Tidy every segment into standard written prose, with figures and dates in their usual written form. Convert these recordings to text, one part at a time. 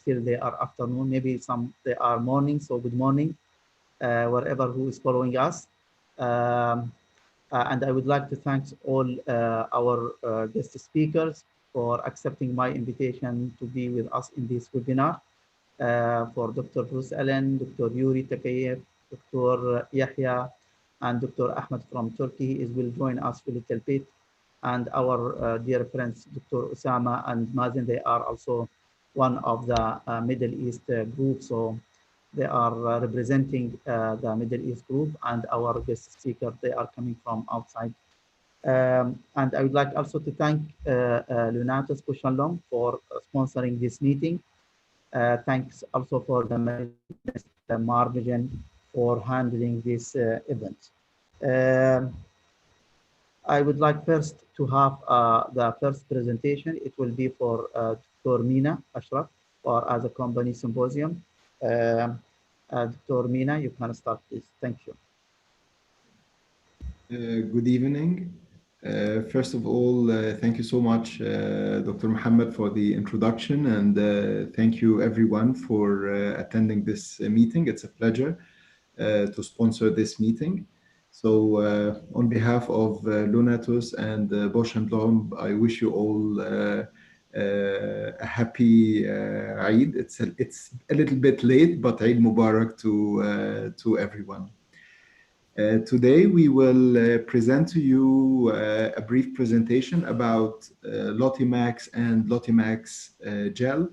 still they are afternoon, maybe some they are morning, so good morning, wherever who is following us. And I would like to thank all our guest speakers for accepting my invitation to be with us in this webinar. For Dr. Bruce Allen, Dr. Yuri Takayev, Dr. Yahya, and Dr. Ahmed from Turkey is will join us a little bit. And our dear friends, Dr. Osama and Mazen, they are also one of the Middle East group. So they are representing the Middle East group, and our guest speaker, they are coming from outside. And I would like also to thank Lunatus Kushanlong for sponsoring this meeting. Thanks also for the management, Marvision, for handling this event. Um, I would like first to have the first presentation. It will be for Dr. Mina Ashraf, or as a company symposium. Dr. Mina, you can start, please. Thank you. Good evening. First of all, thank you so much, Dr. Muhammad, for the introduction, and thank you everyone for attending this meeting. It's a pleasure to sponsor this meeting. So on behalf of Lunatus and Bosch and Lomb, I wish you all a happy Eid. It's a little bit late, but Eid Mubarak to everyone. Today we will present to you a brief presentation about Lotemax and Lotemax gel.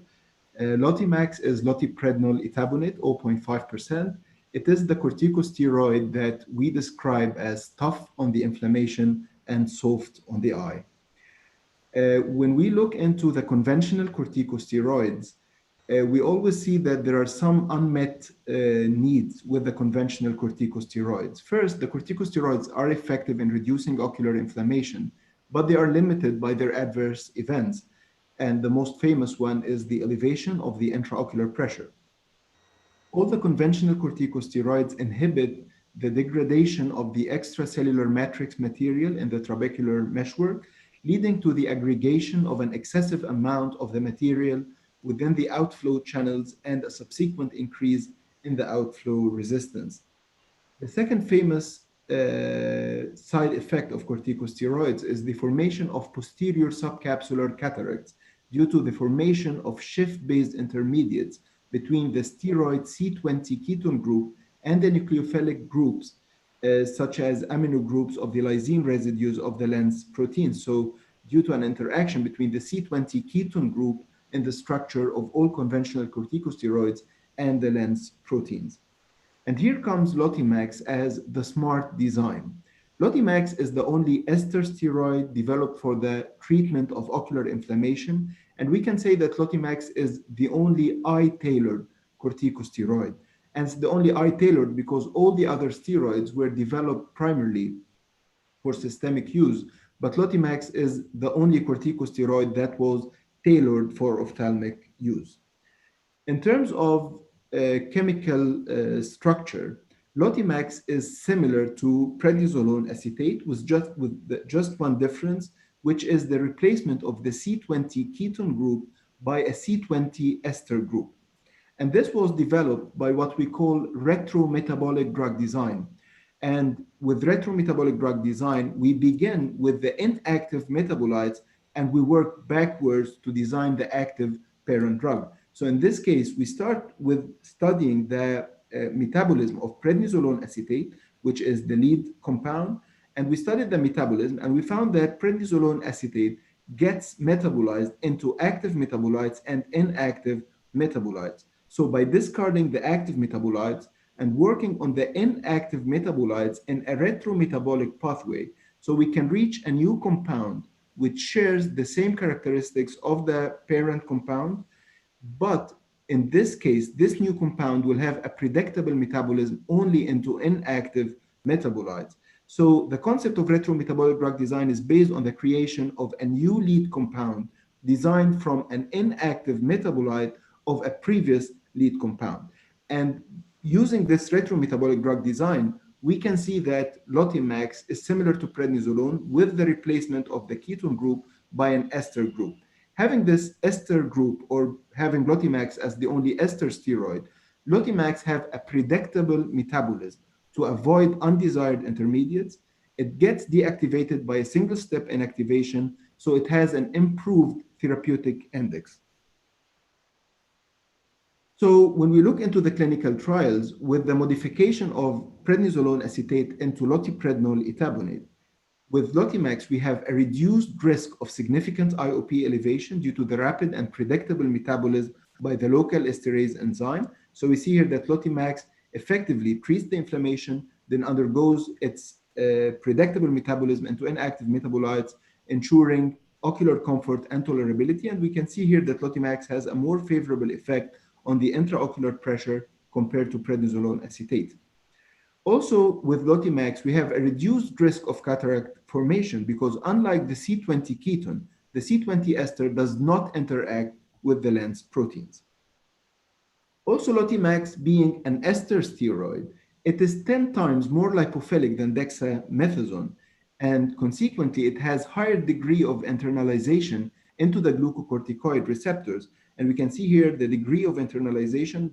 Lotemax is loteprednol etabonate, 0.5%. It is the corticosteroid that we describe as tough on the inflammation and soft on the eye. When we look into the conventional corticosteroids, we always see that there are some unmet needs with the conventional corticosteroids. First, the corticosteroids are effective in reducing ocular inflammation, but they are limited by their adverse events. And the most famous one is the elevation of the intraocular pressure. All the conventional corticosteroids inhibit the degradation of the extracellular matrix material in the trabecular meshwork, leading to the aggregation of an excessive amount of the material within the outflow channels and a subsequent increase in the outflow resistance. The second famous side effect of corticosteroids is the formation of posterior subcapsular cataracts due to the formation of shift-based intermediates between the steroid C20 ketone group and the nucleophilic groups, such as amino groups of the lysine residues of the lens protein. So due to an interaction between the C20 ketone group in the structure of all conventional corticosteroids and the lens proteins. And here comes Lotemax as the smart design. Lotemax is the only ester steroid developed for the treatment of ocular inflammation, and we can say that Lotemax is the only eye-tailored corticosteroid. And it's the only eye-tailored because all the other steroids were developed primarily for systemic use, but Lotemax is the only corticosteroid that was tailored for ophthalmic use. In terms of chemical structure, Lotemax is similar to prednisolone acetate with just one difference, which is the replacement of the C20 ketone group by a C20 ester group. And this was developed by what we call retrometabolic drug design. And with retrometabolic drug design, we begin with the inactive metabolites and we work backwards to design the active parent drug. So in this case, we start with studying the metabolism of prednisolone acetate, which is the lead compound, and we studied the metabolism, and we found that prednisolone acetate gets metabolized into active metabolites and inactive metabolites. So by discarding the active metabolites and working on the inactive metabolites in a retrometabolic pathway, so we can reach a new compound which shares the same characteristics of the parent compound, but in this case, this new compound will have a predictable metabolism only into inactive metabolites. So the concept of retrometabolic drug design is based on the creation of a new lead compound designed from an inactive metabolite of a previous lead compound. And using this retrometabolic drug design, we can see that Lotemax is similar to prednisolone with the replacement of the ketone group by an ester group. Having this ester group or having Lotemax as the only ester steroid, Lotemax have a predictable metabolism to avoid undesired intermediates. It gets deactivated by a single step inactivation, so it has an improved therapeutic index. So when we look into the clinical trials with the modification of prednisolone acetate into loteprednol etabonate, with Lotemax, we have a reduced risk of significant IOP elevation due to the rapid and predictable metabolism by the local esterase enzyme. So we see here that Lotemax effectively treats the inflammation, then undergoes its predictable metabolism into inactive metabolites, ensuring ocular comfort and tolerability. And we can see here that Lotemax has a more favorable effect on the intraocular pressure compared to prednisolone acetate. Also, with Lotemax, we have a reduced risk of cataract formation because unlike the C20 ketone, the C20 ester does not interact with the lens proteins. Also, Lotemax being an ester steroid, it is 10 times more lipophilic than dexamethasone, and consequently, it has higher degree of internalization into the glucocorticoid receptors. And we can see here the degree of internalization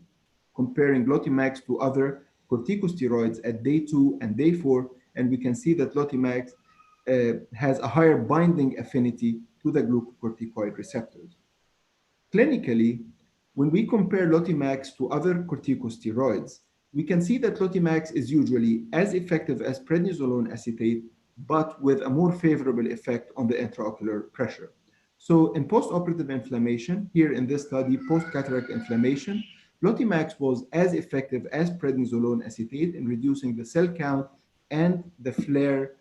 comparing Lotemax to other corticosteroids at day 2 and day 4, and we can see that Lotemax has a higher binding affinity to the glucocorticoid receptors. Clinically, when we compare Lotemax to other corticosteroids, we can see that Lotemax is usually as effective as prednisolone acetate, but with a more favorable effect on the intraocular pressure. So in postoperative inflammation, here in this study, post-cataract inflammation, Lotemax was as effective as prednisolone acetate in reducing the cell count and the flare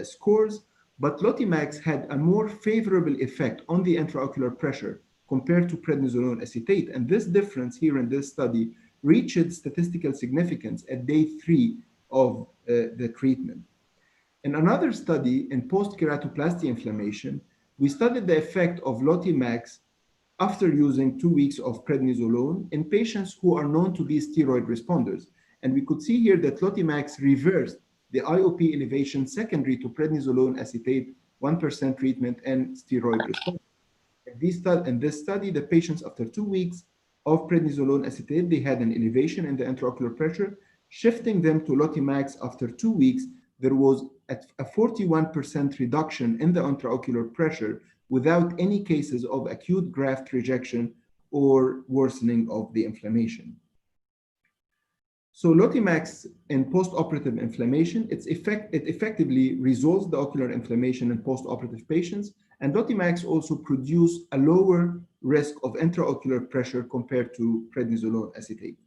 scores, but Lotemax had a more favorable effect on the intraocular pressure compared to prednisolone acetate. And this difference here in this study reached statistical significance at day 3 of the treatment. In another study in post-keratoplasty inflammation, we studied the effect of Lotemax after using 2 weeks of prednisolone in patients who are known to be steroid responders. And we could see here that Lotemax reversed the IOP elevation secondary to prednisolone acetate 1% treatment and steroid response. In this study, the patients after 2 weeks of prednisolone acetate, they had an elevation in the intraocular pressure. Shifting them to Lotemax after 2 weeks, there was a 41% reduction in the intraocular pressure without any cases of acute graft rejection or worsening of the inflammation. So Lotemax in postoperative inflammation, it effectively resolves the ocular inflammation in postoperative patients, and Lotemax also produce a lower risk of intraocular pressure compared to prednisolone acetate.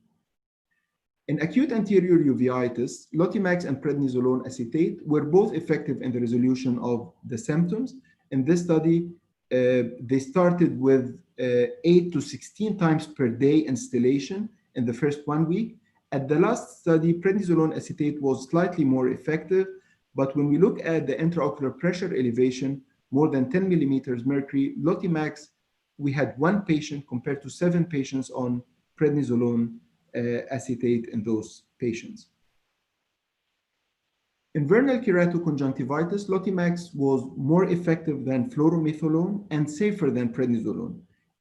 In acute anterior uveitis, Lotemax and prednisolone acetate were both effective in the resolution of the symptoms. In this study, they started with 8 to 16 times per day instillation in the first 1 week. At the last study, prednisolone acetate was slightly more effective, but when we look at the intraocular pressure elevation, more than 10 millimeters mercury, Lotemax, we had 1 patient compared to 7 patients on prednisolone acetate in those patients. In vernal keratoconjunctivitis, Lotemax was more effective than fluorometholone and safer than prednisolone.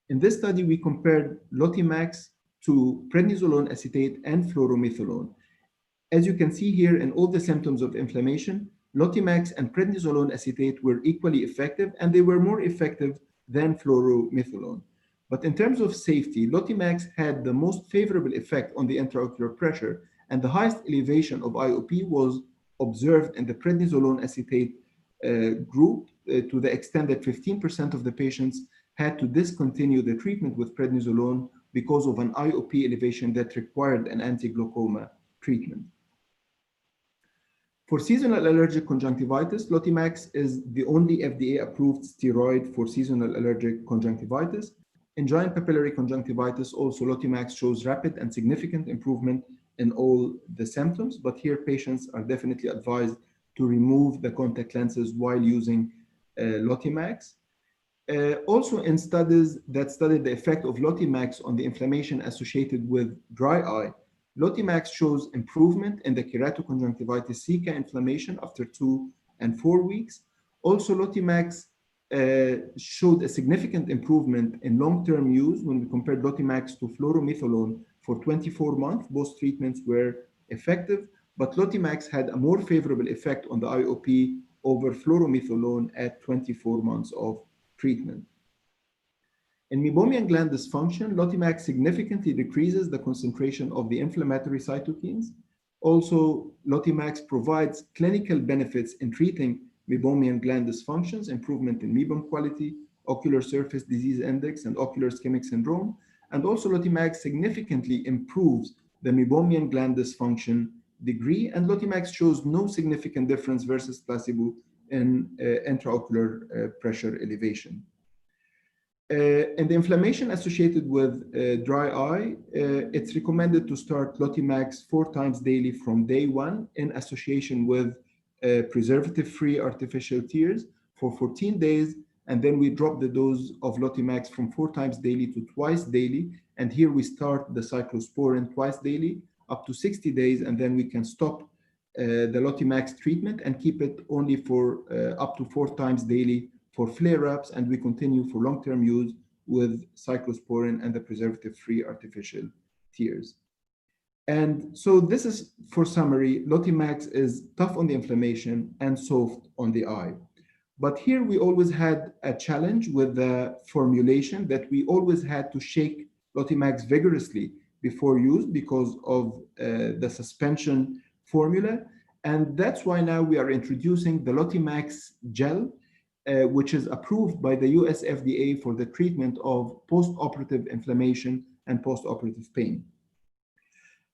In this study, we compared Lotemax to prednisolone acetate and fluorometholone. As you can see here in all the symptoms of inflammation, Lotemax and prednisolone acetate were equally effective, and they were more effective than fluorometholone. But in terms of safety, Lotemax had the most favorable effect on the intraocular pressure, and the highest elevation of IOP was observed in the prednisolone acetate group to the extent that 15% of the patients had to discontinue the treatment with prednisolone because of an IOP elevation that required an anti-glaucoma treatment. For seasonal allergic conjunctivitis, Lotemax is the only FDA-approved steroid for seasonal allergic conjunctivitis. In giant papillary conjunctivitis, also Lotemax shows rapid and significant improvement in all the symptoms, but here patients are definitely advised to remove the contact lenses while using Lotemax. Also in studies that studied the effect of Lotemax on the inflammation associated with dry eye, Lotemax shows improvement in the keratoconjunctivitis CICA inflammation after 2 and 4 weeks. Also, Lotemax showed a significant improvement in long-term use when we compared Lotemax to fluorometholone for 24 months. Both treatments were effective, but Lotemax had a more favorable effect on the IOP over fluorometholone at 24 months of treatment. In meibomian gland dysfunction, Lotemax significantly decreases the concentration of the inflammatory cytokines. Also, Lotemax provides clinical benefits in treating meibomian gland dysfunctions, improvement in meibum quality, ocular surface disease index, and ocular ischemic syndrome. And also, Lotemax significantly improves the meibomian gland dysfunction degree, and Lotemax shows no significant difference versus placebo in intraocular pressure elevation. And the inflammation associated with dry eye, it's recommended to start Lotemax 4 times daily from day 1 in association with preservative-free artificial tears for 14 days. And then we drop the dose of Lotemax from 4 times daily to twice daily. And here we start the cyclosporin twice daily up to 60 days. And then we can stop the Lotemax treatment and keep it only for up to 4 times daily for flare-ups, and we continue for long-term use with cyclosporin and the preservative-free artificial tears. And so this is, for summary, Lotemax is tough on the inflammation and soft on the eye. But here we always had a challenge with the formulation that we always had to shake Lotemax vigorously before use because of the suspension formula. And that's why now we are introducing the Lotemax gel, which is approved by the US FDA for the treatment of post-operative inflammation and post-operative pain.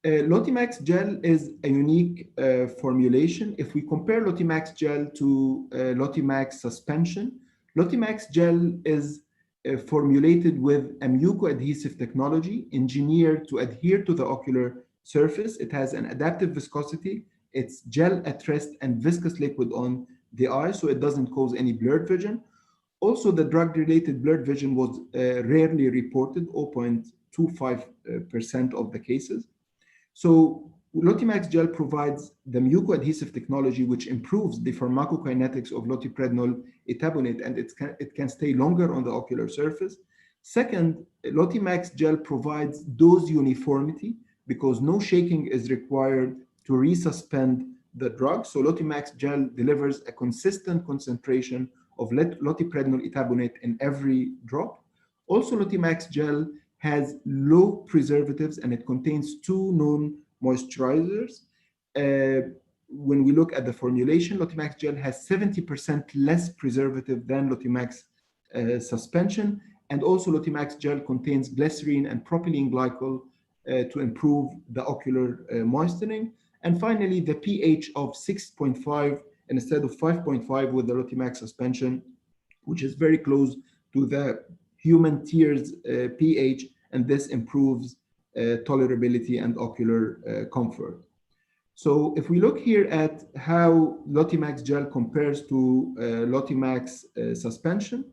Lotemax gel is a unique formulation. If we compare Lotemax gel to Lotemax suspension, Lotemax gel is formulated with a mucoadhesive technology engineered to adhere to the ocular surface. It has an adaptive viscosity. It's gel at rest and viscous liquid on the eye, so it doesn't cause any blurred vision. Also, the drug-related blurred vision was rarely reported, 0.25% of the cases. So Lotemax gel provides the mucoadhesive technology, which improves the pharmacokinetics of loteprednol etabonate, and it can stay longer on the ocular surface. Second, Lotemax gel provides dose uniformity because no shaking is required to resuspend the drug. So Lotemax gel delivers a consistent concentration of loteprednol etabonate in every drop. Also, Lotemax gel has low preservatives and it contains 2 known moisturizers. When we look at the formulation, Lotemax gel has 70% less preservative than Lotemax suspension. And also Lotemax gel contains glycerine and propylene glycol to improve the ocular moistening. And finally, the pH of 6.5 instead of 5.5 with the Lotemax suspension, which is very close to the human tears pH, and this improves tolerability and ocular comfort. So if we look here at how Lotemax gel compares to Lotemax suspension,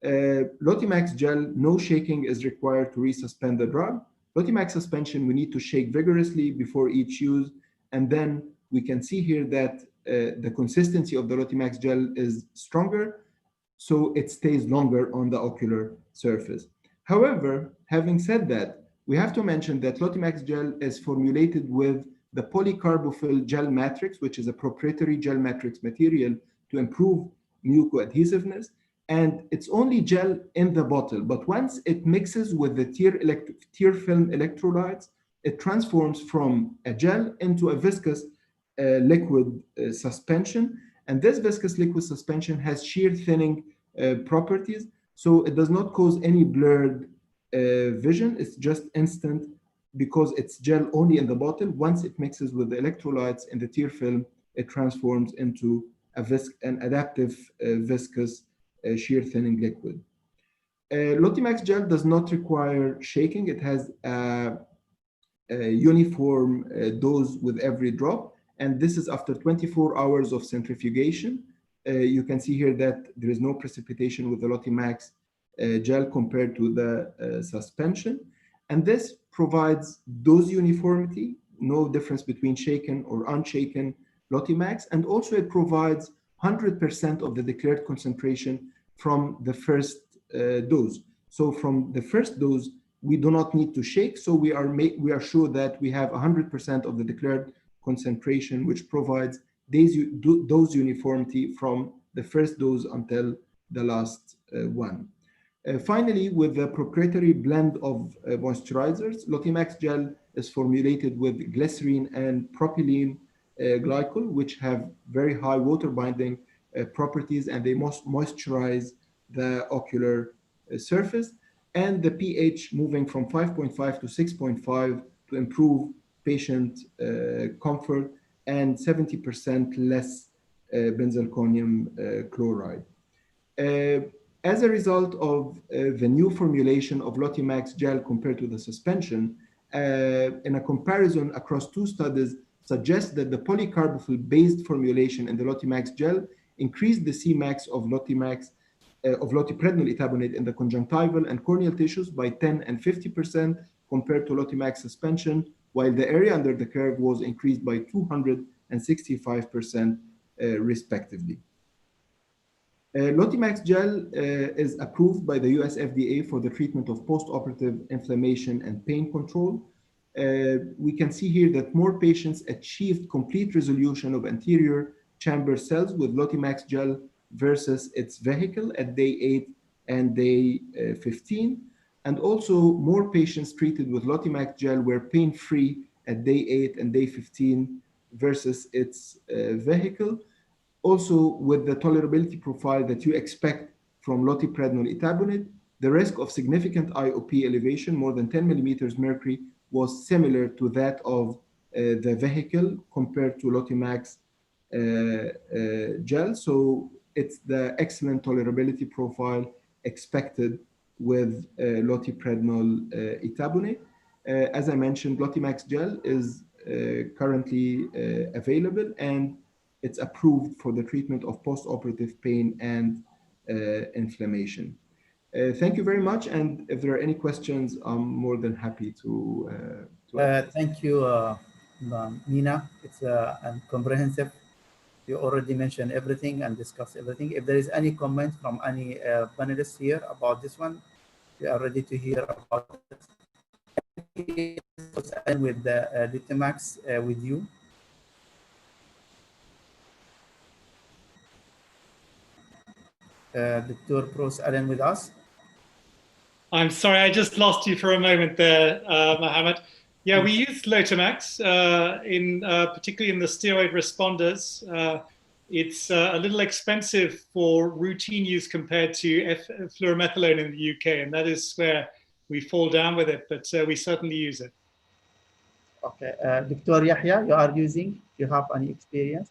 Lotemax gel, no shaking is required to resuspend the drug. Lotemax suspension, we need to shake vigorously before each use. And then we can see here that the consistency of the Lotemax gel is stronger, so it stays longer on the ocular surface. However, having said that, we have to mention that Lotemax gel is formulated with the polycarbophil gel matrix, which is a proprietary gel matrix material to improve mucoadhesiveness. And it's only gel in the bottle, but once it mixes with the tear film electrolytes, it transforms from a gel into a viscous liquid suspension. And this viscous liquid suspension has shear thinning properties, so it does not cause any blurred vision. It's just instant because it's gel only in the bottle. Once it mixes with the electrolytes in the tear film, it transforms into an adaptive viscous shear thinning liquid. Lotemax gel does not require shaking. It has a uniform dose with every drop, and this is after 24 hours of centrifugation. You can see here that there is no precipitation with the Lotemax gel compared to the suspension, and this provides dose uniformity, no difference between shaken or unshaken Lotemax, and also it provides 100% of the declared concentration from the first dose. So from the first dose, we do not need to shake. So we are sure that we have 100% of the declared concentration, which provides dose uniformity from the first dose until the last one. Finally, with the proprietary blend of moisturizers, Lotemax gel is formulated with glycerin and propylene glycol, which have very high water binding properties, and they moisturize the ocular surface, and the pH moving from 5.5 to 6.5 to improve patient comfort, and 70% less benzalkonium chloride. As a result of the new formulation of Lotemax gel compared to the suspension, in a comparison across two studies, suggests that the polycarbonyl-based formulation in the Lotemax gel increased the Cmax of loteprednol etabonate in the conjunctival and corneal tissues by 10 and 50% compared to Lotemax suspension, while the area under the curve was increased by 265% respectively. Lotemax gel is approved by the US FDA for the treatment of post-operative inflammation and pain control. We can see here that more patients achieved complete resolution of anterior chamber cells with Lotemax gel versus its vehicle at day 8 and day 15. And also more patients treated with Lotemax gel were pain-free at day 8 and day 15 versus its vehicle. Also, with the tolerability profile that you expect from loteprednol etabonate, the risk of significant IOP elevation, more than 10 millimeters mercury, was similar to that of the vehicle compared to Lotemax gel. So it's the excellent tolerability profile expected with loteprednol etabonate. As I mentioned, Lotemax gel is currently available, and it's approved for the treatment of post-operative pain and inflammation. Thank you very much. And if there are any questions, I'm more than happy to thank you, Nina. It's comprehensive. You already mentioned everything and discussed everything. If there is any comment from any panelists here about this one, we are ready to hear about it. And with the Lotemax with you. Dr. Bruce Allen with us. I'm sorry, I just lost you for a moment there, Mohammed. Yeah, we use Lotemax particularly in the steroid responders. It's a little expensive for routine use compared to fluorometholone in the UK, and that is where we fall down with it, but we certainly use it. Okay, Dr. Yahya, you have any experience?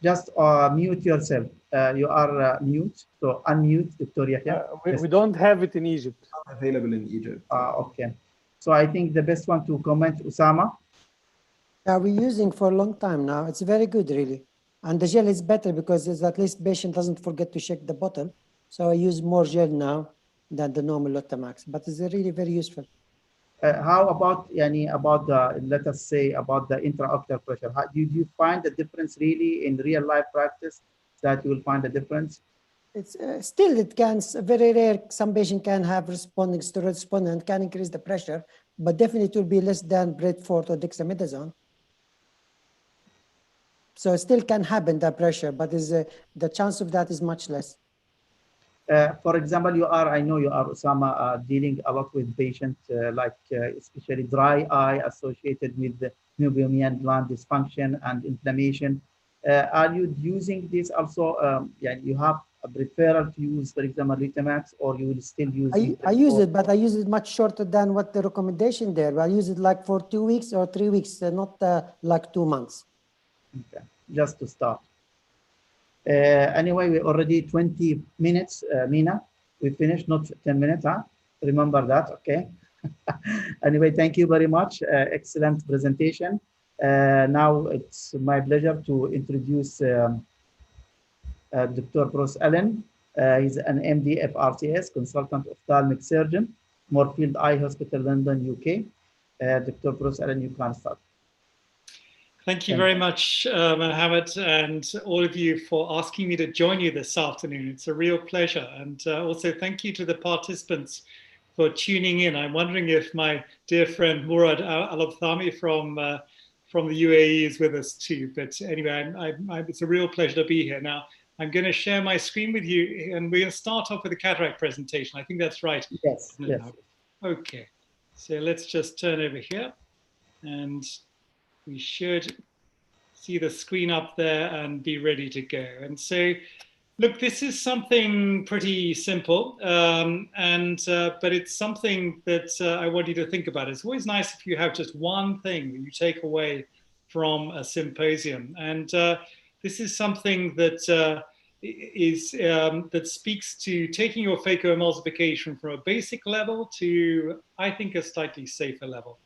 Just mute yourself. You are mute, so unmute, Dr. Yahya. We don't have it in Egypt. Not available in Egypt. Okay. So I think the best one to comment, Usama. Yeah, we're using for a long time now. It's very good, really. And the gel is better because it's at least patient doesn't forget to shake the bottle. So I use more gel now than the normal Lotemax, but it's really very useful. How about let us say about the intraocular pressure? Did you find the difference really in real life practice that you will find the difference? It's still, it can, very rare, some patient can have responding steroid response and can increase the pressure, but definitely it will be less than Bradford or dexamethasone. So it still can happen, that pressure, but the chance of that is much less. For example, I know you are, Osama, dealing a lot with patients especially dry eye associated with the meibomian gland dysfunction and inflammation. Are you using this also? You have a preferral to use, for example, Lotemax, or you will still use it? I use it, but I use it much shorter than what the recommendation there. I use it like for 2 weeks or 3 weeks, not like 2 months. Okay, just to start. Anyway, we're already 20 minutes, Mina. We finished, not 10 minutes, huh? Remember that, okay? Anyway, thank you very much. Excellent presentation. Now it's my pleasure to introduce Dr. Bruce Allen. He's an MD FRCS, consultant ophthalmic surgeon, Moorfield Eye Hospital, London, UK. Dr. Bruce Allen, you can start. Thank you very much, Mohammed, and all of you for asking me to join you this afternoon. It's a real pleasure. And also thank you to the participants for tuning in. I'm wondering if my dear friend Murad Al-Abthami from the UAE is with us too. But anyway, it's a real pleasure to be here. Now, I'm going to share my screen with you, and we're going to start off with a cataract presentation. I think that's right. Yes. Yes. Okay. So let's just turn over here, and we should see the screen up there and be ready to go. And so, look, this is something pretty simple, but it's something that I want you to think about. It's always nice if you have just one thing that you take away from a symposium. And this is something that that speaks to taking your phacoemulsification from a basic level to, I think, a slightly safer level.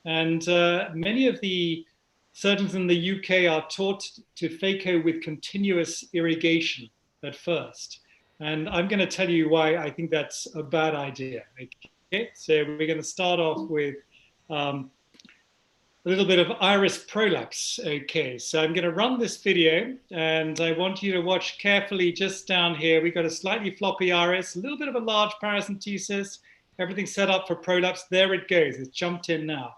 And many of the surgeons in the UK are taught to phaco with continuous irrigation at first. And I'm going to tell you why I think that's a bad idea. Okay, so we're going to start off with a little bit of iris prolapse. Okay, so I'm going to run this video, and I want you to watch carefully just down here. We've got a slightly floppy iris, a little bit of a large paracentesis, everything set up for prolapse. There it goes. It's jumped in now.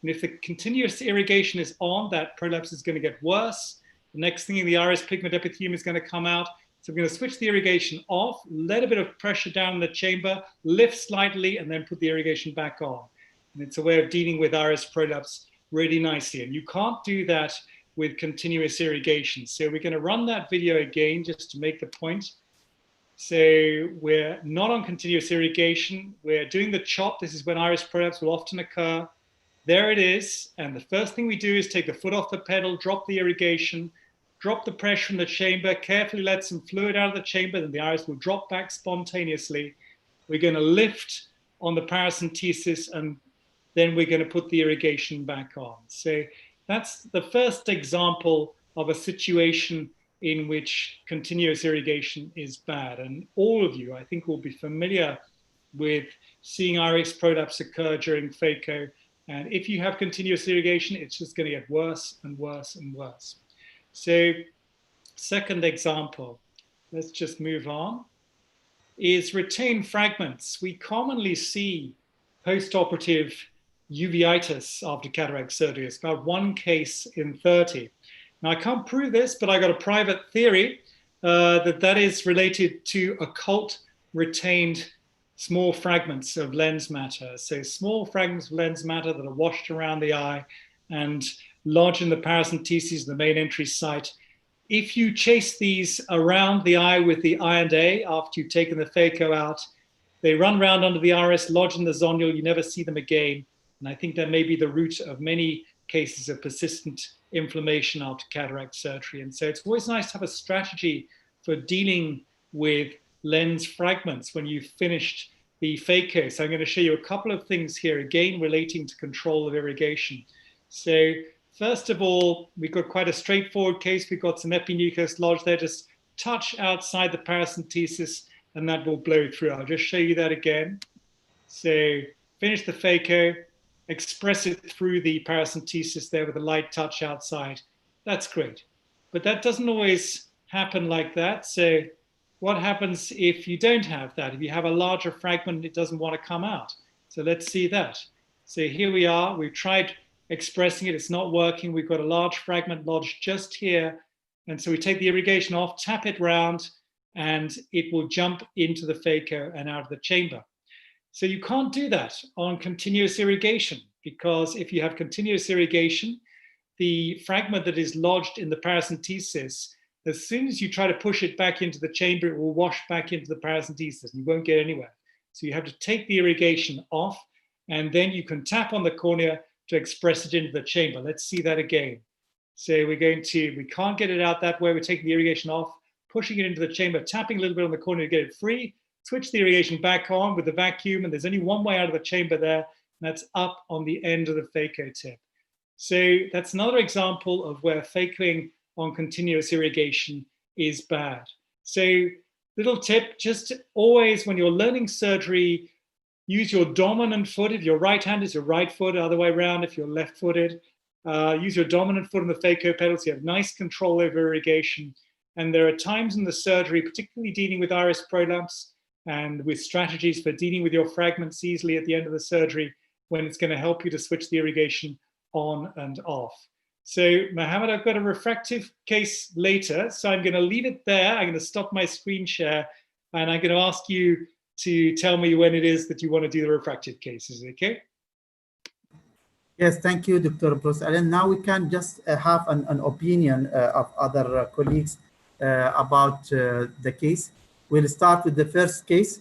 And if the continuous irrigation is on, that prolapse is going to get worse. The next thing, the iris pigment epithelium is going to come out. So we're going to switch the irrigation off, let a bit of pressure down in the chamber, lift slightly, and then put the irrigation back on. And it's a way of dealing with iris prolapse really nicely. And you can't do that with continuous irrigation. So we're going to run that video again just to make the point. So we're not on continuous irrigation. We're doing the chop. This is when iris prolapse will often occur. There it is. And the first thing we do is take the foot off the pedal, drop the irrigation, drop the pressure in the chamber, carefully let some fluid out of the chamber, then the iris will drop back spontaneously. We're going to lift on the paracentesis, and then we're going to put the irrigation back on. So that's the first example of a situation in which continuous irrigation is bad. And all of you, I think, will be familiar with seeing iris prolapse occur during phaco. And if you have continuous irrigation, it's just going to get worse and worse and worse. So second example, let's just move on, is retained fragments. We commonly see post-operative uveitis after cataract surgery. It's about 1 case in 30. Now, I can't prove this, but I got a private theory that is related to occult retained small fragments of lens matter. So small fragments of lens matter that are washed around the eye and lodge in the paracentesis, the main entry site. If you chase these around the eye with the I&A after you've taken the phaco out, they run around under the iris, lodge in the zonule, you never see them again. And I think that may be the root of many cases of persistent inflammation after cataract surgery. And so it's always nice to have a strategy for dealing with lens fragments when you've finished the phaco. So I'm going to show you a couple of things here, again, relating to control of irrigation. So first of all, we've got quite a straightforward case. We've got some epinucleus lodged there, just touch outside the paracentesis, and that will blow through. I'll just show you that again. So finish the phaco, express it through the paracentesis there with a light touch outside. That's great. But that doesn't always happen like that. So what happens if you don't have that? If you have a larger fragment, it doesn't want to come out. So let's see that. So here we are. We've tried expressing it. It's not working. We've got a large fragment lodged just here. And so we take the irrigation off, tap it round, and it will jump into the phaco and out of the chamber. So you can't do that on continuous irrigation, because if you have continuous irrigation, the fragment that is lodged in the paracentesis, as soon as you try to push it back into the chamber, it will wash back into the paracentesis and you won't get anywhere. So you have to take the irrigation off, and then you can tap on the cornea to express it into the chamber. Let's see that again. So we can't get it out that way. We're taking the irrigation off, pushing it into the chamber, tapping a little bit on the cornea to get it free, switch the irrigation back on with the vacuum, and there's only one way out of the chamber there, and that's up on the end of the phaco tip. So that's another example of where phacoing on continuous irrigation is bad. So little tip, just always when you're learning surgery, use your dominant foot. If you're right-handed, it's your right foot, other way around if you're left-footed. use your dominant foot on the phaco pedal so you have nice control over irrigation. And there are times in the surgery, particularly dealing with iris prolapse and with strategies for dealing with your fragments easily at the end of the surgery, when it's going to help you to switch the irrigation on and off. So, Mohammed, I've got a refractive case later, so I'm going to leave it there. I'm going to stop my screen share, and I'm going to ask you to tell me when it is that you want to do the refractive cases, okay? Yes, thank you, Dr. Bruce Allen. Now we can just have an opinion of other colleagues about the case. We'll start with the first case,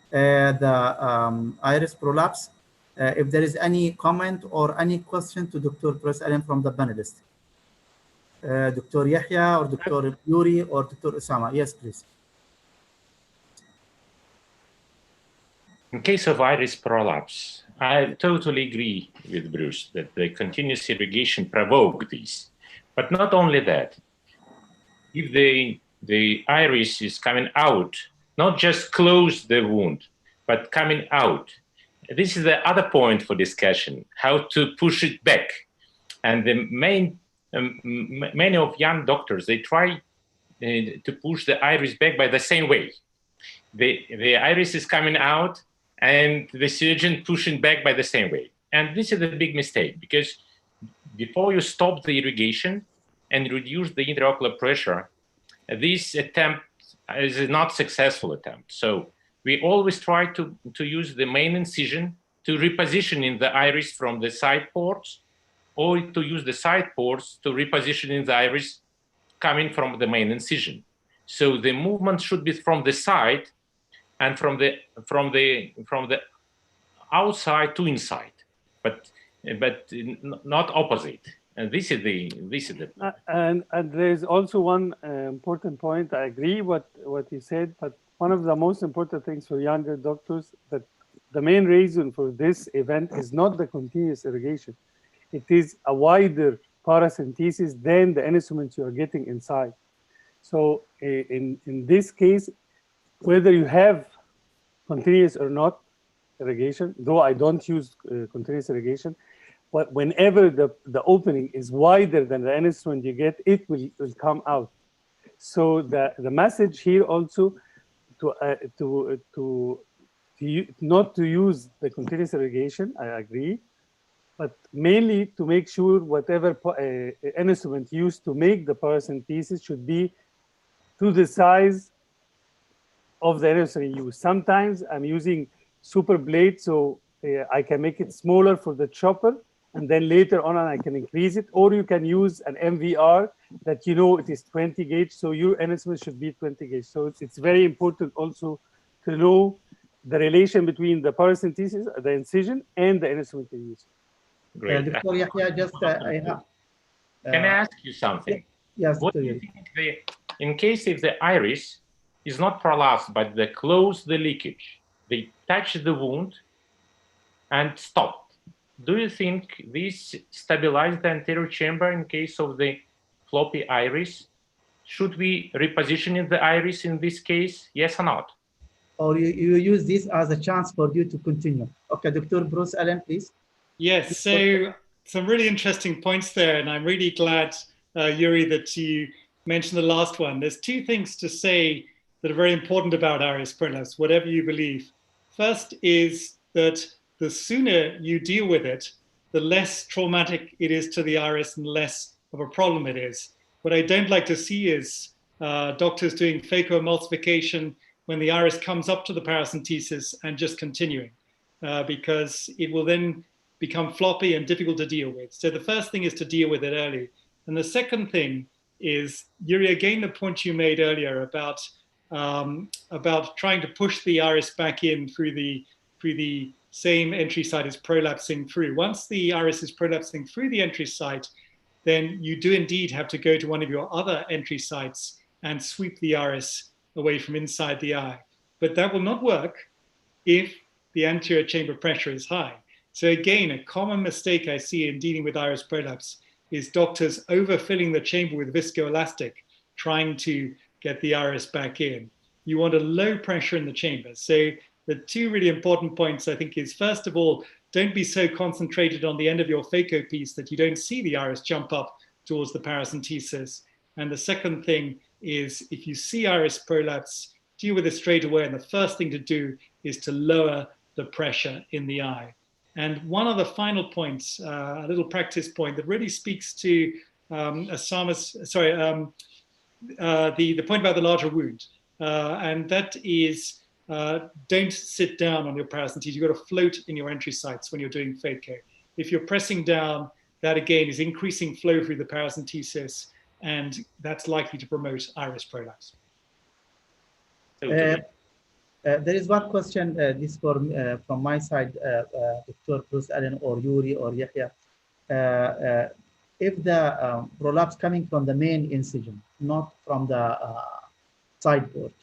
the iris prolapse. If there is any comment or any question to Dr. Bruce Allen from the panelists. Dr. Yahya or Dr. Yuri or Dr. Osama. Yes, please. In case of iris prolapse, I totally agree with Bruce that the continuous irrigation provokes this. But not only that, if the iris is coming out, not just close the wound, but coming out, this is the other point for discussion, how to push it back. And the many of young doctors, they try to push the iris back by the same way. The iris is coming out and the surgeon pushing back by the same way. And this is a big mistake, because before you stop the irrigation and reduce the intraocular pressure, this attempt is not successful attempt. So we always try to use the main incision to reposition in the iris from the side ports, or to use the side ports to reposition in the iris coming from the main incision. So the movement should be from the side and from the outside to inside, but not opposite. And this is the and there's also one important point. I agree what you said, but one of the most important things for younger doctors, that the main reason for this event is not the continuous irrigation. It is a wider paracentesis than the instruments you are getting inside. So in this case, whether you have continuous or not irrigation, though I don't use continuous irrigation, but whenever the opening is wider than the instrument you get, it will come out. So the message here also not to use the continuous irrigation, I agree, but mainly to make sure whatever instrument used to make the paracentesis should be to the size of the instrument used. Sometimes I'm using super blade, so I can make it smaller for the chopper, and then later on I can increase it, or you can use an MVR that you know it is 20 gauge, so your instrument should be 20 gauge. So it's very important also to know the relation between the paracentesis, the incision, and the instrument you use. great. Dr. Yahya, just Can I ask you something? Yes, What do you think in case if the iris is not prolapsed, but they close the leakage, they touch the wound and stop? Do you think this stabilizes the anterior chamber in case of the floppy iris? Should we reposition the iris in this case? Yes or not? Or you use this as a chance for you to continue. Okay, Dr. Bruce Allen, please. Yes, so some really interesting points there, and I'm really glad, Yuri, that you mentioned the last one. There's two things to say that are very important about iris prolapse, whatever you believe. First is that the sooner you deal with it, the less traumatic it is to the iris and less of a problem it is. What I don't like to see is doctors doing phacoemulsification when the iris comes up to the paracentesis and just continuing, because it will then become floppy and difficult to deal with. So the first thing is to deal with it early. And the second thing is, Yuri, again, the point you made earlier about trying to push the iris back in through the same entry site as prolapsing through. Once the iris is prolapsing through the entry site, then you do indeed have to go to one of your other entry sites and sweep the iris away from inside the eye. But that will not work if the anterior chamber pressure is high. So again, a common mistake I see in dealing with iris prolapse is doctors overfilling the chamber with viscoelastic, trying to get the iris back in. You want a low pressure in the chamber. So the two really important points, I think, is first of all, don't be so concentrated on the end of your phaco piece that you don't see the iris jump up towards the paracentesis. And the second thing is, if you see iris prolapse, deal with it straight away. And the first thing to do is to lower the pressure in the eye. And one of the final points, a little practice point that really speaks to the point about the larger wound. And that is, don't sit down on your paracentesis. You've got to float in your entry sites when you're doing phaco. If you're pressing down, that again is increasing flow through the paracentesis, and that's likely to promote iris prolapse. There is one question, this from my side, Dr. Bruce Allen or Yuri or Yahya. If the prolapse coming from the main incision, not from the sideboard.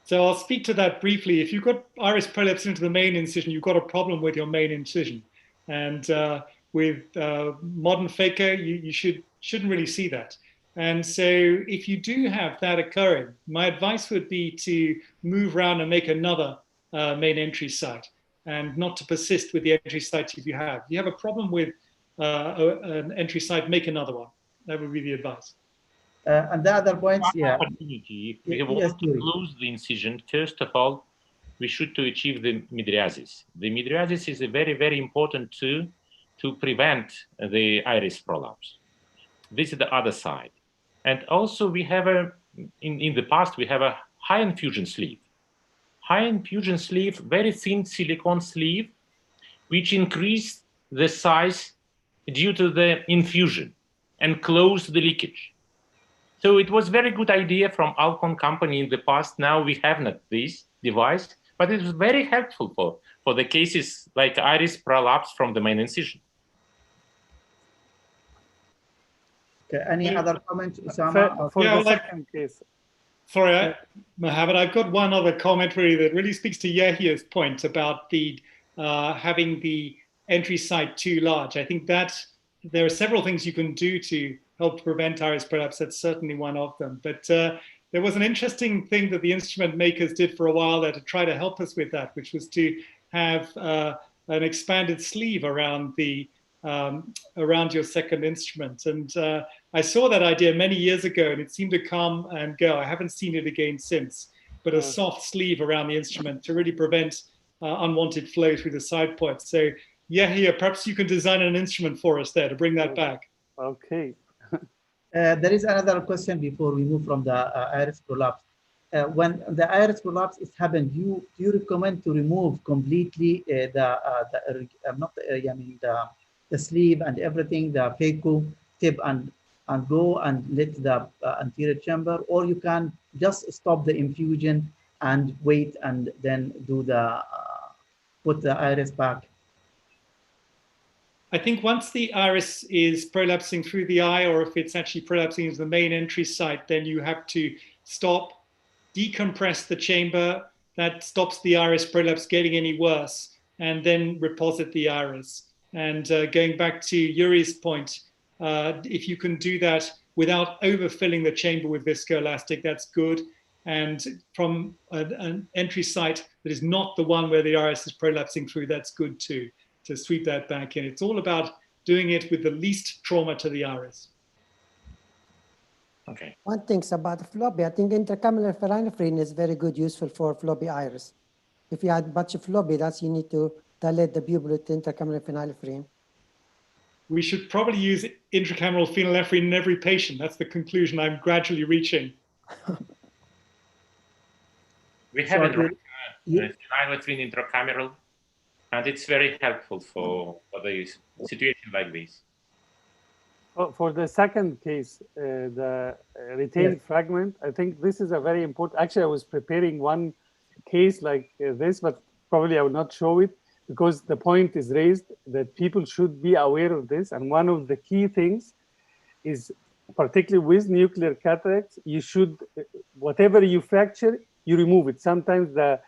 So I'll speak to that briefly. If you've got iris prolapse into the main incision, you've got a problem with your main incision. And with modern phaco, you shouldn't really see that. And so if you do have that occurring, my advice would be to move around and make another main entry site, and not to persist with the entry sites if you have. If you have a problem with an entry site, make another one. That would be the advice. And the other points, yeah. Opportunity. If we want to close the incision, first of all, we should to achieve the mydriasis. The mydriasis is a very, very important tool to prevent the iris prolapse. This is the other side. And also we have in the past, we have a high infusion sleeve. High infusion sleeve, very thin silicone sleeve, which increased the size due to the infusion and closed the leakage. So it was very good idea from Alcon company in the past. Now we have not this device, but it was very helpful for the cases like iris prolapse from the main incision. Okay, any other comments, Usama? For the second case. Sorry, Mohammed, I've got one other comment really that really speaks to Yahya's point about the having the entry site too large. I think that there are several things you can do to help prevent iris prolapse. That's certainly one of them. But there was an interesting thing that the instrument makers did for a while there to try to help us with that, which was to have an expanded sleeve around the around your second instrument. And I saw that idea many years ago, and it seemed to come and go. I haven't seen it again since. But a soft sleeve around the instrument to really prevent unwanted flow through the side ports. So Yahya, perhaps you can design an instrument for us there to bring that back. Okay. There is another question before we move from the iris prolapse. When the iris prolapse is happened, do you recommend to remove completely the sleeve and everything, the phaco tip, and go and let the anterior chamber, or you can just stop the infusion and wait and then do the put the iris back? I think once the iris is prolapsing through the eye, or if it's actually prolapsing into the main entry site, then you have to stop, decompress the chamber. That stops the iris prolapse getting any worse, and then reposit the iris. And going back to Yuri's point, if you can do that without overfilling the chamber with viscoelastic, that's good. And from an entry site that is not the one where the iris is prolapsing through, that's good too, to sweep that back in. It's all about doing it with the least trauma to the iris. Okay. One thing about floppy, I think intracameral phenylephrine is very good, useful for floppy iris. If you had much floppy, that's you need to dilate the pupil with intracameral phenylephrine. We should probably use intracameral phenylephrine in every patient. That's the conclusion I'm gradually reaching. We have phenylephrine intracameral, and it's very helpful for the situation like this. For the second case, the retained fragment, I think this is a very important. Actually, I was preparing one case like this, but probably I will not show it because the point is raised that people should be aware of this. And one of the key things is, particularly with nuclear cataracts, you should, whatever you fracture, you remove it. Sometimes the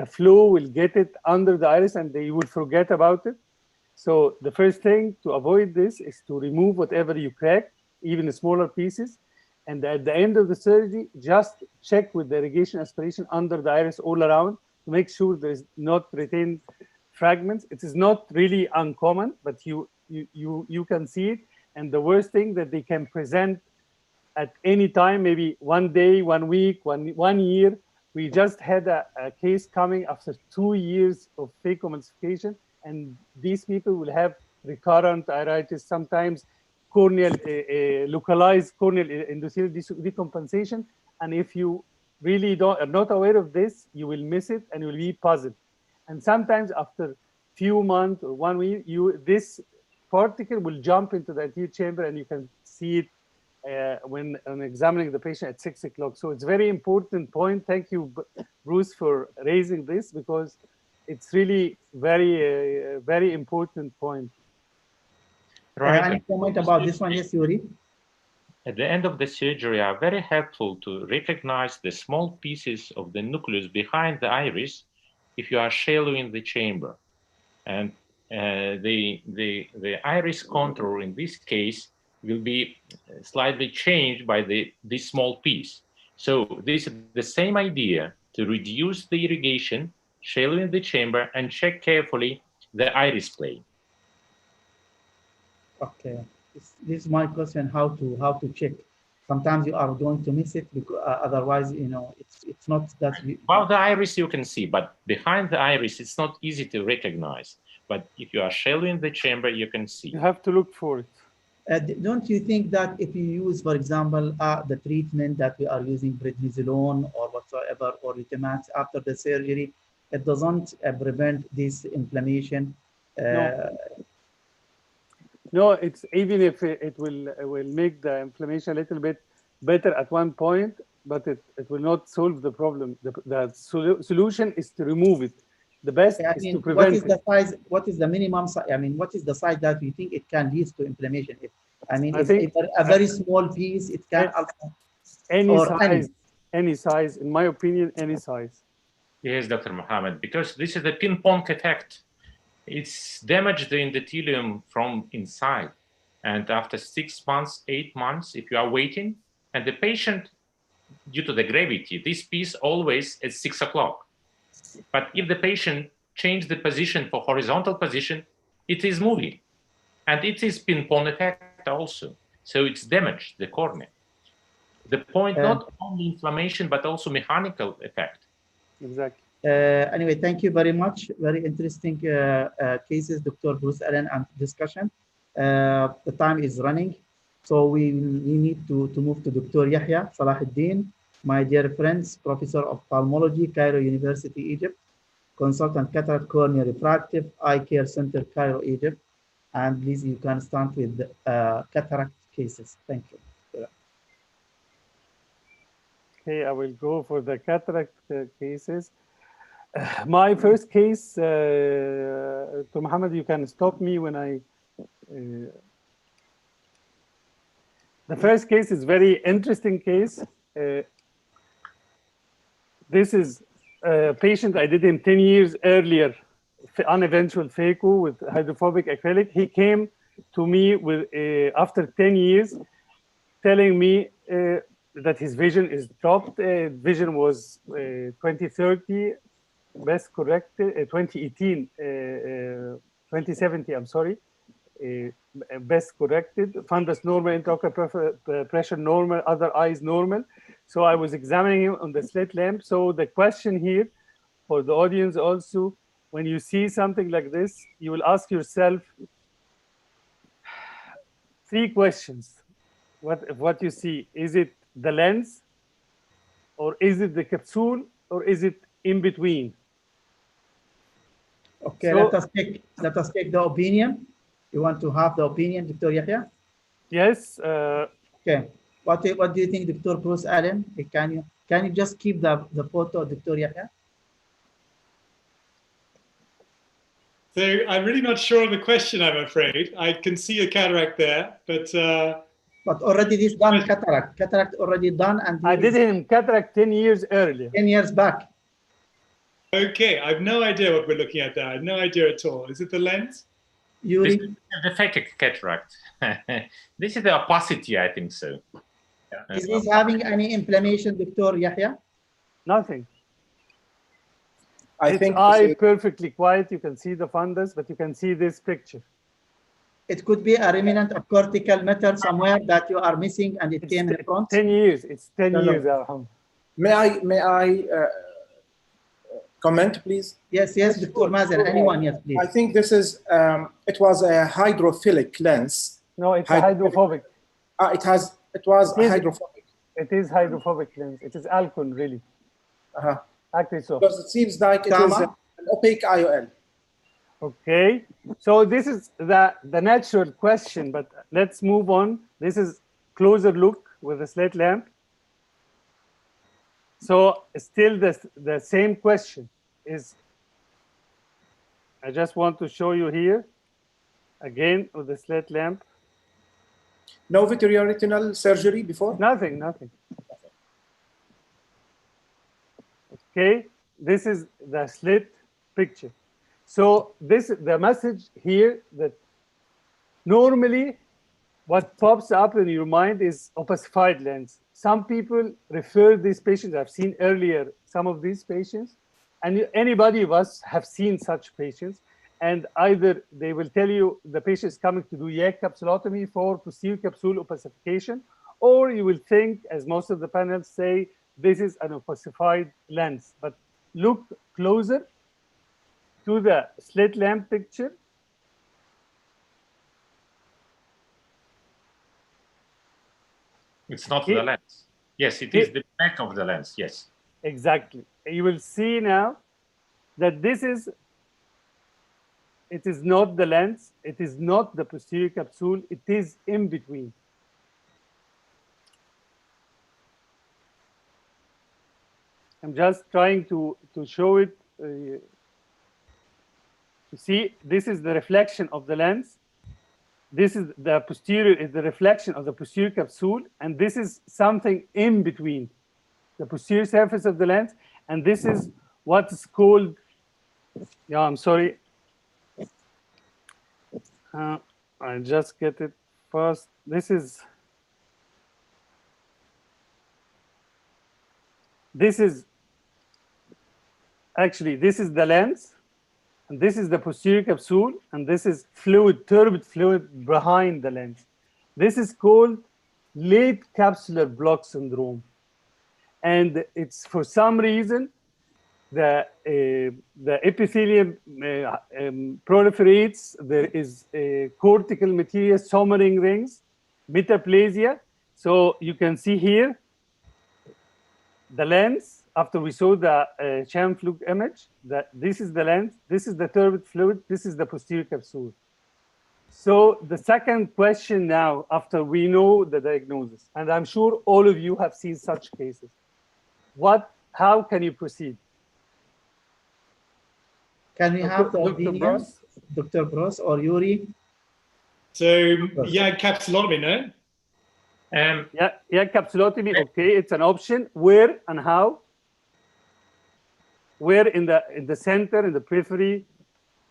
flow will get it under the iris and they will forget about it. So the first thing to avoid this is to remove whatever you crack, even smaller pieces. And at the end of the surgery, just check with the irrigation aspiration under the iris all around to make sure there is not retained fragments. It is not really uncommon, but you can see it. And the worst thing that they can present at any time, maybe 1 day, 1 week, one year. We just had a case coming after 2 years of phacoemulsification, and these people will have recurrent iritis, sometimes corneal localized corneal endothelial decompensation. And if you really are not aware of this, you will miss it and you will be puzzled. And sometimes after few months or 1 week, this particle will jump into the anterior chamber, and you can see it when examining the patient at 6 o'clock. So it's a very important point. Thank you, Bruce, for raising this, because it's really very important point. Right. Any comment about this one? Yes, Yuri. At the end of the surgery are very helpful to recognize the small pieces of the nucleus behind the iris if you are shallow in the chamber. And the iris contour in this case will be slightly changed by this small piece. So this is the same idea, to reduce the irrigation, shallow in the chamber, and check carefully the iris plane. Okay, this is my question: how to check? Sometimes you are going to miss it because otherwise, you know, it's not that. Well, the iris you can see, but behind the iris, it's not easy to recognize. But if you are shallow in the chamber, you can see. You have to look for it. Don't you think that if you use, for example, the treatment that we are using, prednisolone or whatsoever, or Lotemax after the surgery, it doesn't prevent this inflammation? No, it's even if it will make the inflammation a little bit better at one point, but it will not solve the problem. The solution is to remove it. The best is to prevent what is the size? What is the minimum size? I mean, what is the size that you think it can lead to inflammation? If a very small piece, it can also. Any size, in my opinion, any size. Yes, Dr. Mohammed, because this is the ping-pong effect. It's damaged the endothelium from inside. And after 6 months, 8 months, if you are waiting, and the patient, due to the gravity, this piece always at 6 o'clock. But if the patient changes the position for horizontal position, it is moving. And it is ping-pong effect also. So it's damaged the cornea. The point, not only inflammation, but also mechanical effect. Exactly. Anyway, thank you very much. Very interesting cases, Dr. Bruce Allen, and discussion. The time is running, so we need to move to Dr. Yahya Salahuddin, my dear friends, Professor of Ophthalmology, Cairo University, Egypt, Consultant Cataract Cornea Refractive Eye Care Center, Cairo, Egypt. And please, you can start with cataract cases. Thank you. Okay, I will go for the cataract cases. My first case, to Mohammed, you can stop me when I. The first case is very interesting case. This is a patient I did him 10 years earlier, uneventual phaco with hydrophobic acrylic. He came to me with after 10 years, telling me that his vision is dropped. Vision was 2030. Best corrected, 2018, 2070, I'm sorry, best corrected, fundus normal, intraocular pressure normal, other eyes normal. So I was examining him on the slit lamp. So the question here for the audience also, when you see something like this, you will ask yourself 3 questions. What you see, is it the lens, or is it the capsule, or is it in between? Okay, so, let us take the opinion. You want to have the opinion, Dr. Yahya? Yes. Okay. What do you think, Dr. Bruce Allen? Can you just keep the photo, Dr. Yahya? So I'm really not sure of the question, I'm afraid. I can see a cataract there, but already this done cataract already done, and I did him cataract 10 years earlier. 10 years back. Okay, I have no idea what we're looking at there. I have no idea at all. Is it the lens? This is the phakic cataract. This is the opacity, I think so. Yeah. Is this having any inflammation, Dr. Yahya? Nothing. I Its think eye perfectly quiet. You can see the fundus, but you can see this picture. It could be a remnant of cortical matter somewhere that you are missing and it came in front. 10 years. It's 10 No, no. years, Alhamdulillah. may I comment, please? Yes, yes, Dr. Mazen, anyone, yes, please. I think this is, it was a hydrophilic lens. No, it's a hydrophobic. It was hydrophobic. It is hydrophobic lens. It is alcon, really. Actually, so. Because it seems like it is an opaque IOL. Okay, so this is the natural question, but let's move on. This is closer look with a slit lamp. So still the same question is, I just want to show you here, again with the slit lamp. No vitreoretinal surgery before? Nothing. Okay, this is the slit picture. So the message here that normally what pops up in your mind is opacified lens. Some people refer these patients, I've seen earlier some of these patients, and anybody of us have seen such patients, and either they will tell you the patient is coming to do YAG capsulotomy for posterior capsule opacification, or you will think, as most of the panels say, this is an opacified lens. But look closer to the slit lamp picture. It's not the lens. Yes, it is the back of the lens. Yes. Exactly. You will see now that it is not the lens, it is not the posterior capsule, it is in between. I'm just trying to show it. You see, this is the reflection of the lens. This is the posterior, is the reflection of the posterior capsule, and this is something in between the posterior surface of the lens, and this is what's called, yeah, I'm sorry. I'll just get it first. This is actually, this is the lens, and this is the posterior capsule, and this is fluid, turbid fluid behind the lens. This is called late capsular block syndrome. And it's for some reason, the epithelium proliferates, there is cortical material, sommering rings, metaplasia. So you can see here, the lens, after we saw the sham fluke image, that this is the lens, this is the turbid fluid, this is the posterior capsule. So the second question now, after we know the diagnosis, and I'm sure all of you have seen such cases, how can you proceed? Can we have the opinion, Dr. Bros or Yuri? So, YAG capsulotomy, no? Yeah, capsulotomy, okay, it's an option. Where and how? Where in the center, in the periphery,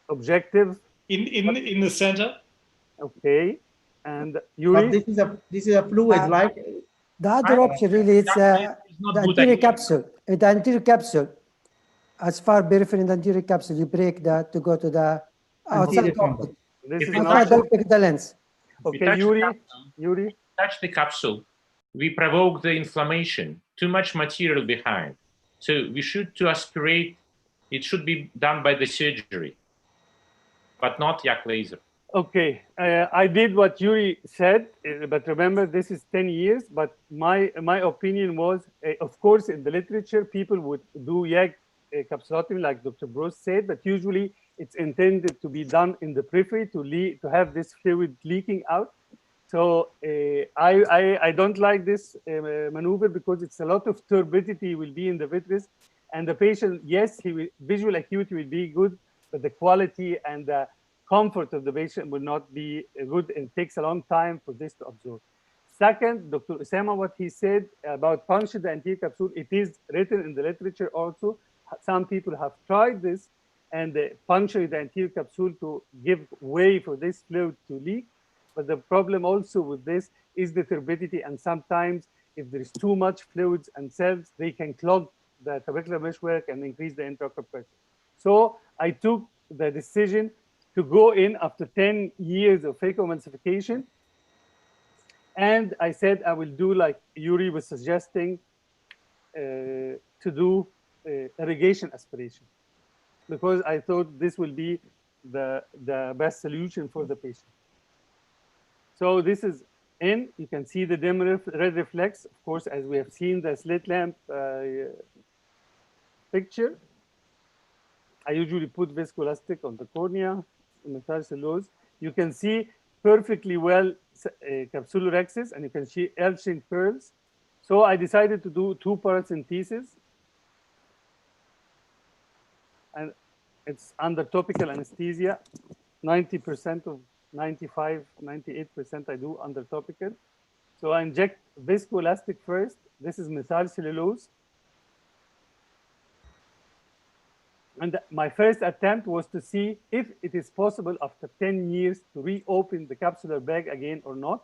objective? In the center. Okay, and Yuri? But this is a fluid, like the other option really, it's the anterior capsule. The anterior capsule, as far periphery in the anterior capsule, you break that to go to the outside of the lens. Okay, Yuri? Touch the capsule, we provoke the inflammation, too much material behind. So we should to aspirate, it should be done by the surgery, but not YAG laser. Okay, I did what Yuri said, but remember this is 10 years, but my opinion was, of course, in the literature, people would do YAG capsulotomy like Dr. Bros said, but usually it's intended to be done in the periphery to have this fluid leaking out. So I don't like this maneuver because it's a lot of turbidity will be in the vitreous, and the patient, yes, visual acuity will be good, but the quality and the comfort of the patient will not be good, and it takes a long time for this to absorb. Second, Dr. Osama, what he said about puncture the anterior capsule, it is written in the literature also. Some people have tried this and they puncture the anterior capsule to give way for this fluid to leak. But the problem also with this is the turbidity, and sometimes if there is too much fluids and cells, they can clog the trabecular meshwork and increase the intraocular pressure. So I took the decision to go in after 10 years of phacoemulsification. And I said I will do like Yuri was suggesting, to do irrigation aspiration, because I thought this will be the best solution for the patient. So this is in, you can see the dim red reflex, of course, as we have seen the slit lamp picture. I usually put viscoelastic on the cornea, methyl-cellulose. You can see perfectly well capsulorhexis, and you can see L-shaped pearls. So I decided to do 2 paracentesis, and it's under topical anesthesia. 90% of 95, 98% I do under topical. So I inject viscoelastic first. This is methyl-cellulose. And my first attempt was to see if it is possible after 10 years to reopen the capsular bag again or not.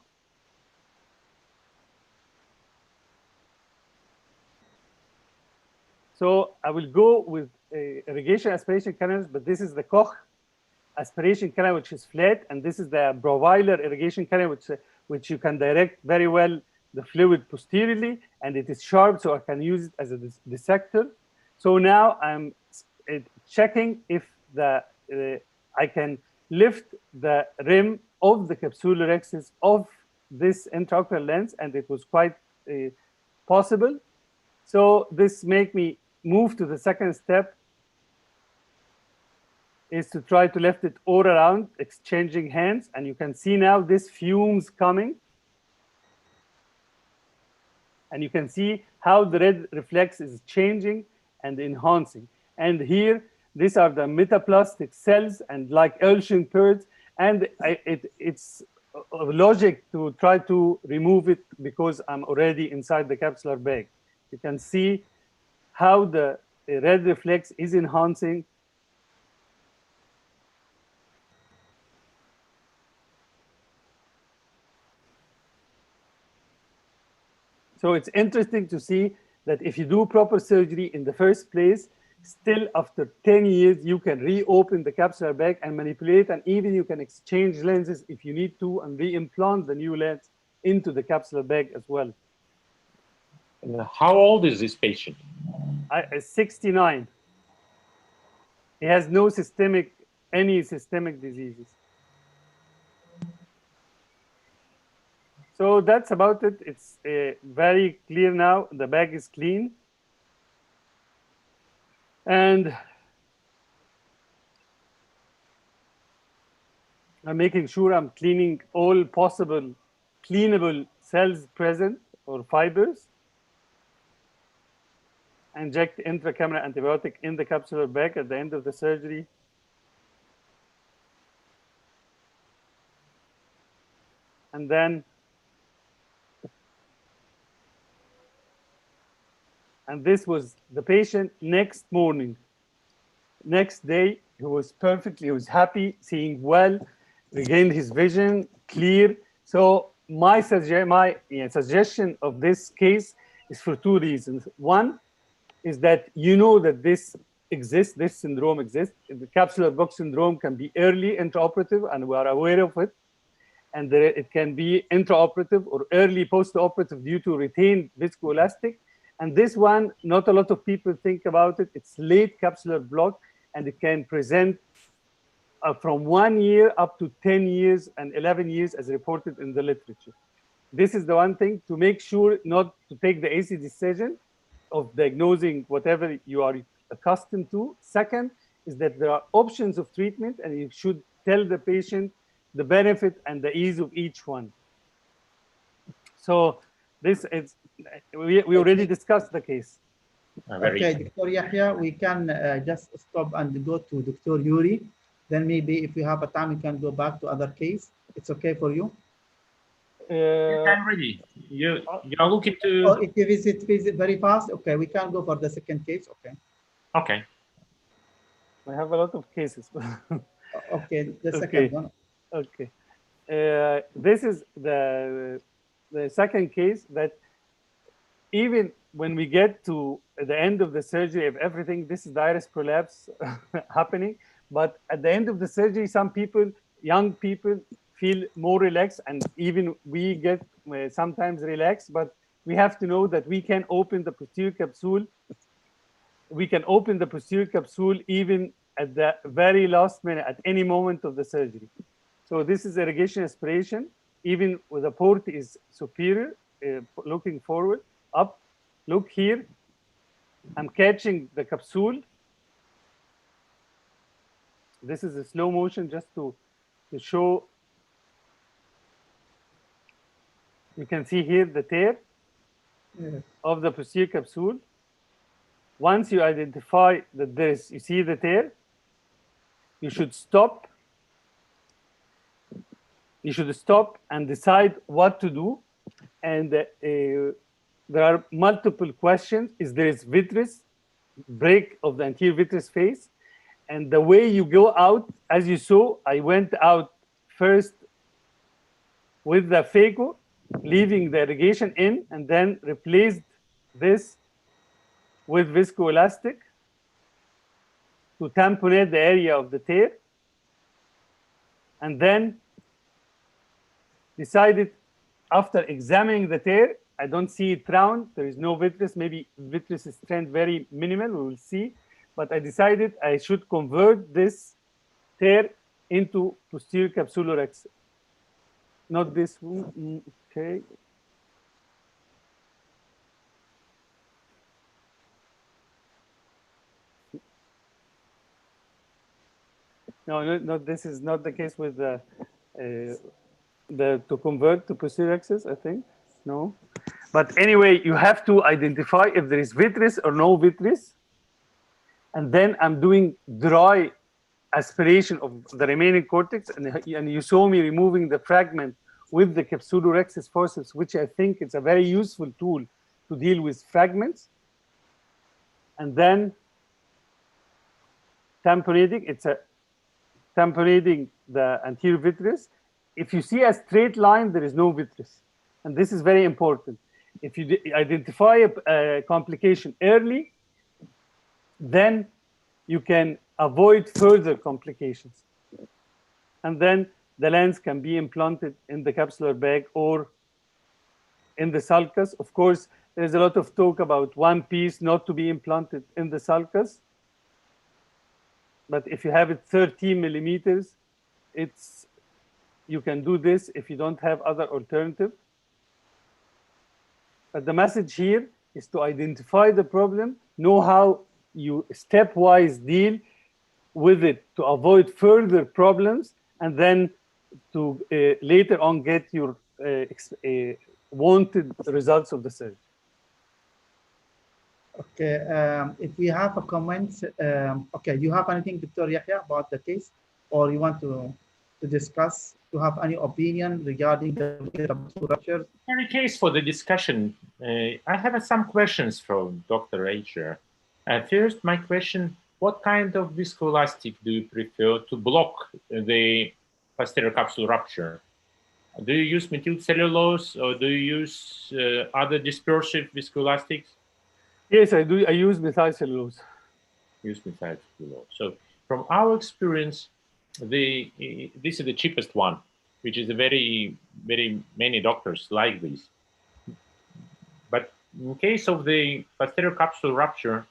So I will go with irrigation aspiration canals, but this is the Koch aspiration canal, which is flat, and this is the Browiler irrigation canal, which you can direct very well the fluid posteriorly, and it is sharp, so I can use it as a dissector. So now I'm checking if I can lift the rim of the capsulorhexis of this intraocular lens, and it was quite possible. So this make me move to the second step, is to try to lift it all around, exchanging hands, and you can see now this fumes coming. And you can see how the red reflex is changing and enhancing. And here, these are the metaplastic cells and like L-shaped pearls, and it's logic to try to remove it because I'm already inside the capsular bag. You can see how the red reflex is enhancing. So it's interesting to see that if you do proper surgery in the first place, still after 10 years, you can reopen the capsular bag and manipulate, and even you can exchange lenses if you need to and reimplant the new lens into the capsular bag as well. How old is this patient? 69. He has no any systemic diseases. So that's about it. It's very clear now. The bag is clean. And I'm making sure I'm cleaning all possible cleanable cells present or fibers. Inject intracameral antibiotic in the capsular bag at the end of the surgery. And then, and this was the patient next morning. Next day, he was perfectly, he was happy, seeing well, regained his vision, clear. So my suggestion of this case is for 2 reasons. One is that you know that this exists, this syndrome exists. The capsular box syndrome can be early intraoperative, and we are aware of it. And it can be intraoperative or early post-operative due to retained viscoelastic. And this one, not a lot of people think about it. It's late capsular block, and it can present from 1 year up to 10 years and 11 years as reported in the literature. This is the one thing to make sure not to take the easy decision of diagnosing whatever you are accustomed to. Second is that there are options of treatment, and you should tell the patient the benefit and the ease of each one. So this is, we already discussed the case. Okay, Dr. Yahya, we can just stop and go to Dr. Yuri. Then maybe if we have a time, we can go back to other case. It's okay for you? I'm ready. You are looking to... Or if you visit very fast, okay, we can go for the second case, okay. Okay. I have a lot of cases. Okay, the second one. Okay. This is the second case that even when we get to the end of the surgery of everything, this is the iris prolapse happening. But at the end of the surgery, some people, young people, feel more relaxed, and even we get sometimes relaxed. But we have to know that we can open the posterior capsule. We can open the posterior capsule even at the very last minute, at any moment of the surgery. So this is irrigation aspiration, even with the port is superior, looking forward, up. Look here, I'm catching the capsule. This is a slow motion just to show. You can see here the tear of the posterior capsule. Once you identify that there's, you see the tear, you should stop. You should stop and decide what to do. And there are multiple questions. Is there is vitreous, break of the anterior vitreous face? And the way you go out, as you saw, I went out first with the phaco, leaving the irrigation in, and then replaced this with viscoelastic to tamponade the area of the tear, and then decided, after examining the tear, I don't see it round, there is no vitreous, maybe vitreous strength very minimal, we will see, but I decided I should convert this tear into posterior capsular exit. Not this one, okay. No, this is not the case with the to convert to posterior axis, I think. No. But anyway, you have to identify if there is vitreous or no vitreous. And then I'm doing dry aspiration of the remaining cortex. And you saw me removing the fragment with the capsulorhexis forceps, which I think is a very useful tool to deal with fragments. And then tamponading, it's a tamponading the anterior vitreous. If you see a straight line, there is no vitreous. And this is very important. If you identify a complication early, then you can avoid further complications. And then the lens can be implanted in the capsular bag or in the sulcus. Of course, there's a lot of talk about one piece not to be implanted in the sulcus. But if you have it 13 millimeters, you can do this if you don't have other alternative. But the message here is to identify the problem, know how you stepwise deal with it to avoid further problems, and then to later on get your wanted results of the surgery. Okay, if we have a comment, okay, you have anything, Dr. Yahya, about the case, or you want to discuss, to have any opinion regarding the structure? Very case for the discussion. I have some questions from Dr. Ager. First, my question, what kind of viscoelastic do you prefer to block the posterior capsule rupture? Do you use methyl cellulose, or do you use other dispersive viscoelastics? Yes, I do. I use methyl cellulose. Use methyl cellulose. So from our experience, this is the cheapest one, which is a very many doctors like this. But in case of the posterior capsule rupture,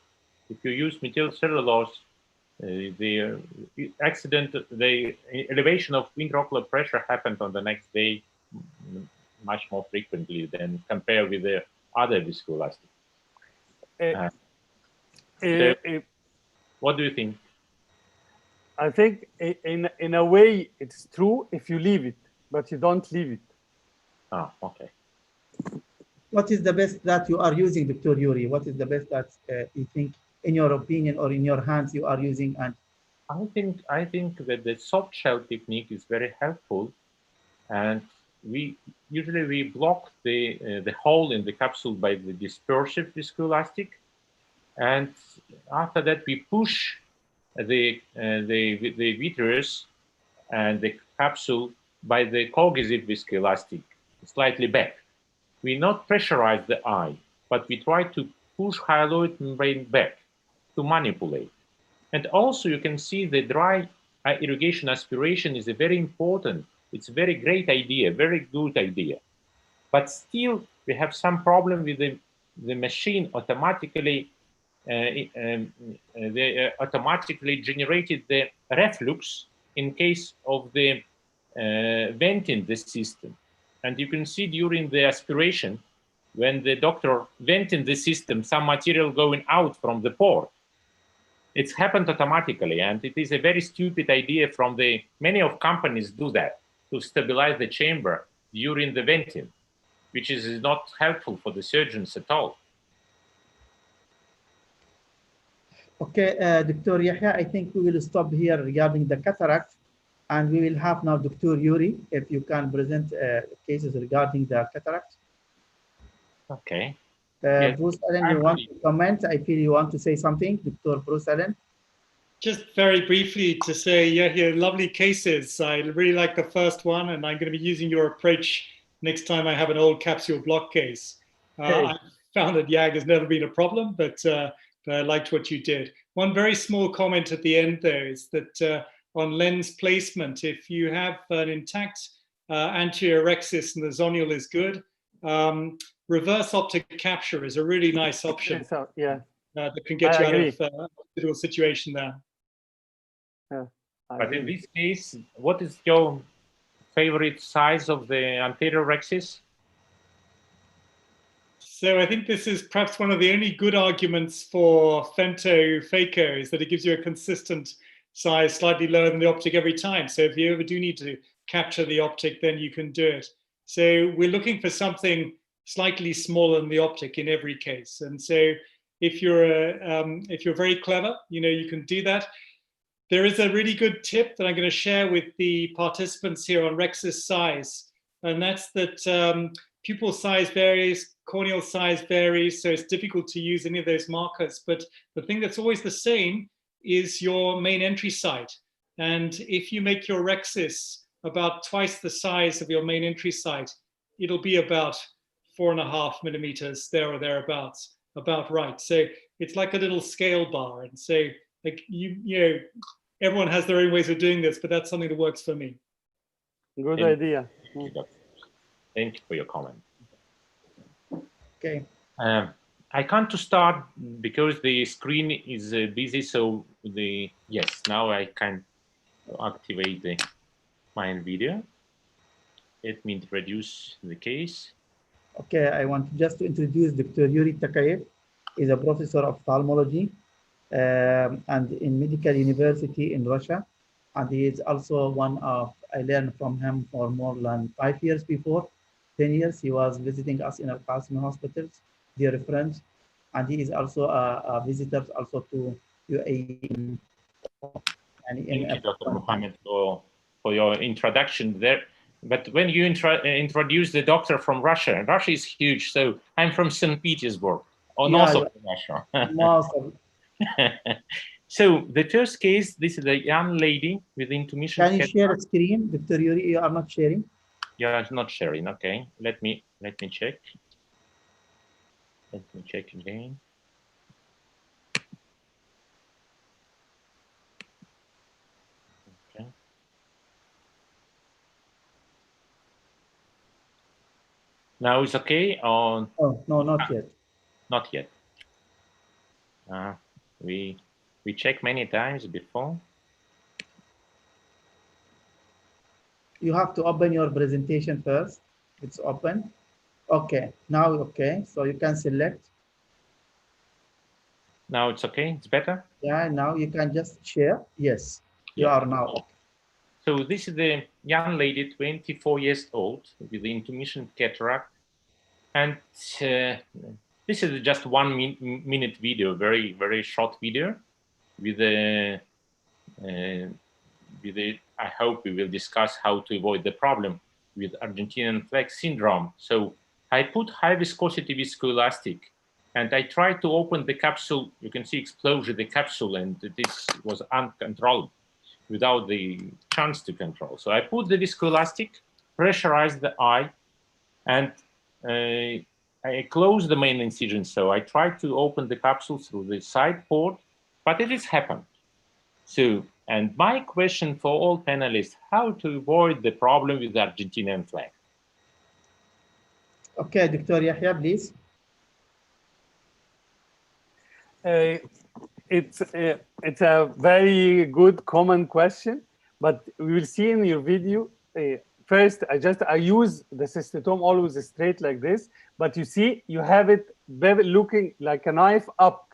if you use methyl cellulose, the accident, the elevation of intraocular pressure happened on the next day much more frequently than compared with the other viscoelastic. What do you think? I think in a way it's true if you leave it, but you don't leave it. Oh, okay. What is the best that you are using, Dr. Yuri? What is the best that you think, in your opinion or in your hands, you are using? And I think that the soft shell technique is very helpful, and we usually block the hole in the capsule by the dispersive viscoelastic, and after that we push the vitreous and the capsule by the cohesive viscoelastic slightly back. We not pressurize the eye, but we try to push hyaloid membrane back to manipulate. And also you can see the dry irrigation aspiration is a very important, it's a very great idea, very good idea. But still we have some problem with the machine automatically automatically generated the reflux in case of the venting the system. And you can see during the aspiration, when the doctor venting the system, some material going out from the pore. It's happened automatically, and it is a very stupid idea from many of companies do that, to stabilize the chamber during the venting, which is not helpful for the surgeons at all. Okay, Dr. Yahya, I think we will stop here regarding the cataract, and we will have now Dr. Yuri, if you can present cases regarding the cataract. Okay. Yes. Bruce Allen, you want to comment? I feel you want to say something, Dr. Bruce Allen. Just very briefly to say, yeah, lovely cases. I really like the first one, and I'm going to be using your approach next time I have an old capsule block case. I found that YAG has never been a problem, but I liked what you did. One very small comment at the end there is that on lens placement, if you have an intact anterior rexis and the zonule is good, reverse optic capture is a really nice option. So, yeah. That can get you out of a difficult situation there. Yeah, but in this case, what is your favorite size of the anterior rexis? So I think this is perhaps one of the only good arguments for femto-phaco is that it gives you a consistent size, slightly lower than the optic every time. So if you ever do need to capture the optic, then you can do it. So we're looking for something slightly smaller than the optic in every case. And so if you're very clever, you can do that. There is a really good tip that I'm going to share with the participants here on rexis size, and that's that pupil size varies, corneal size varies, so it's difficult to use any of those markers. But the thing that's always the same is your main entry site. And if you make your rexis about twice the size of your main entry site, it'll be about 4.5 millimeters there or thereabouts, about right. So it's like a little scale bar. And so like everyone has their own ways of doing this, but that's something that works for me. Good idea. Thank you for your comment. Okay. I can't to start because the screen is busy. So yes, now I can activate my video. Let me introduce the case. Okay, I want just to introduce Dr. Yuri Takayev. He's a professor of ophthalmology and in medical university in Russia. And he is also one of, I learned from him for more than 5 years before, 10 years. He was visiting us in our Qasim hospitals, dear friends. And he is also a visitor also to UAE. Thank you, Dr. Mohammed, for your introduction there. But when you introduce the doctor from Russia, Russia is huge. So I'm from St. Petersburg, north of Russia. So the first case, this is a young lady with intermission. Can you share a screen, Dr. Yuri? You are not sharing. Yeah, not sharing. Okay, let me check. Let me check again. Okay. Now it's okay on. Oh no, not yet. Not yet. We checked many times before. You have to open your presentation first. It's open. Okay, now okay. So you can select. Now it's okay. It's better. Yeah, now you can just share. Yes, you are now okay. So this is the young lady, 24 years old, with the intermission cataract, and this is just 1 minute video, very short video, with I hope we will discuss how to avoid the problem with Argentinian flag syndrome. So I put high viscosity viscoelastic, and I tried to open the capsule. You can see explosion the capsule, and this was uncontrolled without the chance to control. So I put the viscoelastic, pressurized the eye, and I closed the main incision, so I tried to open the capsule through the side port, but it has happened. So, and my question for all panelists, how to avoid the problem with the Argentinian flag? Okay, Dr. Yahya, please. It's a very good common question, but we will see in your video. First, I use the cystotome always straight like this, but you see you have it looking like a knife up.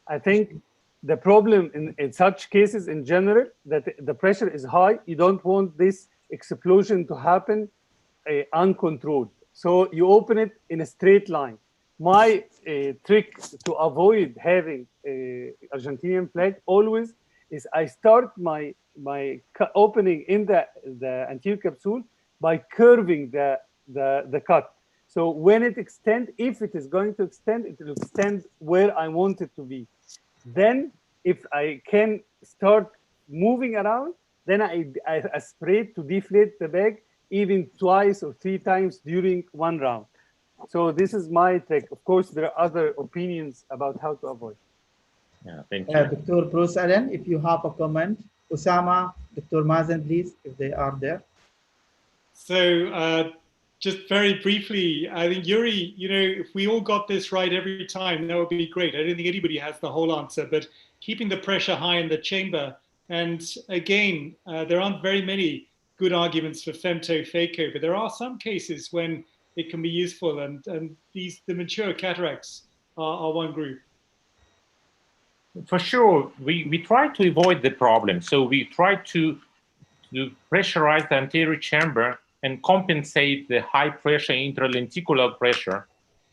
I think the problem in such cases in general that the pressure is high. You don't want this explosion to happen uncontrolled. So you open it in a straight line. My trick to avoid having Argentinian flag always is I start my opening in the anterior capsule by curving the cut. So when it extends, if it is going to extend, it will extend where I want it to be. Then if I can start moving around, then I aspirate to deflate the bag even twice or 3 times during one round. So this is my trick. Of course, there are other opinions about how to avoid. Yeah, thank you. Dr. Bruce Allen, if you have a comment. Osama, Dr. Mazen, please, if they are there. So just very briefly, I think Yuri, if we all got this right every time, that would be great. I don't think anybody has the whole answer, but keeping the pressure high in the chamber. And again, there aren't very many good arguments for femto-phaco, but there are some cases when it can be useful, and the mature cataracts are one group. For sure, we try to avoid the problem. So we try to pressurize the anterior chamber and compensate the high pressure intralenticular pressure.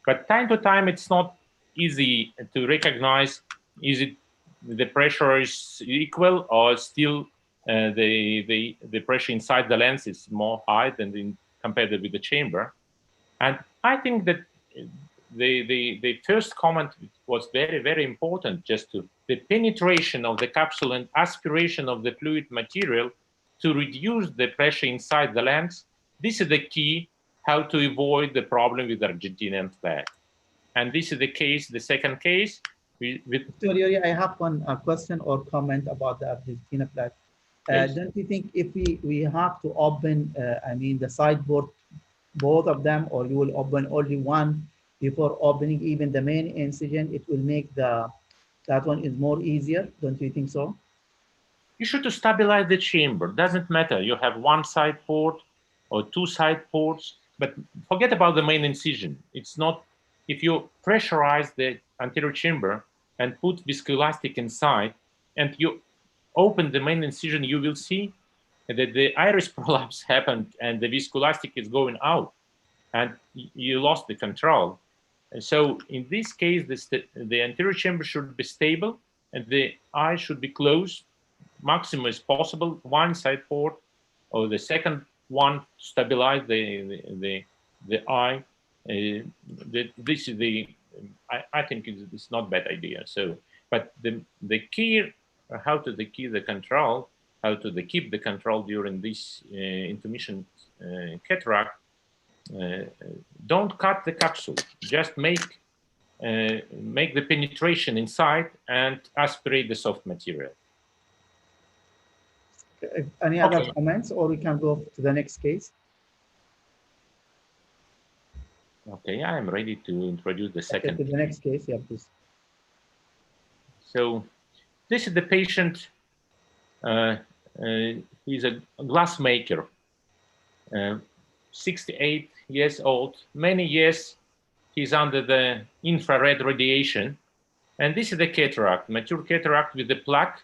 But time to time, it's not easy to recognize, is it the pressure is equal or still the pressure inside the lens is more high than compared with the chamber. And I think that the first comment was very, very important, just to the penetration of the capsule and aspiration of the fluid material to reduce the pressure inside the lens. This is the key how to avoid the problem with the Argentinian flag. And this is the case, the second case. Dr. Yuri, I have one question or comment about the Argentina flag. Don't you think if we have to open, the sideboard, both of them, or you will open only one before opening even the main incision, it will make that one is more easier? Don't you think so? You should stabilize the chamber. Doesn't matter. You have one side port or 2 side ports, but forget about the main incision. It's not, if you pressurize the anterior chamber and put viscoelastic inside and you open the main incision, you will see that the iris prolapse happened and the viscoelastic is going out and you lost the control. And so in this case, the anterior chamber should be stable and the eye should be closed maximum as possible, one side port or the second one to stabilize the eye. This is I think it's not a bad idea. So, but the key, how to keep the control, keep the control during this intermittent cataract. Don't cut the capsule. Just make the penetration inside and aspirate the soft material. Any other comments, or we can go to the next case? Okay, I am ready to introduce the second. Okay, to the next case, yeah, please. So this is the patient. He's a glass maker, 68 years old. Many years he's under the infrared radiation. And this is the cataract, mature cataract with the plaque.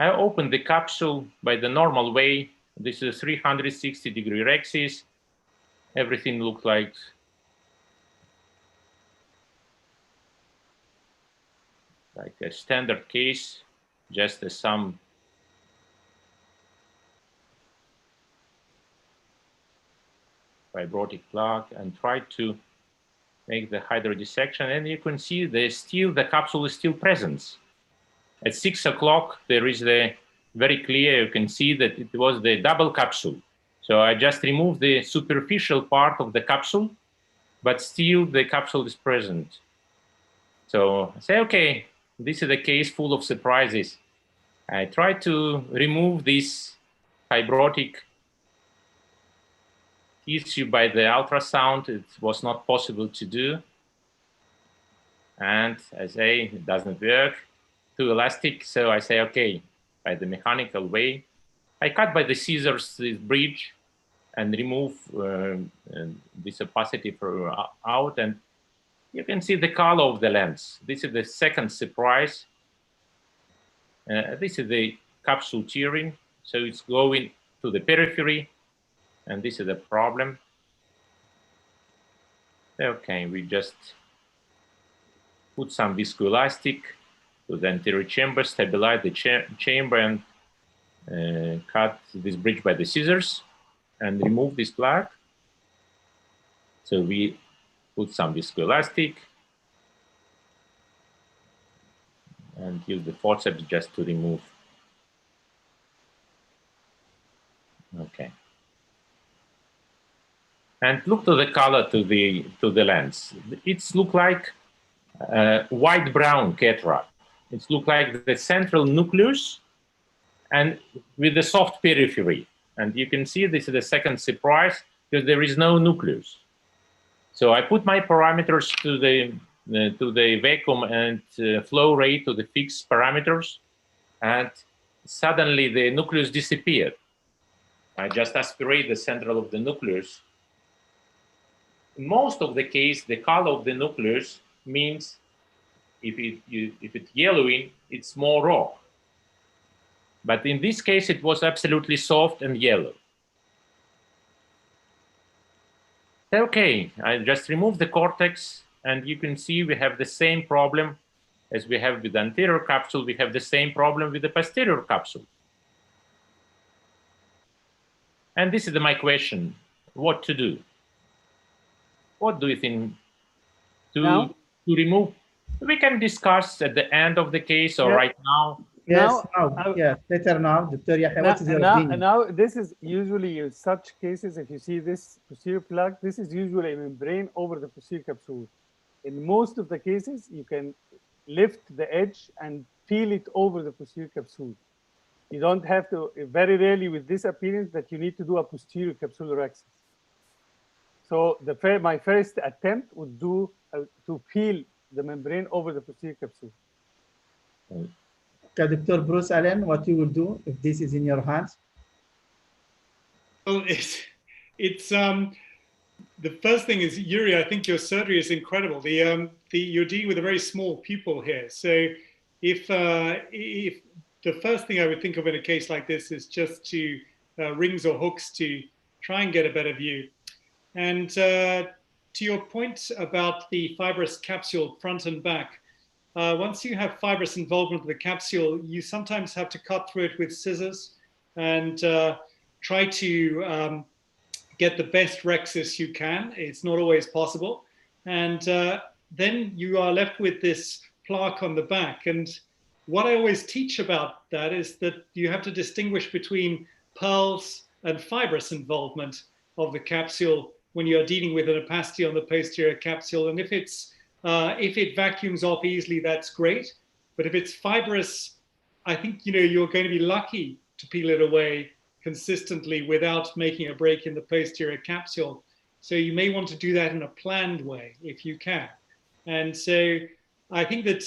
I opened the capsule by the normal way. This is a 360-degree rhexis. Everything looked like a standard case, just some fibrotic plaque, and tried to make the hydrodissection. And you can see the capsule is still present. At 6 o'clock, there is the very clear, you can see that it was the double capsule. So I just remove the superficial part of the capsule, but still the capsule is present. So I say, okay, this is a case full of surprises. I try to remove this fibrotic tissue by the ultrasound. It was not possible to do. And I say, it doesn't work. Too elastic. So I say, okay, by the mechanical way, I cut by the scissors this bridge and remove this opacity out. And you can see the color of the lens. This is the second surprise. This is the capsule tearing. So it's going to the periphery. And this is the problem. Okay, we just put some viscoelastic to the anterior chamber, stabilize the chamber, and cut this bridge by the scissors and remove this plaque. So we put some viscoelastic and use the forceps just to remove. Okay. And look to the color to the lens. It's look like white-brown cataract. It's look like the central nucleus and with the soft periphery. And you can see this is the second surprise because there is no nucleus. So I put my parameters to the vacuum and flow rate to the fixed parameters, and suddenly the nucleus disappeared. I just aspirate the central of the nucleus. In most of the case, the color of the nucleus means if it's yellowing, it's more raw. But in this case, it was absolutely soft and yellow. Okay, I just remove the cortex, and you can see we have the same problem as we have with the anterior capsule. We have the same problem with the posterior capsule. And this is my question, what to do? What do you think to remove? We can discuss at the end of the case or right now. Yes, yes, better now. Dr. Yahya, what is your opinion? Now, this is usually in such cases, if you see this posterior plaque, this is usually a membrane over the posterior capsule. In most of the cases, you can lift the edge and peel it over the posterior capsule. You don't have to, very rarely with this appearance, that you need to do a posterior capsular access. So my first attempt would do to peel the membrane over the posterior capsule. Okay, Dr. Bruce Allen, what you will do if this is in your hands? Well, it's the first thing is, Yuri, I think your surgery is incredible. You're dealing with a very small pupil here. So if the first thing I would think of in a case like this is just to rings or hooks to try and get a better view. And to your point about the fibrous capsule front and back, once you have fibrous involvement of the capsule, you sometimes have to cut through it with scissors and try to get the best rhexis you can. It's not always possible. And then you are left with this plaque on the back. And what I always teach about that is that you have to distinguish between pearls and fibrous involvement of the capsule when you're dealing with an opacity on the posterior capsule. And if it vacuums off easily, that's great. But if it's fibrous, I think you're going to be lucky to peel it away consistently without making a break in the posterior capsule. So you may want to do that in a planned way if you can. And so I think that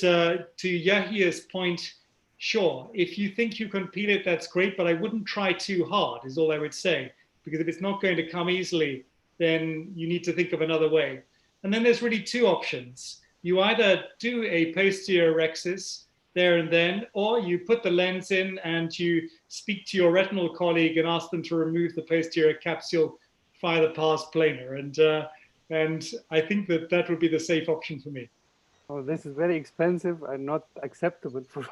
to Yahya's point, sure, if you think you can peel it, that's great, but I wouldn't try too hard is all I would say, because if it's not going to come easily, then you need to think of another way. And then there's really two options. You either do a posterior rhexis there and then, or you put the lens in and you speak to your retinal colleague and ask them to remove the posterior capsule via the pars plana. And I think that would be the safe option for me. Oh, this is very expensive and not acceptable for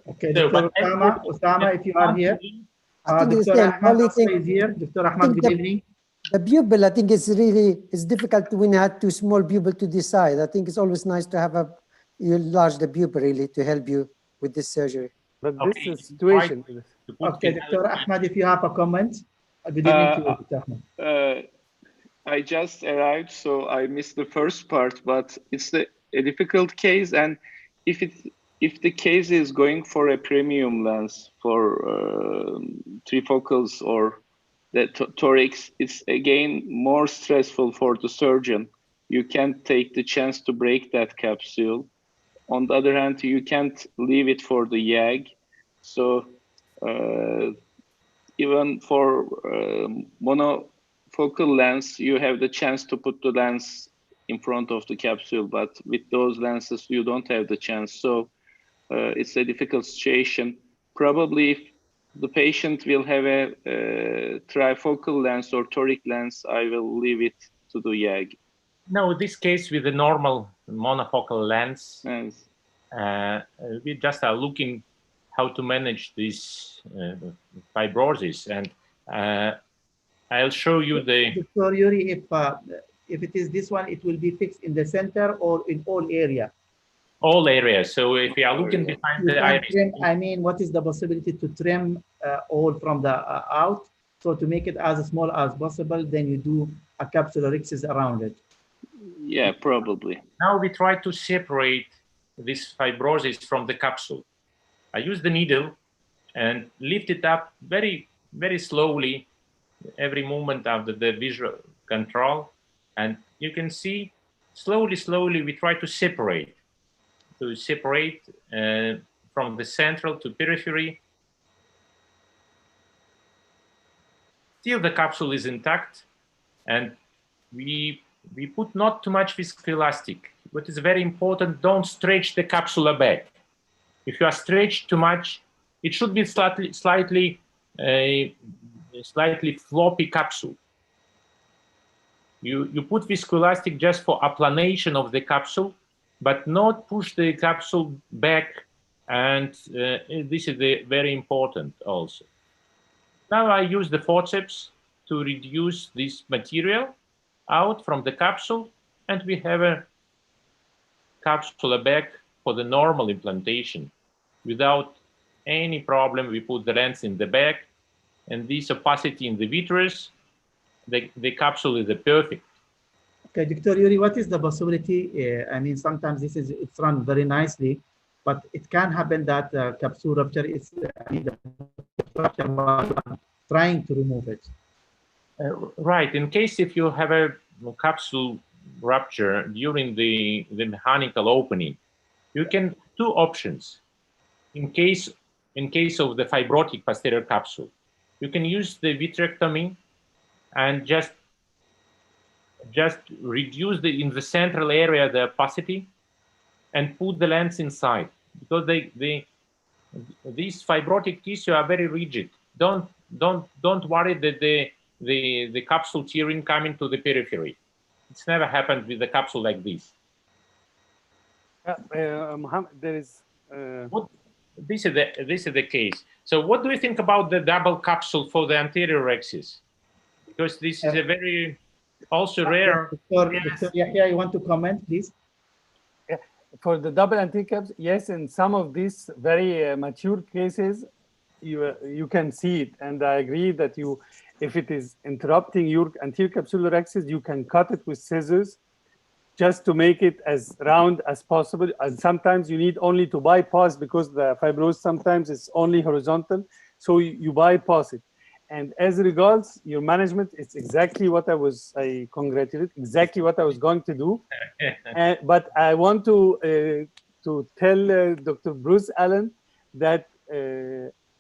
Okay, Dr. Osama, if you are here. Dr. Ahmad is here. Dr. Ahmad, good evening. The pupil, I think it's difficult when you had too small pupil to decide. I think it's always nice to have you enlarge the pupil really to help you with this surgery. But this Okay, is situation. Okay, Dr. Ahmed, if you have a comment. Good evening to you, Dr. Ahmed. I just arrived, so I missed the first part, but it's a difficult case. And if the case is going for a premium lens for trifocals or the torics, it's again more stressful for the surgeon. You can't take the chance to break that capsule. On the other hand, you can't leave it for the YAG. So even for monofocal lens, you have the chance to put the lens in front of the capsule, but with those lenses, you don't have the chance. So it's a difficult situation. Probably if the patient will have a trifocal lens or toric lens, I will leave it to the YAG. No, this case with the normal monofocal lens, Yes. we just are looking how to manage this fibrosis, and I'll show you the. Dr. Yuri, if it is this one, it will be fixed in the center or in all area. All areas. So if you are looking behind the iris, trim, I mean, what is the possibility to trim all from the out? So to make it as small as possible, then you do a capsulorhexis around it. Yeah, probably. Now we try to separate this fibrosis from the capsule. I use the needle and lift it up very, very slowly every moment after the visual control. And you can see slowly, slowly, we try to separate from the central to periphery. Still the capsule is intact, and we put not too much viscoelastic. What is very important, don't stretch the capsule back. If you are stretched too much, it should be slightly floppy capsule. You put viscoelastic just for applanation of the capsule, but not push the capsule back, and this is very important also. Now I use the forceps to reduce this material out from the capsule, and we have a capsule back for the normal implantation. Without any problem, we put the lens in the back, and this opacity in the vitreous, the capsule is perfect. Okay, Dr. Yuri, what is the possibility? I mean, sometimes it's run very nicely, but it can happen that capsule rupture is trying to remove it. Right. In case if you have a capsule rupture during the mechanical opening, you can two options. In case of the fibrotic posterior capsule, you can use the vitrectomy and just reduce in the central area the opacity and put the lens inside, because these fibrotic tissue are very rigid. Don't worry that the capsule tearing coming to the periphery. It's never happened with the capsule like this. Mohammed, there is. This is the case. So what do you think about the double capsule for the anterior rhexis? Because this is a very also rare. Dr. Yahya, you want to comment, please? Yeah. For the double anterior caps, yes, in some of these very mature cases, you can see it, and I agree that if it is interrupting your anterior capsular rhexis, you can cut it with scissors just to make it as round as possible. And sometimes you need only to bypass, because the fibrosis sometimes is only horizontal, so you bypass it. And as regards your management, it's exactly what I congratulate, exactly what I was going to do. But I want to tell Dr. Bruce Allen that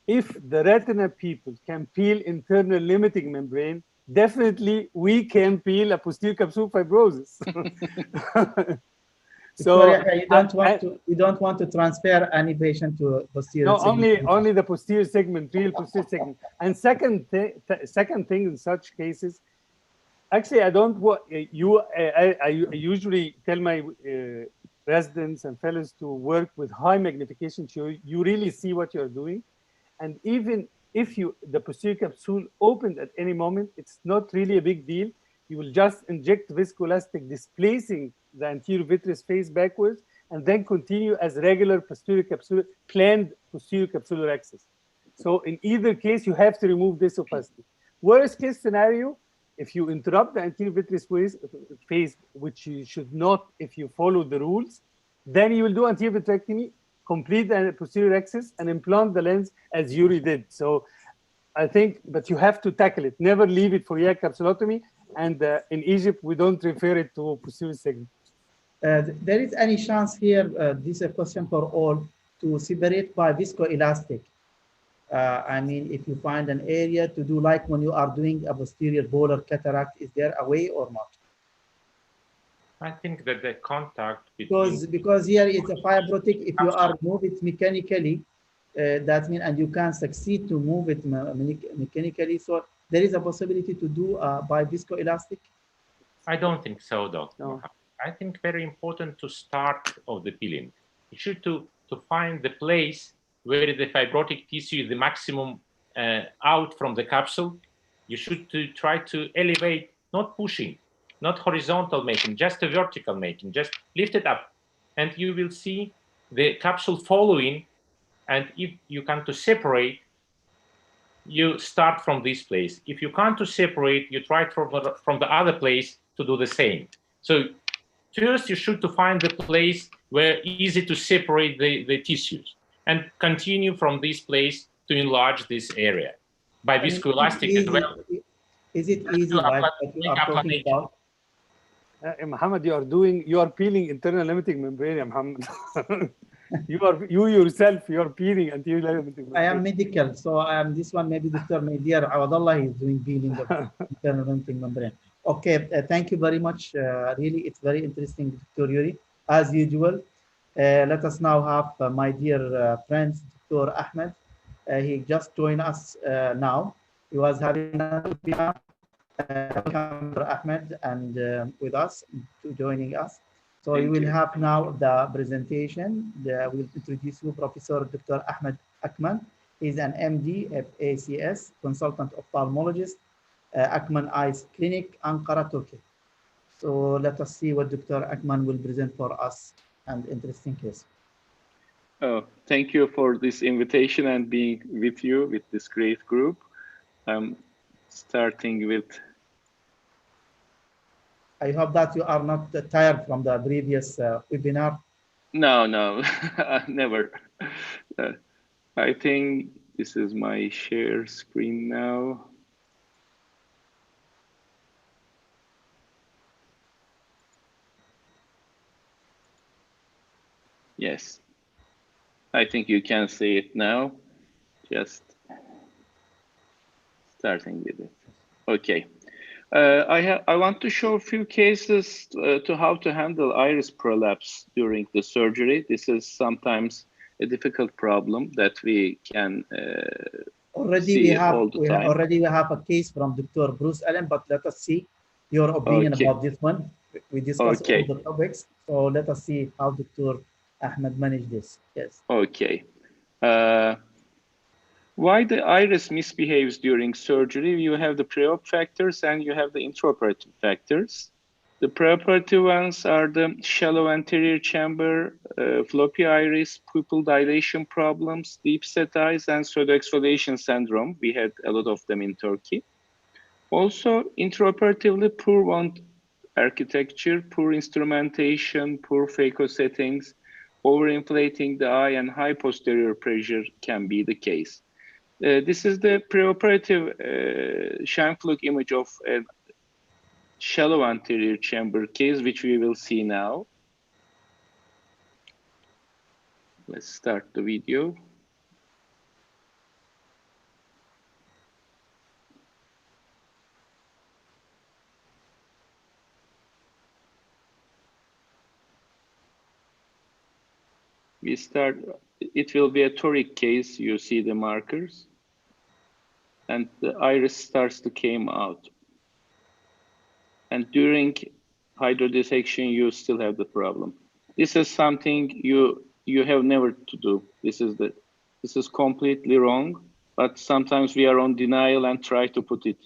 if the retina people can peel internal limiting membrane, definitely we can peel a posterior capsule fibrosis. So you don't want to transfer any patient to posterior. No, only the posterior segment, real posterior segment. And second thing in such cases, actually, I don't want I usually tell my residents and fellows to work with high magnification, so you really see what you're doing. And even if the posterior capsule opened at any moment, it's not really a big deal. You will just inject viscoelastic, displacing the anterior vitreous face backwards, and then continue as regular posterior capsule planned posterior capsular access. So in either case, you have to remove this opacity. Worst case scenario, if you interrupt the anterior vitreous phase, which you should not if you follow the rules, then you will do anterior vitrectomy, complete the posterior access, and implant the lens as Yuri did. So I think, but you have to tackle it. Never leave it for iliac capsulotomy. And in Egypt, we don't refer it to posterior segment. There is any chance here, this is a question for all, to separate by viscoelastic? I mean, if you find an area to do like when you are doing a posterior polar cataract, is there a way or not? I think that the contact between... Because here it's a fibrotic, if you are move it mechanically, that means, and you can succeed to move it mechanically, so there is a possibility to do by viscoelastic? I don't think so, Doctor. No. I think very important to start of the peeling. You should to find the place where the fibrotic tissue is the maximum out from the capsule. You should to try to elevate, not pushing, not horizontal making, just a vertical making, just lift it up. And you will see the capsule following. And if you can to separate, you start from this place. If you can't to separate, you try from the other place to do the same. So first, you should to find the place where easy to separate the tissues and continue from this place to enlarge this area. By viscoelastic as well. Is it easy like what you are talking about? Mohammed, you are peeling internal limiting membrane, Mohammed. you yourself, you are peeling anterior limiting membrane. I am medical, so this one maybe Dr. Medir Awadallah is doing peeling of internal limiting membrane. Okay, thank you very much. Really, it's very interesting, Dr. Yuri. As usual, let us now have my dear friend, Dr. Ahmed. He just joined us now. He was having another webinar. Welcome, Dr. Ahmed, and with us, to joining us. So you will have now the presentation. We'll introduce you, Professor Dr. Ahmed Akman. He's an MD, ACS, consultant ophthalmologist, Akman Eyes Clinic, Ankara, Turkey. So let us see what Dr. Akman will present for us, and interesting case. Oh, thank you for this invitation and being with you with this great group. Starting with... I hope that you are not tired from the previous webinar. No, never. I think this is my share screen now. Yes, I think you can see it now. Just starting with it. Okay. I want to show a few cases to how to handle iris prolapse during the surgery. This is sometimes a difficult problem that we can already we have a case from Dr. Bruce Allen, but let us see your opinion about this one. We discussed all the topics, so let us see how Dr. Ahmed managed this. Yes. Okay. Why the iris misbehaves during surgery? You have the pre-op factors and you have the intraoperative factors. The preoperative ones are the shallow anterior chamber, floppy iris, pupil dilation problems, deep set eyes, and pseudoexfoliation syndrome. We had a lot of them in Turkey. Also, intraoperatively, poor wound architecture, poor instrumentation, poor phaco settings, overinflating the eye, and high posterior pressure can be the case. This is the preoperative Scheimpflug image of a shallow anterior chamber case, which we will see now. Let's start the video. It will be a toric case. You see the markers, and the iris starts to come out. And during hydrodissection, you still have the problem. This is something you have never to do. This is completely wrong. But sometimes we are on denial and try to put it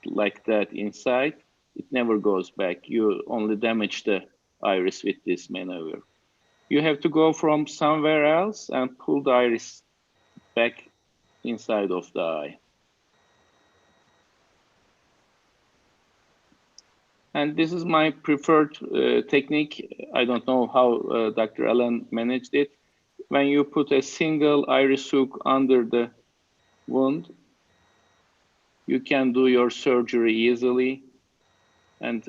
like that inside. It never goes back. You only damage the iris with this maneuver. You have to go from somewhere else and pull the iris back inside of the eye. And this is my preferred technique. I don't know how Dr. Allen managed it. When you put a single iris hook under the wound, you can do your surgery easily, and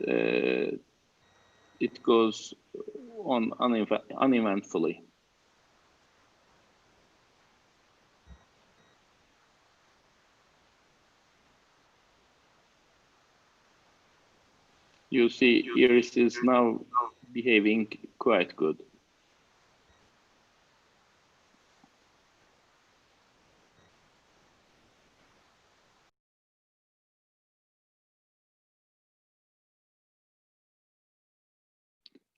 it goes on uneventfully. You see, iris is now behaving quite good.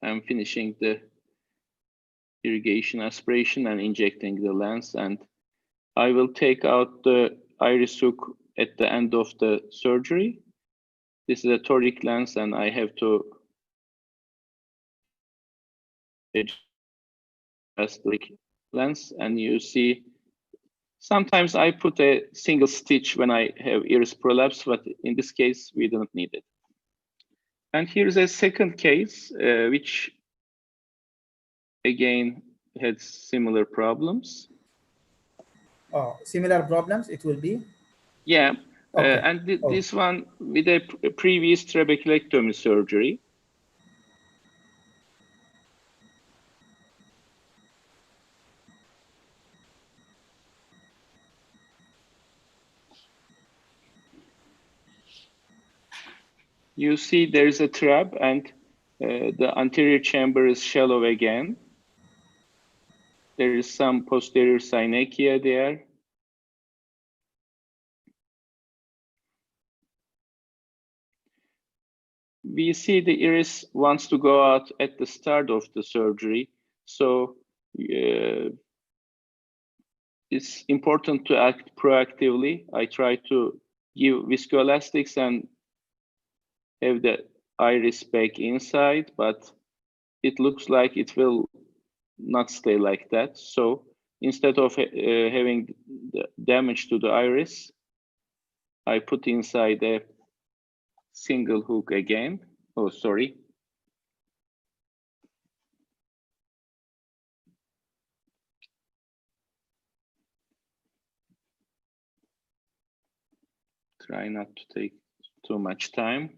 I'm finishing the irrigation aspiration and injecting the lens, and I will take out the iris hook at the end of the surgery. This is a toric lens, and I have to adjust the lens, and you see sometimes I put a single stitch when I have iris prolapse, but in this case we don't need it. And here's a second case which again had similar problems. Oh, similar problems it will be? Yeah, okay. And this one with a previous trabeculectomy surgery. You see there is a trap, and the anterior chamber is shallow again. There is some posterior synechia there. We see the iris wants to go out at the start of the surgery, so it's important to act proactively. I try to give viscoelastics and have the iris back inside, but it looks like it will not stay like that. So instead of having the damage to the iris, I put inside a single hook again. Oh, sorry. Try not to take too much time.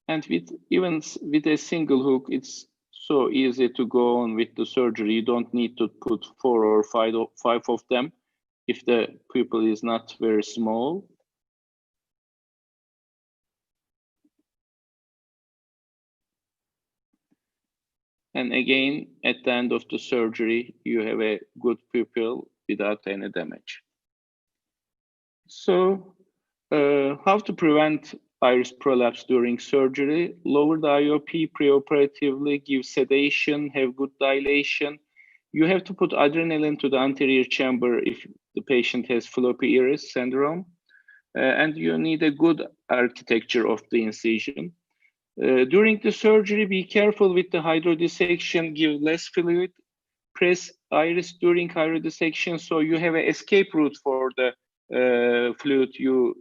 And even with a single hook, it's so easy to go on with the surgery. You don't need to put 4 or 5 of them if the pupil is not very small. And again, at the end of the surgery, you have a good pupil without any damage. So how to prevent iris prolapse during surgery? Lower the IOP preoperatively, give sedation, have good dilation. You have to put adrenaline to the anterior chamber if the patient has floppy iris syndrome. And you need a good architecture of the incision. During the surgery, be careful with the hydrodissection, give less fluid, press iris during hydrodissection so you have an escape route for the fluid you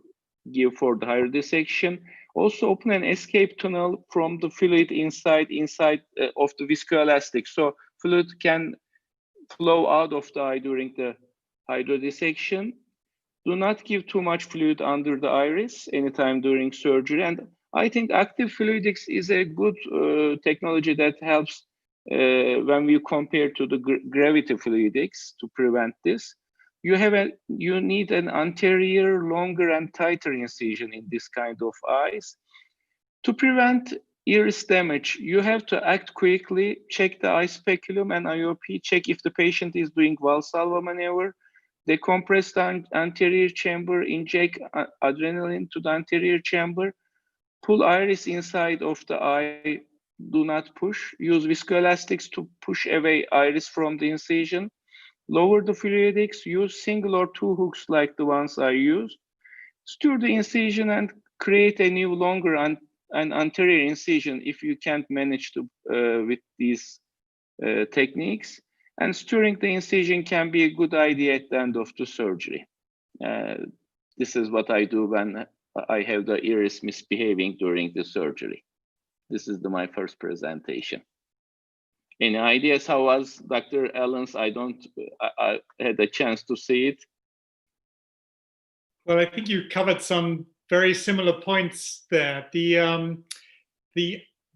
give for the hydrodissection. Also open an escape tunnel from the fluid inside of the viscoelastic, so fluid can flow out of the eye during the hydrodissection. Do not give too much fluid under the iris anytime during surgery. And I think active fluidics is a good technology that helps when we compare to the gravity fluidics to prevent this. You need an anterior, longer and tighter incision in this kind of eyes. To prevent iris damage, you have to act quickly, check the eye speculum and IOP, check if the patient is doing Valsalva maneuver, decompress the anterior chamber, inject adrenaline to the anterior chamber, pull iris inside of the eye, do not push, use viscoelastics to push away iris from the incision, lower the fluidics, use single or 2 hooks like the ones I used, stir the incision and create a new longer an anterior incision if you can't manage to with these techniques. And suturing the incision can be a good idea at the end of the surgery. This is what I do when I have the iris misbehaving during the surgery. This is my first presentation. Any ideas how was Dr. Allen's? I had a chance to see it. Well, I think you covered some very similar points there. The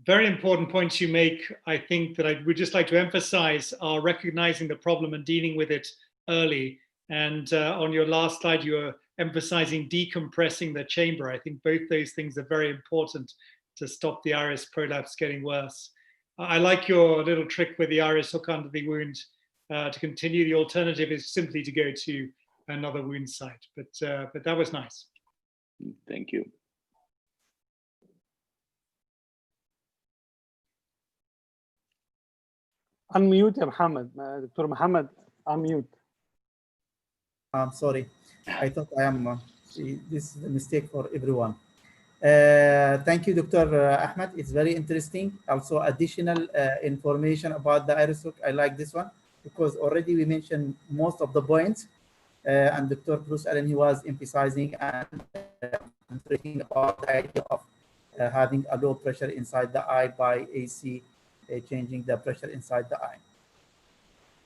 very important points you make, I think, that I would just like to emphasize are recognizing the problem and dealing with it early. And on your last slide, you were emphasizing decompressing the chamber. I think both those things are very important to stop the iris prolapse getting worse. I like your little trick with the iris hook under the wound to continue. The alternative is simply to go to another wound site, but that was nice. Thank you. Unmute يا محمد. دكتور محمد, unmute. I'm sorry. I thought I am. This is a mistake for everyone. Thank you, Dr. Ahmed. It's very interesting. Also, additional information about the iris hook. I like this one because already we mentioned most of the points. And Dr. Bruce Allen, he was emphasizing and talking about the idea of having a low pressure inside the eye by AC, changing the pressure inside the eye.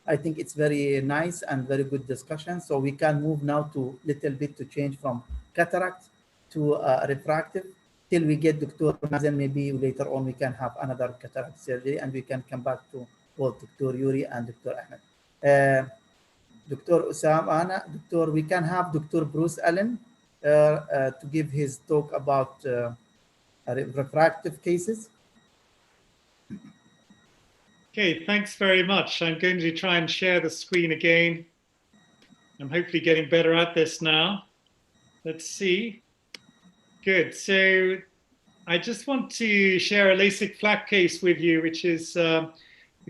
I think it's very nice and very good discussion. So we can move now to little bit to change from cataract to refractive till we get Dr. Mazen. Maybe later on we can have another cataract surgery and we can come back to both Dr. Yuri and Dr. Ahmed. Dr. Usama, we can have Dr. Bruce Allen to give his talk about refractive cases. Okay, thanks very much. I'm going to try and share the screen again. I'm hopefully getting better at this now. Let's see. Good. So I just want to share a LASIK flap case with you, which is the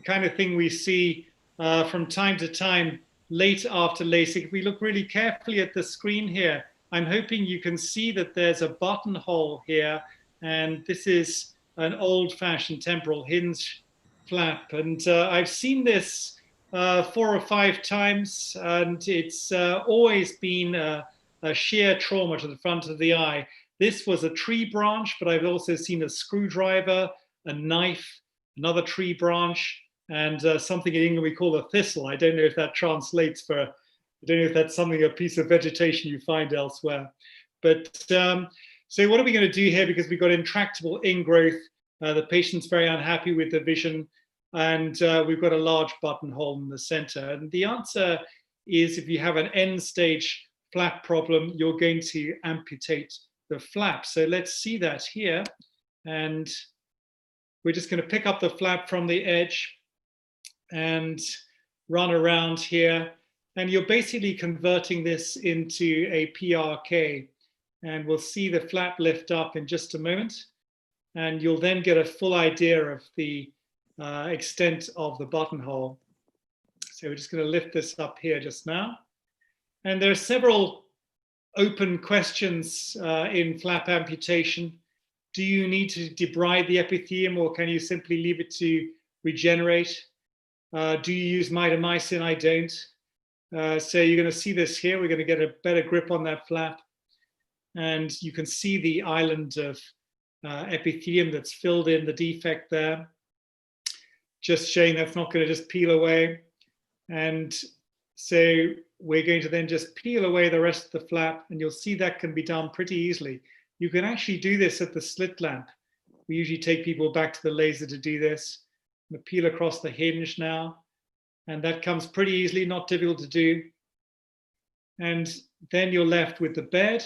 kind of thing we see from time to time late after LASIK. If we look really carefully at the screen here, I'm hoping you can see that there's a buttonhole here, and this is an old-fashioned temporal hinge flap. And I've seen this 4 or 5 times, and it's always been a shear trauma to the front of the eye. This was a tree branch, but I've also seen a screwdriver, a knife, another tree branch, and something in England we call a thistle. I don't know if that translates for, I don't know if that's something, a piece of vegetation you find elsewhere. But so what are we going to do here? Because we've got intractable ingrowth. The patient's very unhappy with the vision, and we've got a large buttonhole in the center. And the answer is, if you have an end stage flap problem, you're going to amputate the flap. So let's see that here. And we're just going to pick up the flap from the edge and run around here. And you're basically converting this into a PRK. And we'll see the flap lift up in just a moment. And you'll then get a full idea of the extent of the buttonhole. So we're just going to lift this up here just now. And there are several open questions in flap amputation. Do you need to debride the epithelium, or can you simply leave it to regenerate? Do you use mitomycin? I don't. So you're going to see this here. We're going to get a better grip on that flap. And you can see the island of epithelium that's filled in the defect there. Just showing that's not going to just peel away. And so we're going to then just peel away the rest of the flap, and you'll see that can be done pretty easily. You can actually do this at the slit lamp. We usually take people back to the laser to do this. I'm going to peel across the hinge now, and that comes pretty easily, not difficult to do. And then you're left with the bed,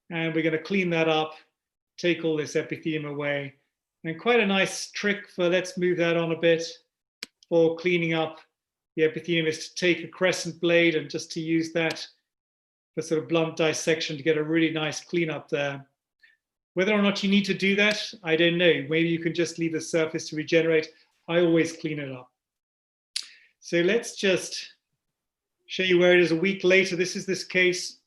and we're going to clean that up, take all this epithelium away. And quite a nice trick for, let's move that on a bit, for cleaning up the epithelium is to take a crescent blade and just to use that for sort of blunt dissection to get a really nice cleanup there. Whether or not you need to do that, I don't know. Maybe you can just leave the surface to regenerate. I always clean it up. So let's just show you where it is a week later. This is this case.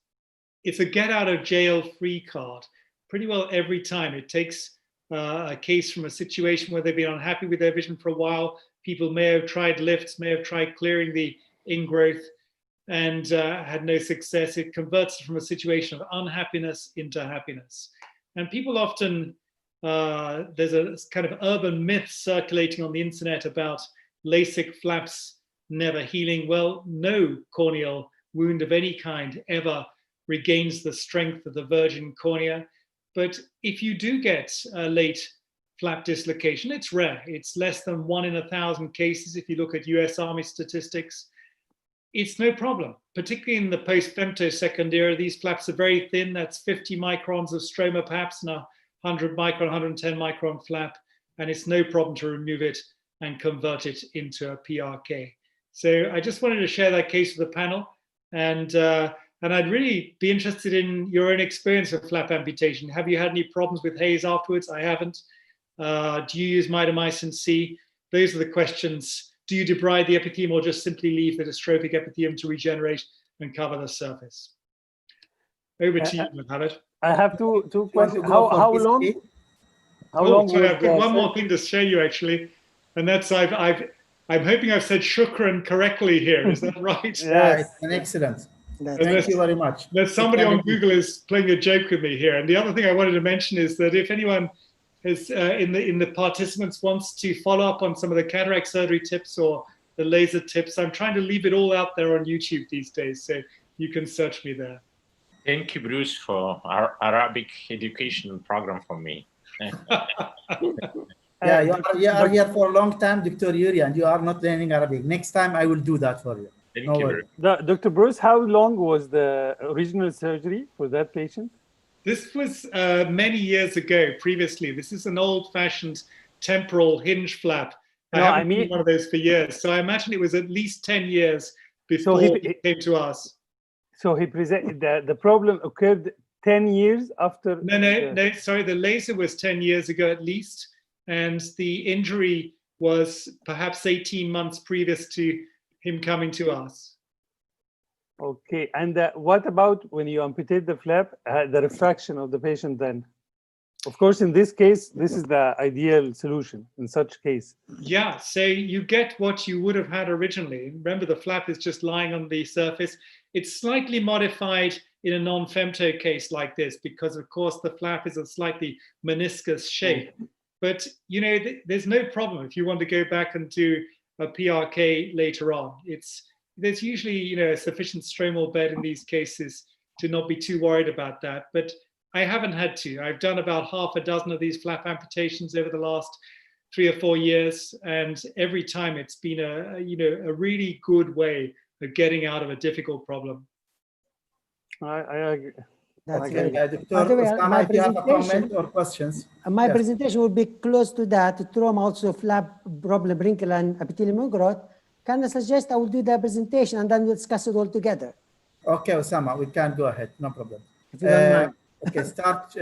It's a get out of jail free card. Pretty well every time. It takes a case from a situation where they've been unhappy with their vision for a while. People may have tried lifts, may have tried clearing the ingrowth, and had no success. It converts from a situation of unhappiness into happiness. And people often, there's a kind of urban myth circulating on the internet about LASIK flaps never healing. Well, no corneal wound of any kind ever regains the strength of the virgin cornea. But if you do get a late flap dislocation, it's rare. It's less than 1 in 1,000 cases if you look at US Army statistics. It's no problem, particularly in the post-femtosecond era. These flaps are very thin. That's 50 microns of stroma perhaps, and a 100 micron, 110 micron flap. And it's no problem to remove it and convert it into a PRK. So I just wanted to share that case with the panel. And I'd really be interested in your own experience of flap amputation. Have you had any problems with haze afterwards? I haven't. Do you use mitomycin C? Those are the questions. Do you debride the epithelium or just simply leave the dystrophic epithelium to regenerate and cover the surface? Over to you, Mohammed. I have two questions. How long? Sorry, I've got one more thing to show you actually, and that's I'm hoping I've said shukran correctly here. Is that right? Yeah, it's an excellent. Thank you very much. There's somebody on Google is playing a joke with me here. And the other thing I wanted to mention is that if anyone is in the participants wants to follow up on some of the cataract surgery tips or the laser tips, I'm trying to leave it all out there on YouTube these days, so you can search me there. Thank you, Bruce, for our Arabic education program for me. Yeah, you are here for a long time, Dr. Yuri, and you are not learning Arabic. Next time I will do that for you. Thank you. Dr. Bruce, how long was the original surgery for that patient? This was many years ago previously. This is an old-fashioned temporal hinge flap. I haven't seen one of those for years. So I imagine it was at least 10 years before he came to us. So he presented the problem occurred 10 years after? No, sorry. The laser was 10 years ago at least. And the injury was perhaps 18 months previous to him coming to us. Okay, and what about when you amputate the flap, the refraction of the patient then? Of course, in this case, this is the ideal solution in such case. Yeah, so you get what you would have had originally. Remember, the flap is just lying on the surface. It's slightly modified in a non-femto case like this because, of course, the flap is a slightly meniscus shape. But, you know, there's no problem if you want to go back and do a PRK later on. There's usually, you know, a sufficient stromal bed in these cases to not be too worried about that. But I haven't had to. I've done about half a dozen of these flap amputations over the last 3 or 4 years, and every time it's been a really good way of getting out of a difficult problem. I agree. That's great. Dr. Osama, if you have a comment or questions. My presentation will be close to that. Trauma, also flap problem, wrinkle, and epithelial growth. Can I suggest I will do the presentation and then we'll discuss it all together? Okay, Osama, we can go ahead. No problem. If you don't mind. Okay, start.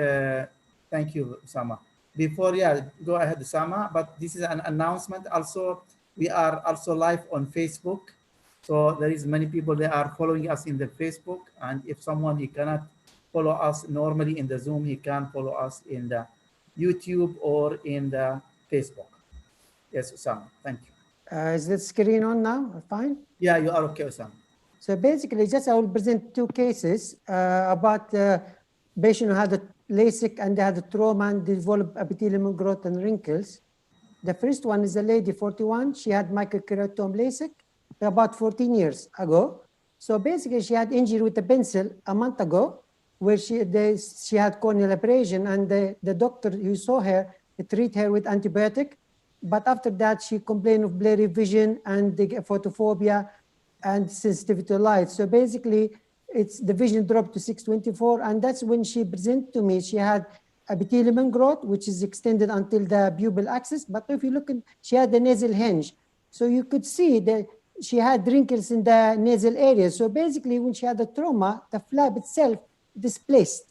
Thank you, Osama. Before, go ahead, Osama. But this is an announcement. Also, we are also live on Facebook. So there is many people that are following us in the Facebook. And if someone he cannot follow us normally in the Zoom, he can follow us in the YouTube or in the Facebook. Yes, Osama. Thank you. Is the screen on now? Fine? Yeah, you are okay, Osama. So basically, I will present 2 cases about patient who had a LASIK and they had a trauma and developed epithelial growth and wrinkles. The first one is a lady, 41. She had microkeratome LASIK about 14 years ago. So basically, she had injury with a pencil a month ago, where she had corneal abrasion, and the doctor who saw her treated her with antibiotic. But after that, she complained of blurry vision and the photophobia and sensitivity to light. So basically, the vision dropped to 624, and that's when she presented to me. She had epithelium growth, which is extended until the pupil axis. But if you look, she had the nasal hinge. So you could see that she had wrinkles in the nasal area. So basically, when she had the trauma, the flap itself displaced.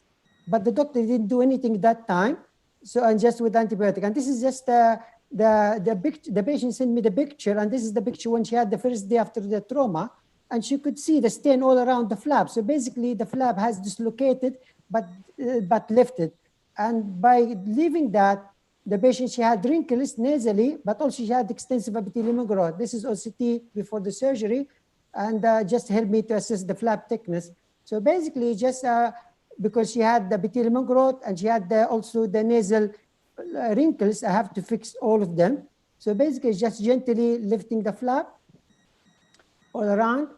But the doctor didn't do anything that time. So, and just with antibiotic. And this is just the patient sent me the picture, and this is the picture when she had the first day after the trauma, and she could see the stain all around the flap. So basically, the flap has dislocated, but lifted. And by leaving that, the patient, she had wrinkles nasally, but also she had extensive epithelial growth. This is OCT before the surgery, and just helped me to assess the flap thickness. So basically, just because she had the epithelial growth and she had also the nasal wrinkles, I have to fix all of them. So basically, just gently lifting the flap all around.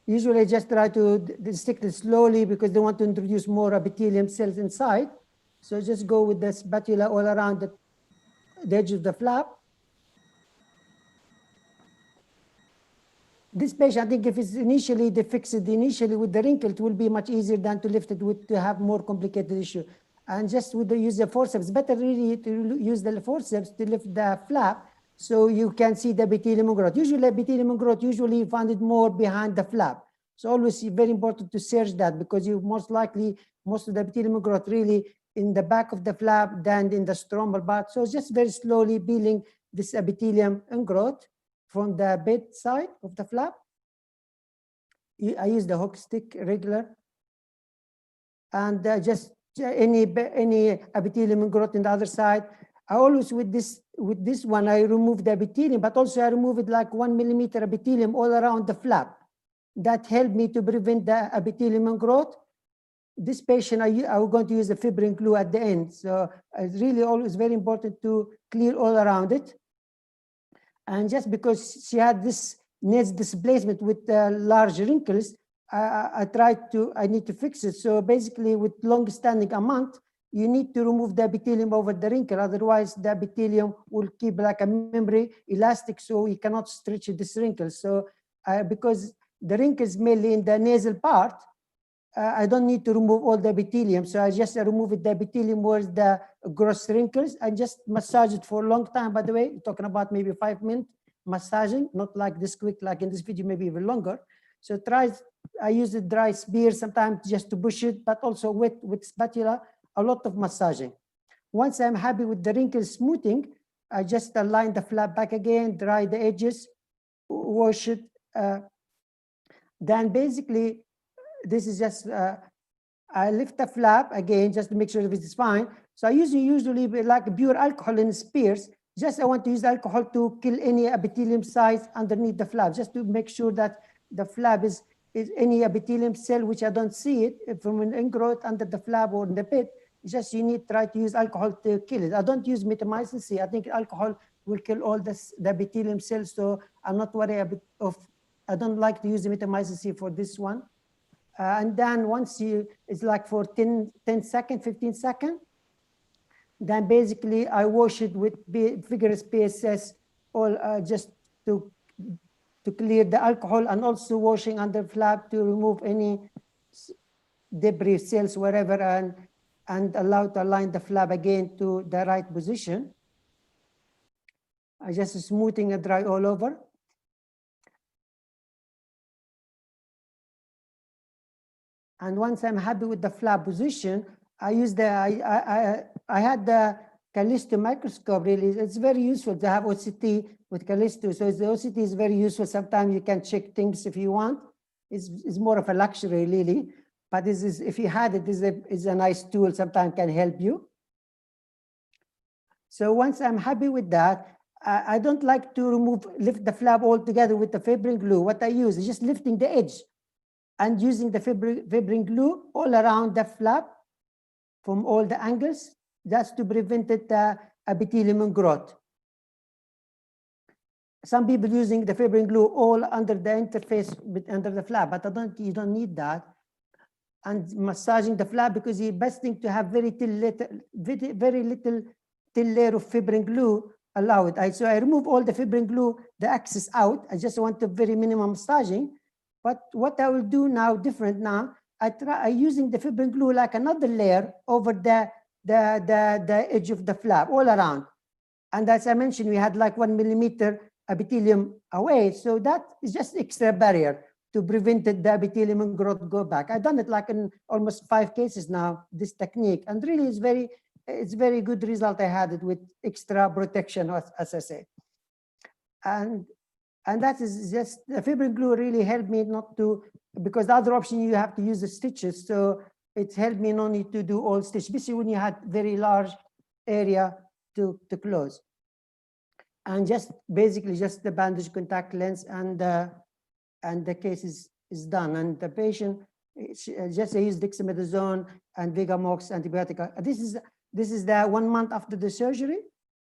Usually, I just try to dissect it slowly because they want to introduce more epithelium cells inside. So just go with the spatula all around the edge of the flap. This patient, I think if it's initially, they fix it initially with the wrinkle, it will be much easier than to lift it with, to have more complicated issue. And just with the use of forceps, better really to use the forceps to lift the flap so you can see the epithelium growth. Usually epithelium growth, usually you find it more behind the flap. So always very important to search that because you most likely, most of the epithelium growth really in the back of the flap than in the stromal part. So just very slowly peeling this epithelium growth from the bed side of the flap. I use the hook stick regular. And just any epithelium growth in the other side. I always with this one, I remove the epithelium, but also I remove it like 1 millimeter epithelium all around the flap. That helped me to prevent the epithelium growth. This patient, I'm going to use the fibrin glue at the end. So it's really always very important to clear all around it. And just because she had this nails displacement with large wrinkles, I need to fix it. So basically with long-standing amount, you need to remove the epithelium over the wrinkle. Otherwise the epithelium will keep like a memory elastic, so you cannot stretch this wrinkle. So because the wrinkles mainly in the nasal part, I don't need to remove all the epithelium. So I just remove the epithelium where the gross wrinkles and just massage it for a long time. By the way, talking about maybe 5 minutes massaging, not like this quick, like in this video, maybe even longer. So I use a dry spear sometimes just to push it, but also with spatula, a lot of massaging. Once I'm happy with the wrinkle smoothing, I just align the flap back again, dry the edges, wash it. Then basically, this is just, I lift the flap again, just to make sure if it's fine. So I usually like pure alcohol in spears. Just I want to use alcohol to kill any epithelium size underneath the flap, just to make sure that the flap is any epithelium cell, which I don't see it from an ingrowth under the flap or in the pit. Just you need to try to use alcohol to kill it. I don't use mitomycin C. I think alcohol will kill all the epithelium cells. So I'm not worried I don't like to use the mitomycin C for this one. And then once it's like for 10 seconds, 15 seconds, then basically I wash it with vigorous PSS, all just to clear the alcohol, and also washing under flap to remove any debris cells wherever, and allow to align the flap again to the right position. I just smoothing and dry all over. And once I'm happy with the flap position, I use I had the Callisto microscope. Really, it's very useful to have OCT with Callisto. So the OCT is very useful. Sometimes you can check things if you want. It's more of a luxury, really. But this is, if you had it, is a nice tool. Sometimes can help you. So once I'm happy with that, I don't like to lift the flap altogether with the fibrin glue. What I use is just lifting the edge and using the fibrin glue all around the flap from all the angles, just to prevent the epithelium growth. Some people using the fibrin glue all under the interface under the flap, but you don't need that. And massaging the flap, because the best thing to have very little thin layer of fibrin glue. Allow it. So I remove all the fibrin glue, the excess out. I just want the very minimum massaging. But what I will do now, different now, I using the fibrin glue like another layer over the edge of the flap all around. And as I mentioned, we had like 1 millimeter epithelium away. So that is just extra barrier to prevent the epithelium growth go back. I've done it like in almost 5 cases now, this technique. And really it's very good result. I had it with extra protection, as I say. And that is just, the fibrin glue really helped me not to, because the other option you have to use the stitches. So it helped me no need to do all stitch, especially when you had very large area to close. And just basically just the bandage contact lens, and the case is done. And the patient just use dexamethasone and Vigamox antibiotic. This is the 1 month after the surgery,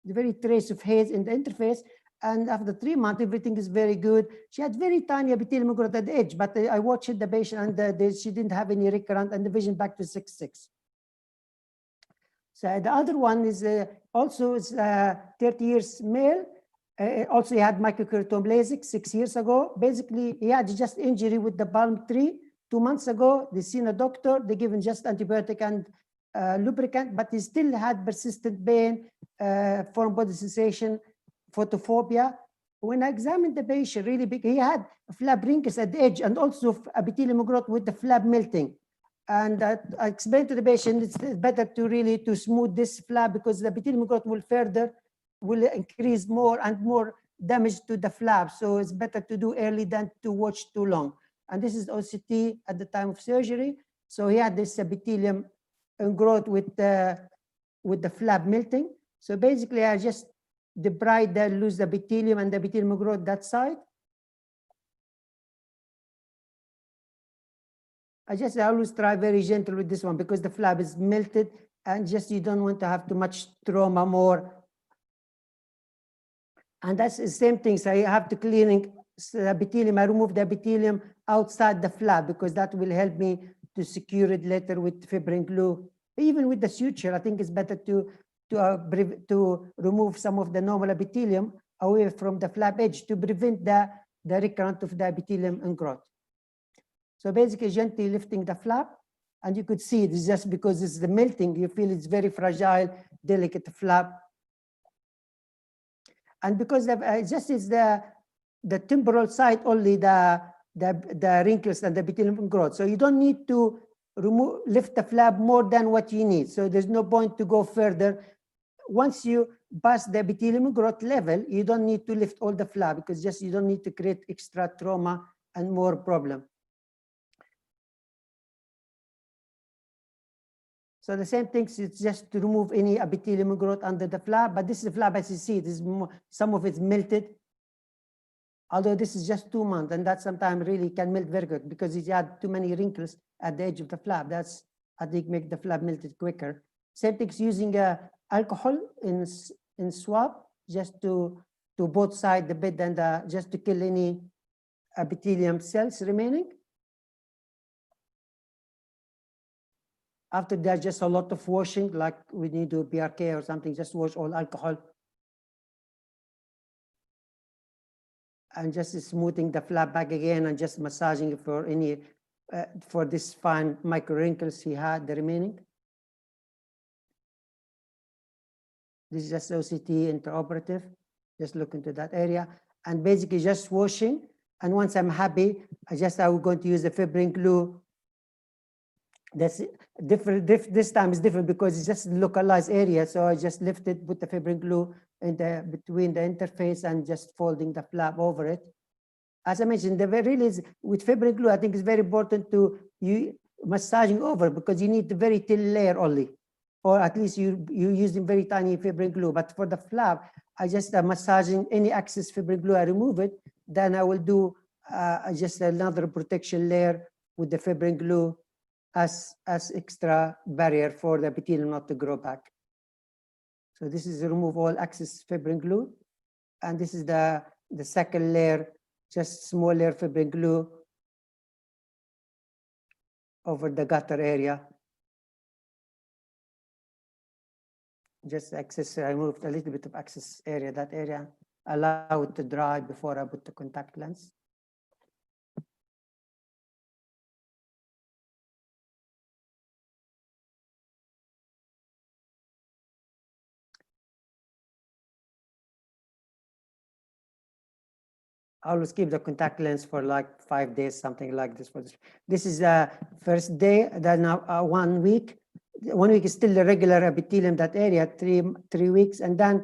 the very trace of haze in the interface. And after 3 months, everything is very good. She had very tiny epithelial growth at the edge, but I watched the patient, and she didn't have any recurrent, and the vision back to 6.6. So the other one is also 30 years male. Also, he had microkeratome LASIK 6 years ago. Basically, he had just injury with the palm tree 2 months ago. They seen a doctor. They given just antibiotic and lubricant, but he still had persistent pain, foreign body sensation, photophobia. When I examined the patient, really big, he had flab wrinkles at the edge and also epithelial growth with the flab melting. And I explained to the patient it's better to smooth this flab, because the epithelial growth will increase more and more damage to the flab. So it's better to do early than to watch too long. And this is OCT at the time of surgery. So he had this epithelium growth with the flab melting. So basically, I just debride the loose epithelium and the epithelium growth that side. I always try very gentle with this one, because the flab is melted, and just you don't want to have too much trauma more. And that's the same thing. So I have to cleaning the epithelium. I remove the epithelium outside the flab, because that will help me to secure it later with fibrin glue. Even with the suture, I think it's better to remove some of the normal epithelium away from the flab edge to prevent the recurrence of the epithelium and growth. So basically, gently lifting the flap, and you could see it is just because it's the melting, you feel it's very fragile, delicate flap. And because just is the temporal side only the wrinkles and the epithelium growth. So you don't need to lift the flap more than what you need. So there's no point to go further. Once you pass the epithelium growth level, you don't need to lift all the flap, because just you don't need to create extra trauma and more problem. So the same thing, it's just to remove any epithelium growth under the flap. But this is the flap, as you see, it is some of it's melted. Although this is just 2 months, and that sometimes really can melt very good, because it had too many wrinkles at the edge of the flap. That's, I think, make the flap melted quicker. Same thing, using alcohol in swab, just to both sides the bed, and just to kill any epithelium cells remaining. After that, just a lot of washing, like we need to do PRK or something, just wash all alcohol. And just smoothing the flap back again, and just massaging it for any, for this fine micro wrinkles he had, the remaining. This is just OCT intraoperative, just look into that area. And basically just washing. And once I'm happy, I will going to use the fibrin glue. That's different. This time is different because it's just localized area. So I just lift it with the fibrin glue in between the interface and just folding the flap over it. As I mentioned, with fibrin glue, I think it's very important to massaging over, because you need the very thin layer only, or at least you using very tiny fibrin glue. But for the flap, I just massaging any excess fibrin glue, I remove it. Then I will do just another protection layer with the fibrin glue as extra barrier for the epithelium not to grow back. So this is remove all excess fibrin glue, and this is the second layer, just small layer fibrin glue over the gutter area. Just excess, I removed a little bit of excess area, that area, allow it to dry before I put the contact lens. I always keep the contact lens for like 5 days, something like this. This is the first day, then 1 week. 1 week is still the regular epithelium, that area, 3 weeks. And then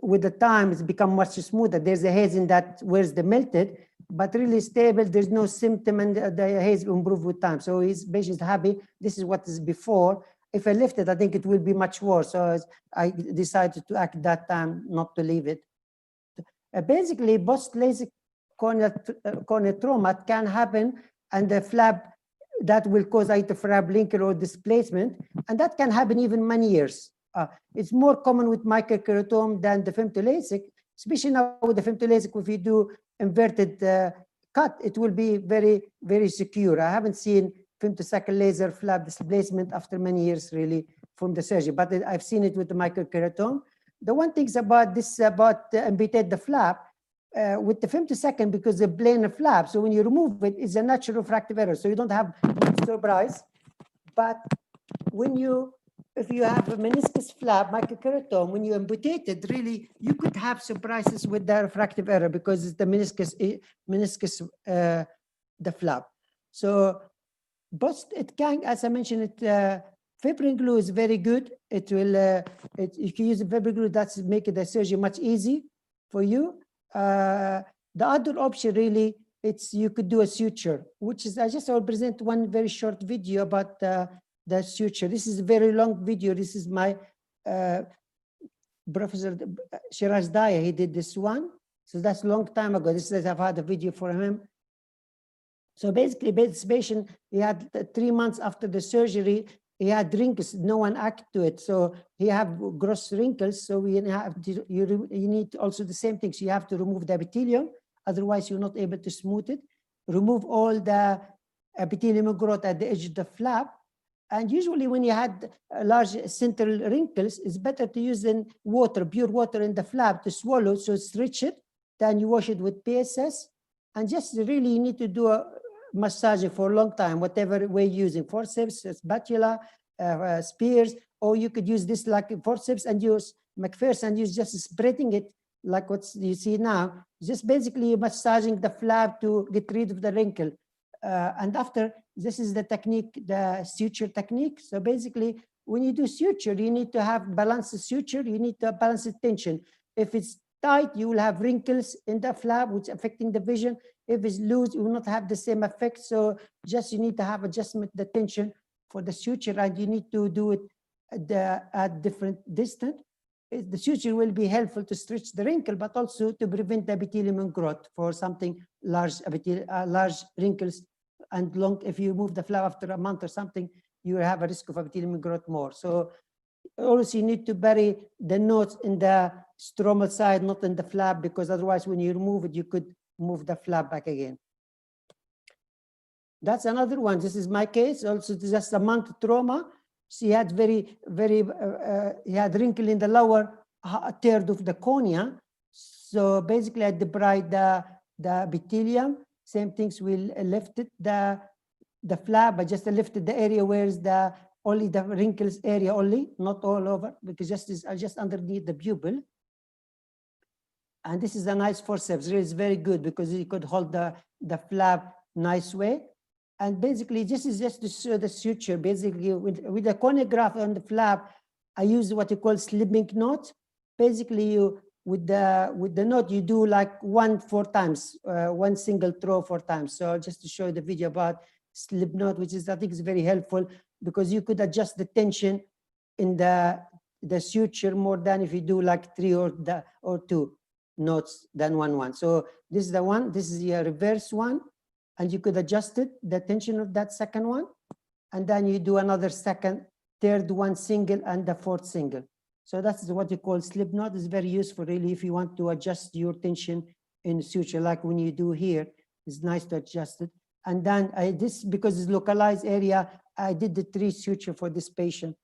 with the time, it's become much smoother. There's a haze in that where's the melted, but really stable. There's no symptom, and the haze improved with time. So his patient is happy. This is what is before. if I lift it, I think it will be much worse. So I decided to act that time not to leave it. Basically, post-LASIK corneal trauma can happen, and the flap that will cause either flap wrinkle or displacement, and that can happen even many years. It's more common with microkeratome than the femto-LASIK, especially now with the femto-LASIK. If you do inverted cut, it will be very, very secure. I haven't seen femtosecond laser flap displacement after many years really from the surgery, but I've seen it with the microkeratome. The one thing about this, amputate the flap, with the femtosecond, because the planar flap, so when you remove it, it's a natural refractive error, so you don't have surprise. But when if you have a meniscus flap, microkeratome, when you amputate it, really, you could have surprises with the refractive error because it's the meniscus, the flap. So, but it can, as I mentioned, fibrin glue is very good. It will, if you use fibrin glue, that's make the surgery much easy for you. The other option really, it's you could do a suture, which is, I will present one very short video about the suture. This is a very long video. This is my Professor Shiraz Daya, he did this one. So that's a long time ago. This is, I've had a video for him. So basically, this patient, he had 3 months after the surgery, he had wrinkles, no one acted to it. So he have gross wrinkles. So we have to, you need also the same things. You have to remove the epithelium. Otherwise, you're not able to smooth it. Remove all the epithelium growth at the edge of the flap. And usually when you had large central wrinkles, it's better to use water, pure water in the flap to swallow, so stretch it. Then you wash it with PSS. And just really you need to do a massage for a long time, whatever way you're using, forceps, spatula, spears, or you could use this like forceps and use McPherson and use just spreading it like what you see now. Just basically massaging the flap to get rid of the wrinkle. And after, this is the technique, the suture technique. So basically, when you do suture, you need to have balanced suture. You need to balance the tension. If it's tight, you will have wrinkles in the flap, which affecting the vision. If it's loose, you will not have the same effect. So just you need to have adjustment the tension for the suture, and you need to do it at different distance. The suture will be helpful to stretch the wrinkle, but also to prevent the epithelium growth for something large, large wrinkles and long. If you move the flap after a month or something, you will have a risk of epithelium growth more. So also you need to bury the nodes in the stromal side, not in the flap, because otherwise when you remove it, you could move the flap back again. That's another one. This is my case. Also, just a month trauma. She had he had wrinkle in the lower third of the cornea. So basically, I debride the epithelium. Same things, we lifted the flap. I just lifted the area where is only the wrinkles area only, not all over, because just underneath the pupil. And this is a nice forceps. It's very good because you could hold the flap nice way. And basically, this is just to show the suture. Basically, with the cornea graft on the flap, I use what you call slipping knot. Basically, with the knot, you do like 4 times, one single throw 4 times. So just to show you the video about slip knot, which is, I think, is very helpful because you could adjust the tension in the suture more than if you do like 3 or 2 knots than 1. So this is the one. This is your reverse one. And you could adjust it, the tension of that second one. And then you do another second, third one single, and the 4th single. So that's what you call slip knot. It's very useful, really, if you want to adjust your tension in the suture, like when you do here. It's nice to adjust it. And then this, because it's localized area, I did the 3 suture for this patient.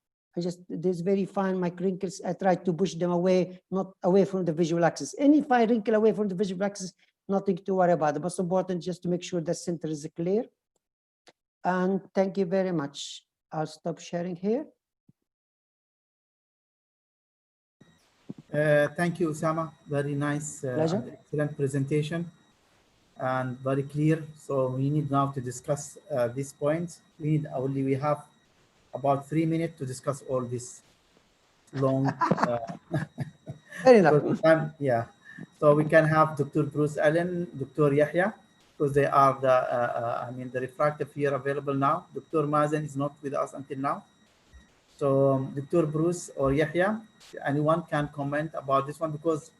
There's very fine my wrinkles. I tried to push them away, not away from the visual axis. Any fine wrinkle away from the visual axis, nothing to worry about. The most important just to make sure the center is clear. And thank you very much. I'll stop sharing here. Thank you, Usama. Very nice, and excellent presentation and very clear. So we need now to discuss these points. We have about 3 minutes to discuss all this long. Fair enough. Yeah. So we can have Dr. Bruce Allen, Dr. Yahya, because they are the refractive here available now. Dr. Mazen is not with us until now. So Dr. Bruce or Yahya, anyone can comment about this one? Because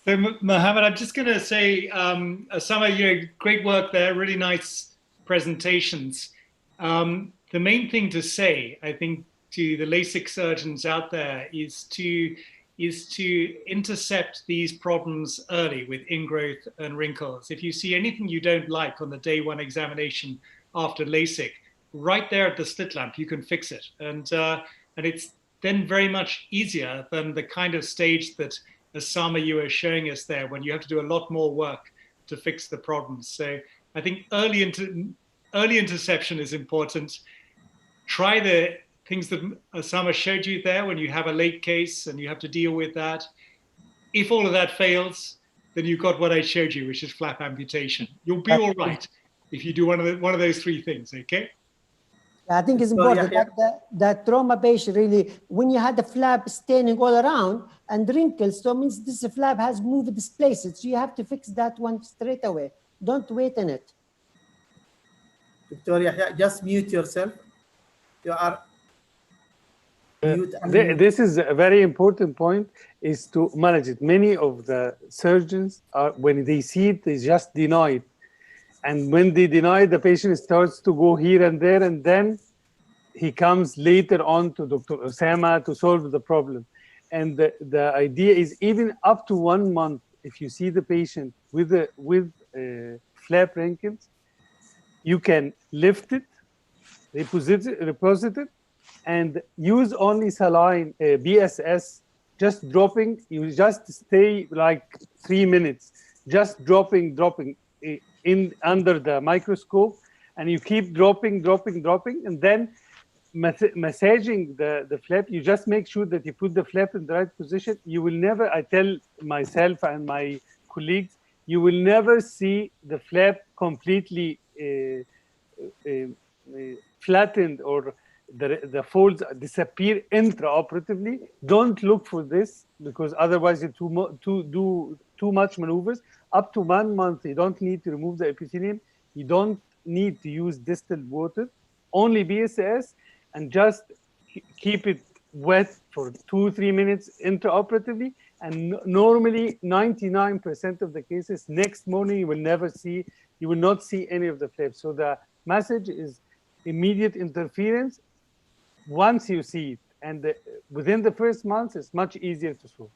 so Mohammed, I'm just going to say, Osama, great work there, really nice presentations. The main thing to say, I think, to the LASIK surgeons out there is to intercept these problems early with ingrowth and wrinkles. If you see anything you don't like on the day one examination after LASIK, right there at the slit lamp, you can fix it. And it's then very much easier than the kind of stage that Osama, you were showing us there, when you have to do a lot more work to fix the problems. So I think early interception is important. Try the things that Osama showed you there when you have a late case and you have to deal with that. If all of that fails, then you've got what I showed you, which is flap amputation. You'll be all right if you do one of those three things, okay? I think it's important that trauma patient really, when you had the flap staining all around and wrinkles, so it means this flap has moved displaced. So you have to fix that one straight away. Don't wait on it. Victoria, just mute yourself. You are mute. This is a very important point, is to manage it. Many of the surgeons are, when they see it, they just deny it. And when they deny, the patient starts to go here and there, and then he comes later on to Dr. Osama to solve the problem. And the idea is, even up to 1 month, if you see the patient with flap wrinkles, you can lift it, reposit it, and use only saline BSS, just dropping. You just stay like 3 minutes, just dropping in under the microscope, and you keep dropping, and then massaging the flap. You just make sure that you put the flap in the right position. You will never, I tell myself and my colleagues, you will never see the flap completely flattened or the folds disappear intraoperatively. Don't look for this, because otherwise you do too much maneuvers. Up to 1 month, you don't need to remove the epithelium. You don't need to use distilled water, only BSS, and just keep it wet for 2-3 minutes intraoperatively. And normally 99% of the cases, next morning you will not see any of the flaps. So the message is immediate interference once you see it, and within the first month it's much easier to solve.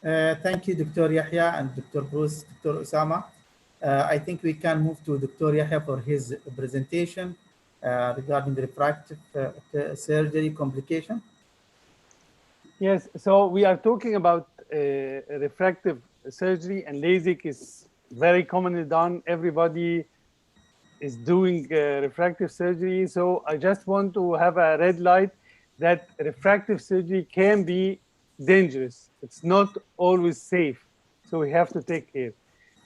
Thank you, Dr. Yahya and Dr. Bruce, Dr. Osama. I think we can move to Dr. Yahya for his presentation regarding the refractive surgery complication. Yes, so we are talking about refractive surgery, and LASIK is very commonly done. Everybody is doing refractive surgery. So I just want to have a red light that refractive surgery can be dangerous. It's not always safe. So we have to take care.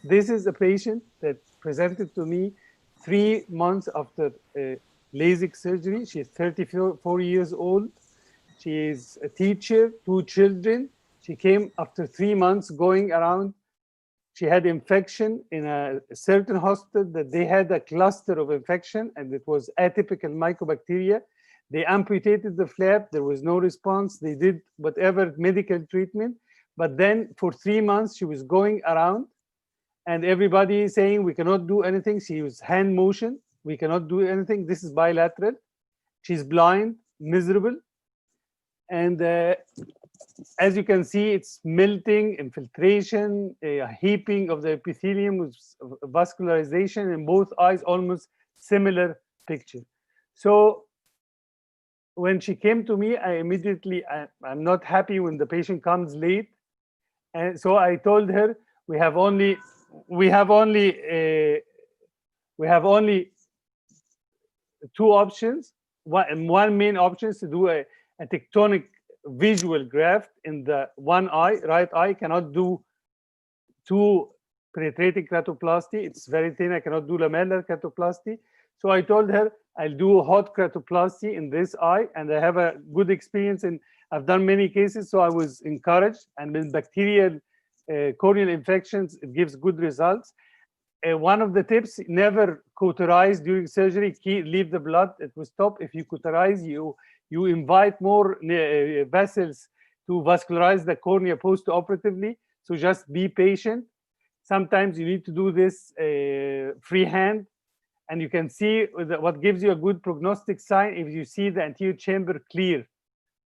This is a patient that presented to me 3 months after LASIK surgery. She's 34 years old. She is a teacher, 2 children. She came after 3 months going around. She had infection in a certain hospital that they had a cluster of infection, and it was atypical mycobacteria. They amputated the flap. There was no response. They did whatever medical treatment. But then for 3 months, she was going around, and everybody is saying, we cannot do anything. She was hand motion. We cannot do anything. This is bilateral. She's blind, miserable. And as you can see, it's melting, infiltration, heaping of the epithelium with vascularization in both eyes, almost similar picture. So when she came to me, I immediately, I'm not happy when the patient comes late. And so I told her, we have only 2 options. One main option is to do a tectonic visual graft in the one eye. Right eye cannot do 2 penetrating keratoplasty. It's very thin. I cannot do lamellar keratoplasty. So I told her I'll do a hot keratoplasty in this eye, and I have a good experience, and I've done many cases, so I was encouraged. And with bacterial corneal infections, it gives good results. one of the tips: never cauterize during surgery. Leave the blood; it will stop. If you cauterize, you invite more vessels to vascularize the cornea post-operatively. So just be patient. Sometimes you need to do this freehand, and you can see what gives you a good prognostic sign if you see the anterior chamber clear.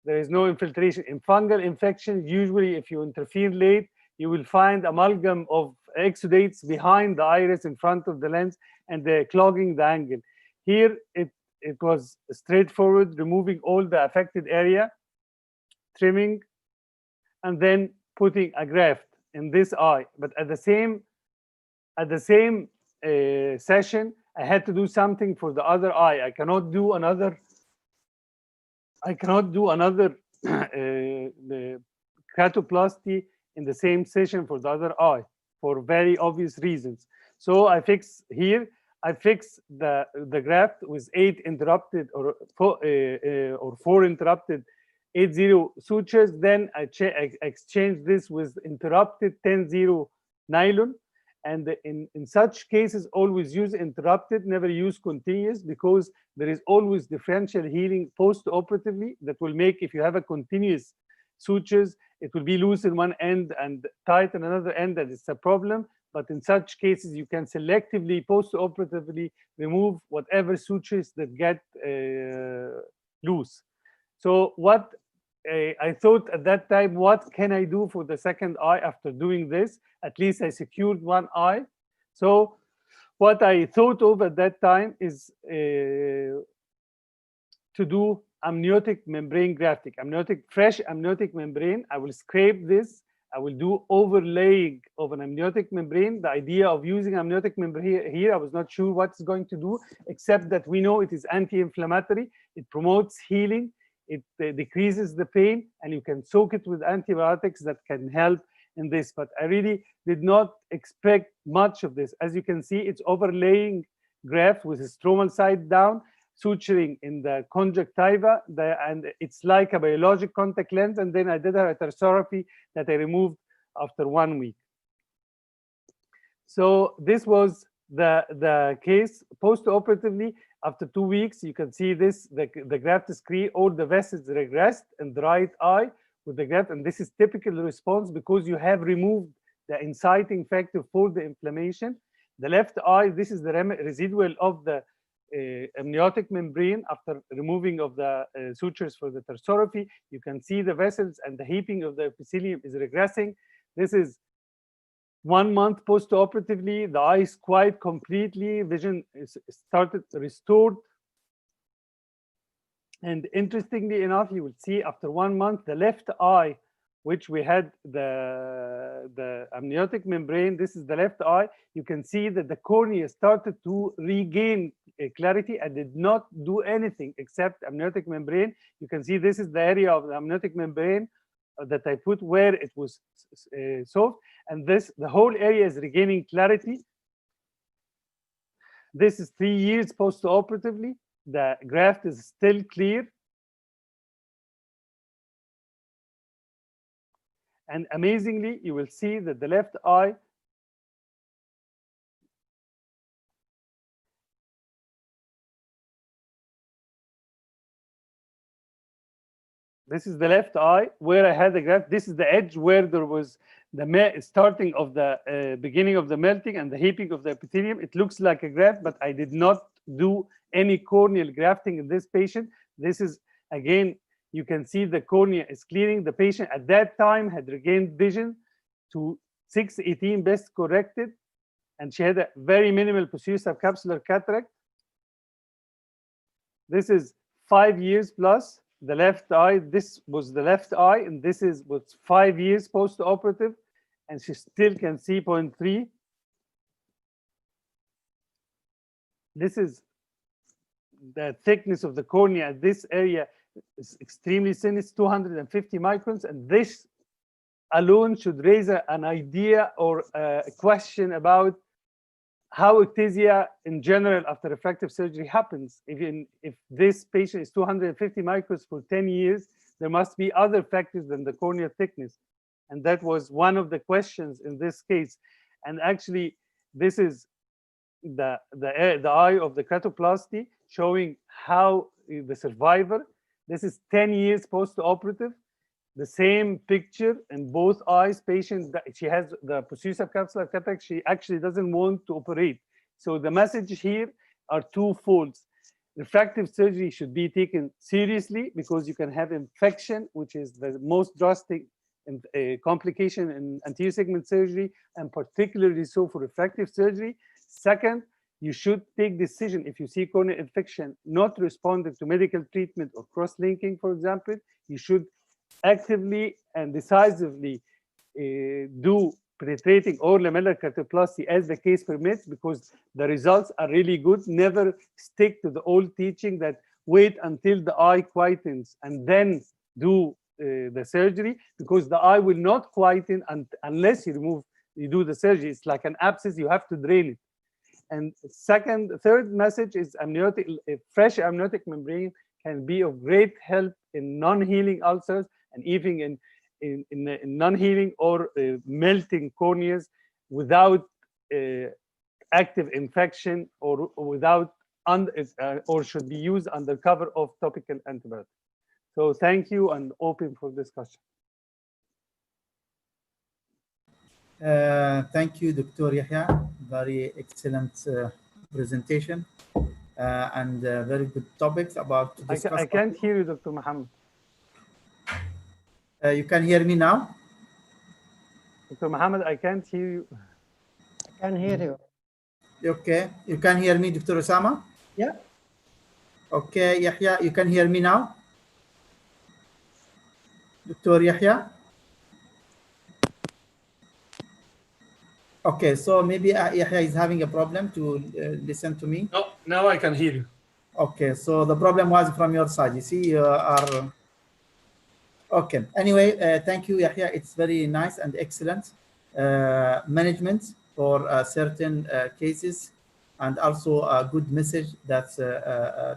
There is no infiltration. In fungal infections, usually if you interfere late, you will find amalgam of exudates behind the iris in front of the lens, and they're clogging the angle. Here, it was straightforward, removing all the affected area, trimming, and then putting a graft in this eye. But at the same session, I had to do something for the other eye. I cannot do another keratoplasty in the same session for the other eye for very obvious reasons. So I fix here. I fix the graft with 8 interrupted or 4 interrupted 8-0 sutures. Then I exchange this with interrupted 10-0 nylon. And in such cases, always use interrupted, never use continuous, because there is always differential healing post-operatively that will make, if you have a continuous sutures, it will be loose in one end and tight in another end, that is a problem. But in such cases, you can selectively post-operatively remove whatever sutures that get loose. So what I thought at that time, what can I do for the second eye after doing this? At least I secured one eye. So what I thought of at that time is to do amniotic membrane grafting. Fresh amniotic membrane. I will scrape this. I will do overlaying of an amniotic membrane. The idea of using amniotic membrane here, I was not sure what it's going to do, except that we know it is anti-inflammatory. It promotes healing. It decreases the pain, and you can soak it with antibiotics that can help in this. But I really did not expect much of this. As you can see, it's overlaying graft with a stromal side down, suturing in the conjunctiva, and it's like a biologic contact lens. And then I did a tarsorrhaphy that I removed after 1 week. So this was the case. Post-operatively, after 2 weeks, you can see this, the graft is clear, all the vessels regressed in the right eye with the graft, and this is typical response because you have removed the inciting factor for the inflammation. The left eye, this is the residual of the amniotic membrane after removing of the sutures for the tarsorrhaphy. You can see the vessels and the heaping of the epithelium is regressing. This is 1 month post-operatively. The eye is quite completely, vision is started restored. And interestingly enough, you will see after 1 month, the left eye, which we had the amniotic membrane, this is the left eye. You can see that the cornea started to regain clarity. I did not do anything except amniotic membrane. You can see this is the area of the amniotic membrane that I put where it was soft, and the whole area is regaining clarity. This is 3 years post-operatively. The graft is still clear. And amazingly, you will see that the left eye this is the left eye where I had the graft. This is the edge where there was the starting of the beginning of the melting and the heaping of the epithelium. It looks like a graft, but I did not do any corneal grafting in this patient. This is, again, you can see the cornea is clearing. The patient at that time had regained vision to 6/18 best corrected, and she had a very minimal posterior subcapsular cataract. This is 5 years plus. The left eye, this was the left eye, and this is what's 5 years post-operative, and she still can see 0.3. This is the thickness of the cornea at this area is extremely thin. It's 250 microns, and this alone should raise an idea or a question about how ectasia in general after refractive surgery happens. Even if this patient is 250 microns for 10 years, there must be other factors than the corneal thickness. And that was one of the questions in this case. And actually, this is the eye of the keratoplasty, showing how the survivor. This is 10 years post-operative. The same picture in both eyes. Patient, she has the posterior subcapsular cataract. She actually doesn't want to operate. So the message here are twofold. Refractive surgery should be taken seriously because you can have infection, which is the most drastic complication in anterior segment surgery, and particularly so for refractive surgery. Second, you should take decision if you see corneal infection not responding to medical treatment or cross-linking, for example. You should actively and decisively do penetrating or lamellar keratoplasty as the case permits, because the results are really good. Never stick to the old teaching that wait until the eye quietens and then do the surgery, because the eye will not quieten unless you do the surgery. It's like an abscess, you have to drain it. And third message is fresh amniotic membrane can be of great help in non-healing ulcers, and even in non-healing or melting corneas without active infection or without or should be used under cover of topical antibiotics. So thank you, and open for discussion. Thank you, Dr. Yahya. Very excellent presentation and very good topics about to discuss. I can't hear you, Dr. Muhammad. You can hear me now? Dr. Muhammad, I can't hear you. I can hear you. Okay, you can hear me, Dr. Osama? Yeah. Okay, Yahya, you can hear me now? Dr. Yahya? Okay, so maybe Yahya is having a problem to listen to me. No, now I can hear you. Okay, so the problem was from your side. You see, you are... Okay, anyway, thank you, Yahya. It's very nice and excellent management for certain cases, and also a good message that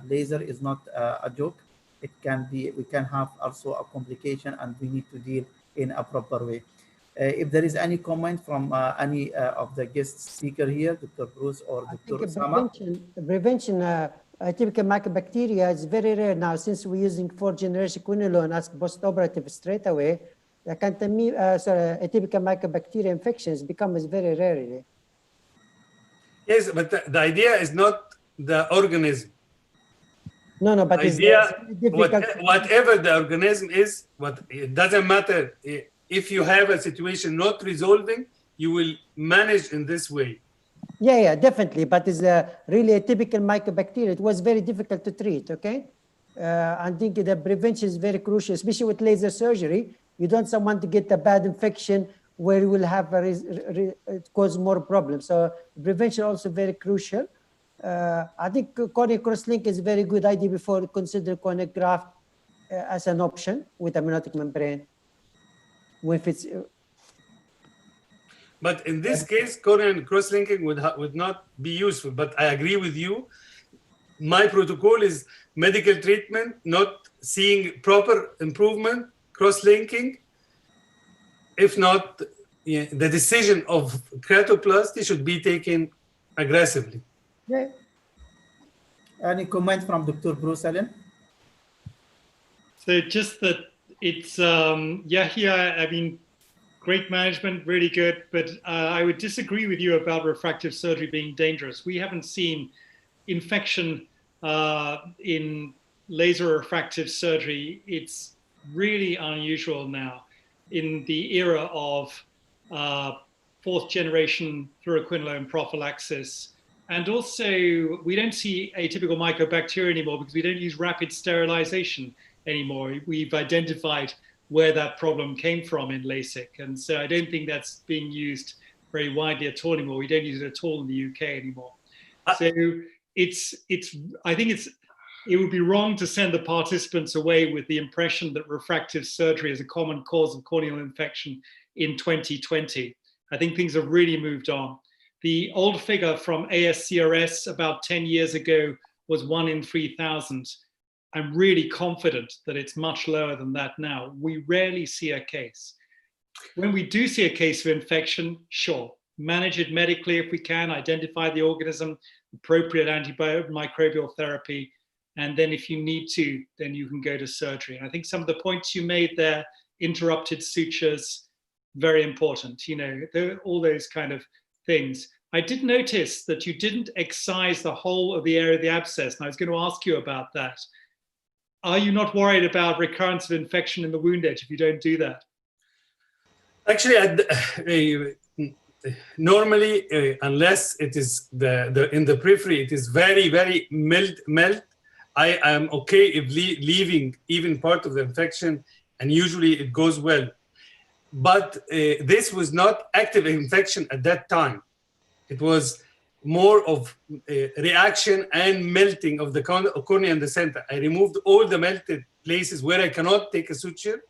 laser is not a joke. It can be, we can have also a complication, and we need to deal in a proper way. If there is any comment from any of the guest speaker here, Dr. Bruce or Dr. Osama. Prevention atypical mycobacteria is very rare now, since we're using 4th generation quinolone as post-operative straight away. The atypical mycobacteria infections becomes very rare. Really. Yes, but the idea is not the organism. No, but the idea, whatever the organism is, it doesn't matter. If you have a situation not resolving, you will manage in this way. Yeah, definitely. But it's really a typical mycobacteria. It was very difficult to treat, okay? I think the prevention is very crucial, especially with laser surgery. You don't want someone to get a bad infection where you will have cause more problems. So prevention also very crucial. I think corneal crosslink is a very good idea before consider corneal graft as an option with amniotic membrane. If it's But in this case, corneal cross-linking would not be useful. But I agree with you. My protocol is medical treatment, not seeing proper improvement, cross-linking. If not, the decision of keratoplasty should be taken aggressively. Yeah. Any comment from Dr. Bruce Allen? So just that it's, Yahya, I mean, great management, really good, but I would disagree with you about refractive surgery being dangerous. We haven't seen infection in laser refractive surgery. It's really unusual now in the era of 4th generation fluoroquinolone prophylaxis. And also, we don't see atypical mycobacteria anymore because we don't use rapid sterilization anymore. We've identified where that problem came from in LASIK. And so I don't think that's being used very widely at all anymore. We don't use it at all in the UK anymore. So I think it would be wrong to send the participants away with the impression that refractive surgery is a common cause of corneal infection in 2020. I think things have really moved on. The old figure from ASCRS about 10 years ago was 1 in 3,000. I'm really confident that it's much lower than that now. We rarely see a case. When we do see a case of infection, sure, manage it medically if we can, identify the organism, appropriate antimicrobial therapy, and then if you need to, then you can go to surgery. And I think some of the points you made there, interrupted sutures, very important, you know, all those kind of things. I did notice that you didn't excise the whole of the area of the abscess, and I was going to ask you about that. Are you not worried about recurrence of infection in the wound edge if you don't do that? Actually, normally, unless it is in the periphery, it is very melt. I am okay if leaving even part of the infection, and usually it goes well. But this was not active infection at that time. It was more of reaction and melting of the cornea in the center. I removed all the melted places where I cannot take a suture,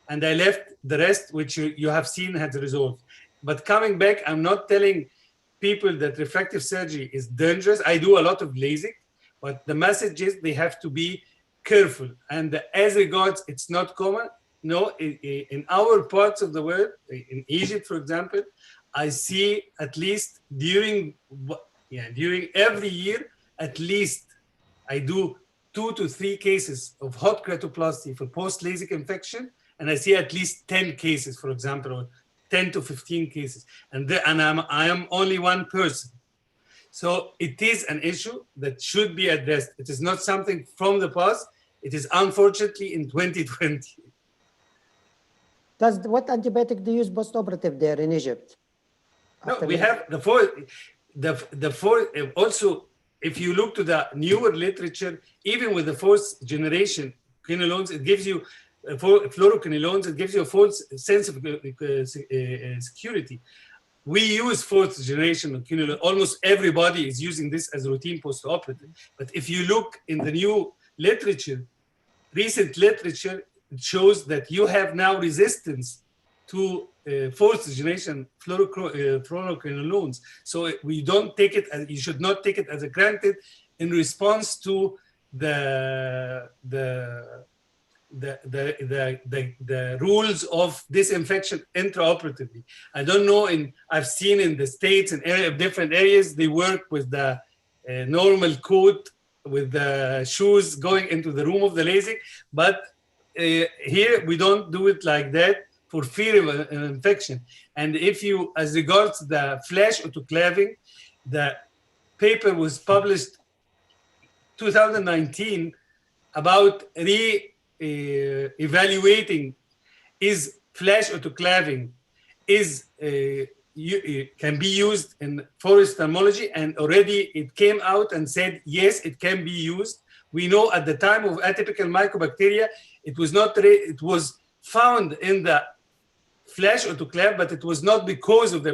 and I left the rest, which you have seen had resolved. But coming back, I'm not telling people that refractive surgery is dangerous. I do a lot of LASIK, but the message is they have to be careful. And as regards, it's not common. No, in our parts of the world, in Egypt, for example, I see at least during every year, at least I do 2 to 3 cases of hot keratoplasty for post-LASIK infection, and I see at least 10 cases, for example, or 10 to 15 cases, and I am only one person. So it is an issue that should be addressed. It is not something from the past. It is unfortunately in 2020. What antibiotic do you use post-operative there in Egypt? No, we have the fourth. Also, if you look to the newer literature, even with the 4th generation quinolones, it gives you fluoroquinolones. It gives you a false sense of security. We use 4th generation of quinolone. Almost everybody is using this as routine post-operative. But if you look in the new literature, recent literature, it shows that you have now resistance to 4th generation fluoroquinolones. So we don't take it, you should not take it as a granted in response to the rules of disinfection intraoperatively. I don't know, I've seen in the States in different areas, they work with the normal coat, with the shoes going into the room of the LASIK, but here we don't do it like that for fear of an infection. And if you, as regards the flash autoclaving, the paper was published 2019 about evaluating is flash autoclaving can be used for ophthalmology, and already it came out and said yes, it can be used. We know at the time of atypical mycobacteria, it was not, it was found in the flash autoclave, but it was not because of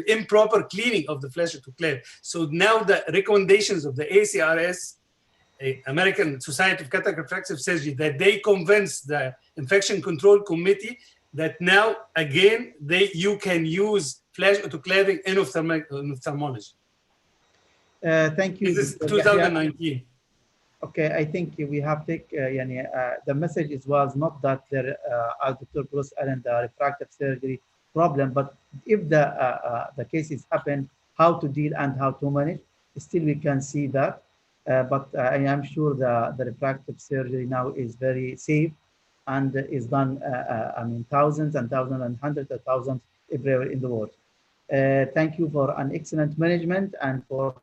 improper cleaning of the flash autoclave. So now the recommendations of the ACRS, American Society of Cataract Refractive Surgery, that they convinced the Infection Control Committee that now again you can use flash autoclaving in ophthalmology. Thank you. This is 2019. Okay, I think we have the message was not that there as Dr. Bruce Allen, the refractive surgery problem, but if the cases happen, how to deal and how to manage. Still, we can see that, but I am sure the refractive surgery now is very safe and is done. I mean, thousands and thousands and hundreds of thousands everywhere in the world. Thank you for an excellent management and for.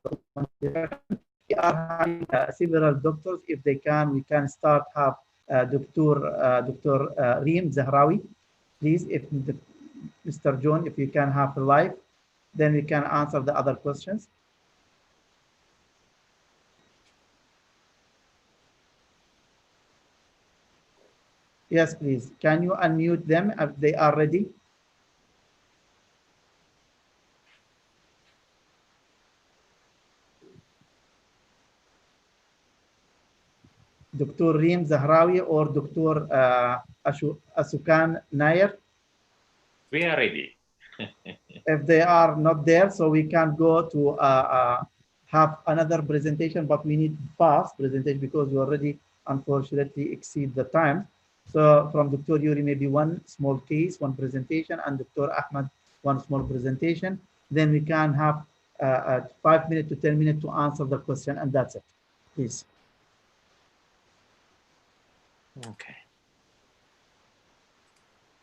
We are having several doctors. If they can, we can start have Dr. Reem Zahrawi. Please, if Mr. John, if you can have live, then we can answer the other questions. Yes, please. Can you unmute them if they are ready? Dr. Reem Zahrawi or Dr. Asukan Nair? We are ready. If they are not there, so we can go to have another presentation, but we need fast presentation because we already unfortunately exceed the time. So from Dr. Yuri, maybe one small case, one presentation, and Dr. Ahmed, one small presentation. then we can have 5 minutes to 10 minutes to answer the question, and that's it. Please. Okay.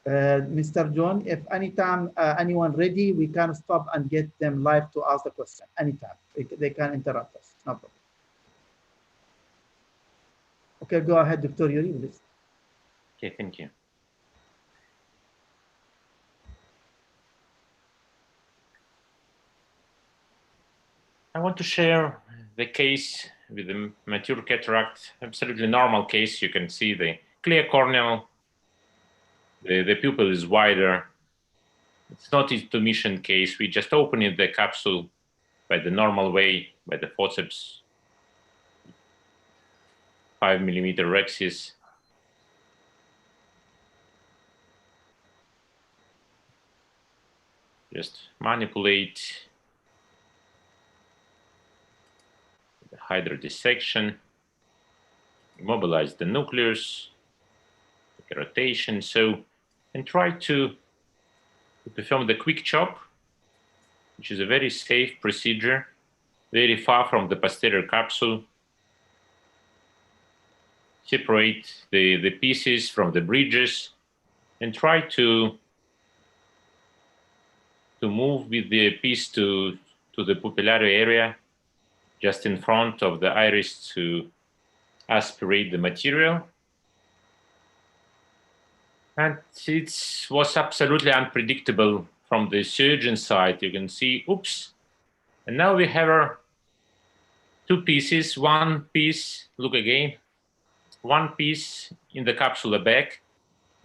Mr. John, if anytime anyone ready, we can stop and get them live to ask the question. Anytime. They can interrupt us. No problem. Okay, go ahead, Dr. Yuri, please. Okay, thank you. I want to share the case with the mature cataract, absolutely normal case. You can see the clear corneal, the pupil is wider. It's not a mission case. We just opening the capsule by the normal way, by the forceps, 5mm rexis. Just manipulate the hydrodissection, immobilize the nucleus, take a rotation, and try to perform the quick chop, which is a very safe procedure, very far from the posterior capsule. Separate the pieces from the bridges and try to move with the piece to the pupillary area just in front of the iris to aspirate the material. And it was absolutely unpredictable from the surgeon side. You can see, oops. And now we have two pieces. One piece, look again, one piece in the capsular bag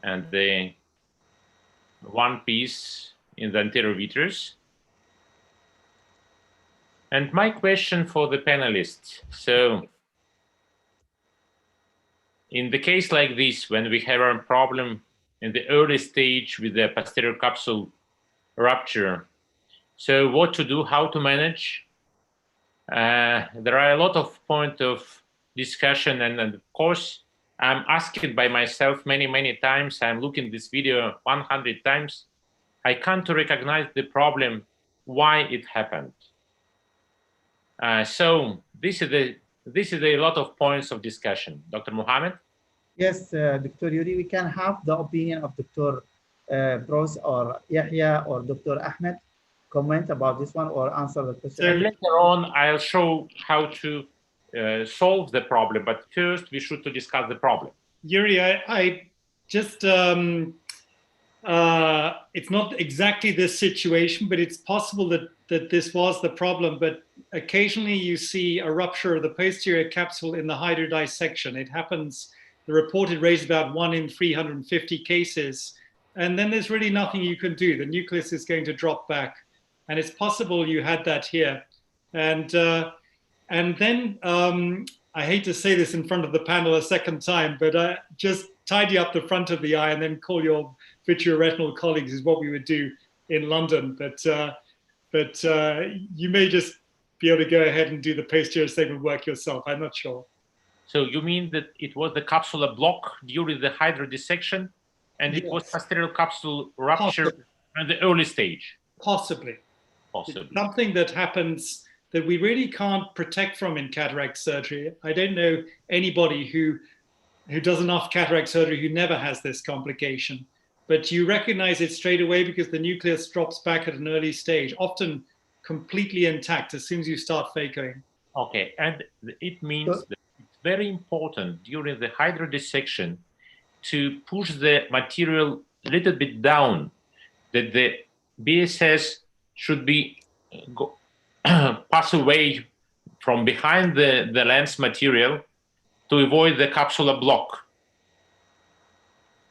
and the one piece in the anterior vitreous. And my question for the panelists, so in the case like this, when we have a problem in the early stage with the posterior capsule rupture, so what to do, how to manage? There are a lot of points of discussion, and of course, I'm asking by myself many times, I'm looking this video 100 times, I can't recognize the problem, why it happened. So this is a lot of points of discussion. Dr. Mohammed? Yes, Dr. Yuri, we can have the opinion of Dr. Bruce or Yahya or Dr. Ahmed comment about this one or answer the question. So later on, I'll show how to solve the problem, but first we should discuss the problem. Yuri, I just, it's not exactly this situation, but it's possible that this was the problem. But occasionally you see a rupture of the posterior capsule in the hydrodissection. It happens, the reported rate is about 1 in 350 cases. And then there's really nothing you can do. The nucleus is going to drop back. And it's possible you had that here. And then, I hate to say this in front of the panel a second time, but just tidy up the front of the eye and then call your vitreoretinal colleagues is what we would do in London. But you may just be able to go ahead and do the posterior segment work yourself. I'm not sure. So you mean that it was the capsular block during the hydrodissection and yes. It was posterior capsule rupture at the early stage? Possibly. It's something that happens that we really can't protect from in cataract surgery. I don't know anybody who does enough cataract surgery who never has this complication. But you recognize it straight away because the nucleus drops back at an early stage, often completely intact as soon as you start phacoing. Okay, and it means that it's very important during the hydrodissection to push the material a little bit down, that the BSS should be pass away from behind the lens material to avoid the capsular block.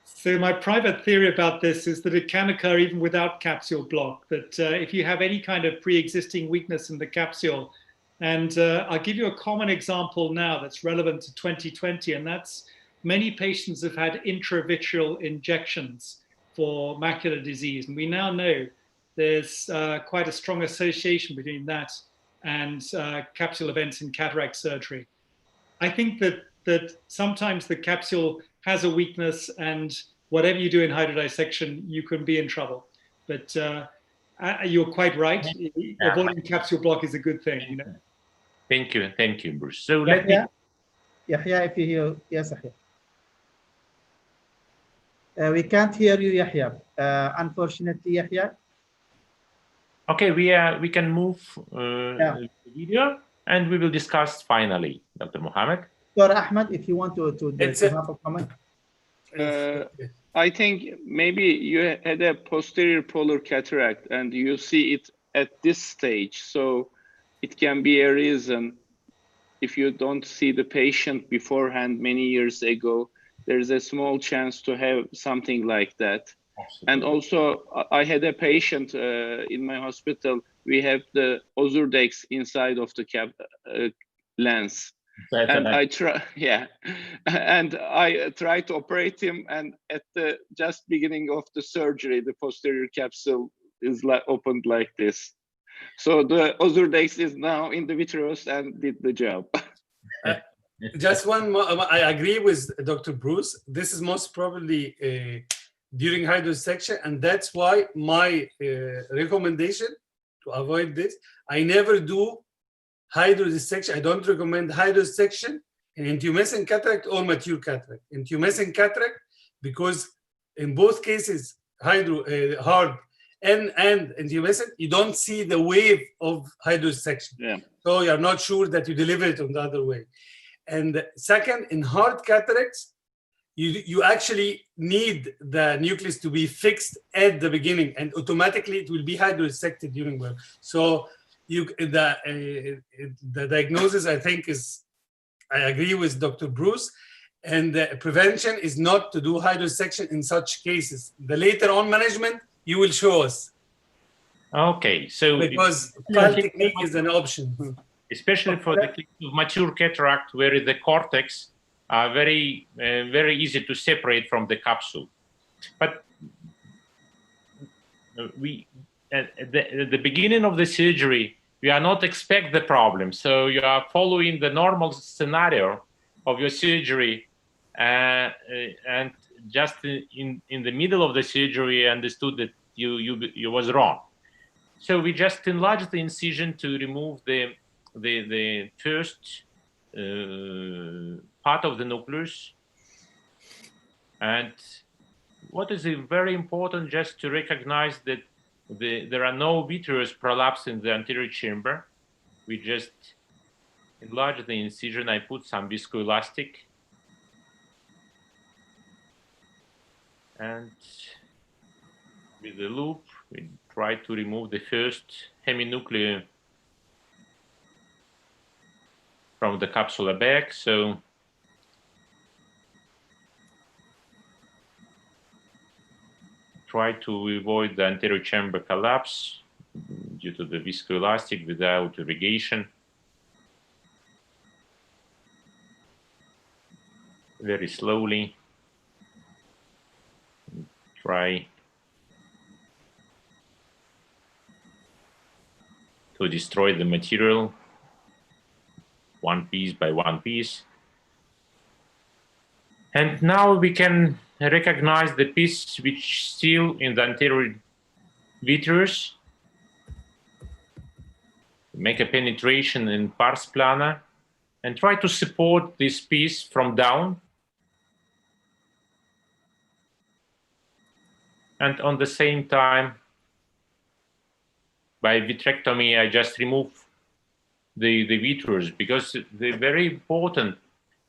So my private theory about this is that it can occur even without capsule block, that if you have any kind of pre-existing weakness in the capsule, and I'll give you a common example now that's relevant to 2020, and that's many patients have had intravitreal injections for macular disease. And we now know there's quite a strong association between that and capsule events in cataract surgery. I think that sometimes the capsule has a weakness, and whatever you do in hydrodissection, you can be in trouble. But You're quite right. Avoiding capsule block is a good thing, you know. Thank you, Bruce. So let me. Yahya, if you hear, yes, Yahya. We can't hear you, Yahya. Unfortunately, Yahya. Okay, we can move the video, and we will discuss finally, Dr. Mohammed. Dr. Ahmed, if you want to have a comment. I think maybe you had a posterior polar cataract and you see it at this stage. So it can be a reason if you don't see the patient beforehand many years ago, there's a small chance to have something like that. Absolutely. And also I had a patient in my hospital, we have the Ozurdex inside of the lens. And I try, and I tried to operate him, and at the just beginning of the surgery, the posterior capsule is opened like this. So the Ozurdex is now in the vitreous and did the job. Just one more, I agree with Dr. Bruce. This is most probably during hydrosection, and that's why my recommendation to avoid this, I never do hydrodissection. I don't recommend hydrodissection in intumescent cataract or mature cataract. Intumescent cataract, because in both cases, hard and intumescent, you don't see the wave of hydrodissection. Yeah. So you're not sure that you deliver it on the other way. And second, in hard cataracts, you actually need the nucleus to be fixed at the beginning, and automatically it will be hydrodissected during work. So the diagnosis, I think, I agree with Dr. Bruce, and the prevention is not to do hydrodissection in such cases. The later on management, you will show us. Okay, so because PAL technique is an option. Especially for the case of mature cataract, where the cortex are very easy to separate from the capsule. But at the beginning of the surgery, we are not expect the problem. So you are following the normal scenario of your surgery, and just in the middle of the surgery, understood that you was wrong. So we just enlarged the incision to remove the first part of the nucleus. And what is very important, just to recognize that there are no vitreous prolapse in the anterior chamber. We just enlarge the incision. I put some viscoelastic, and with the loop, we try to remove the first heminuclear from the capsular bag. So try to avoid the anterior chamber collapse due to the viscoelastic without irrigation. Very slowly. Try to destroy the material one piece by one piece. And now we can recognize the piece which still in the anterior vitreous. Make a penetration in pars plana and try to support this piece from down. And on the same time, by vitrectomy, I just remove the vitreous, because they're very important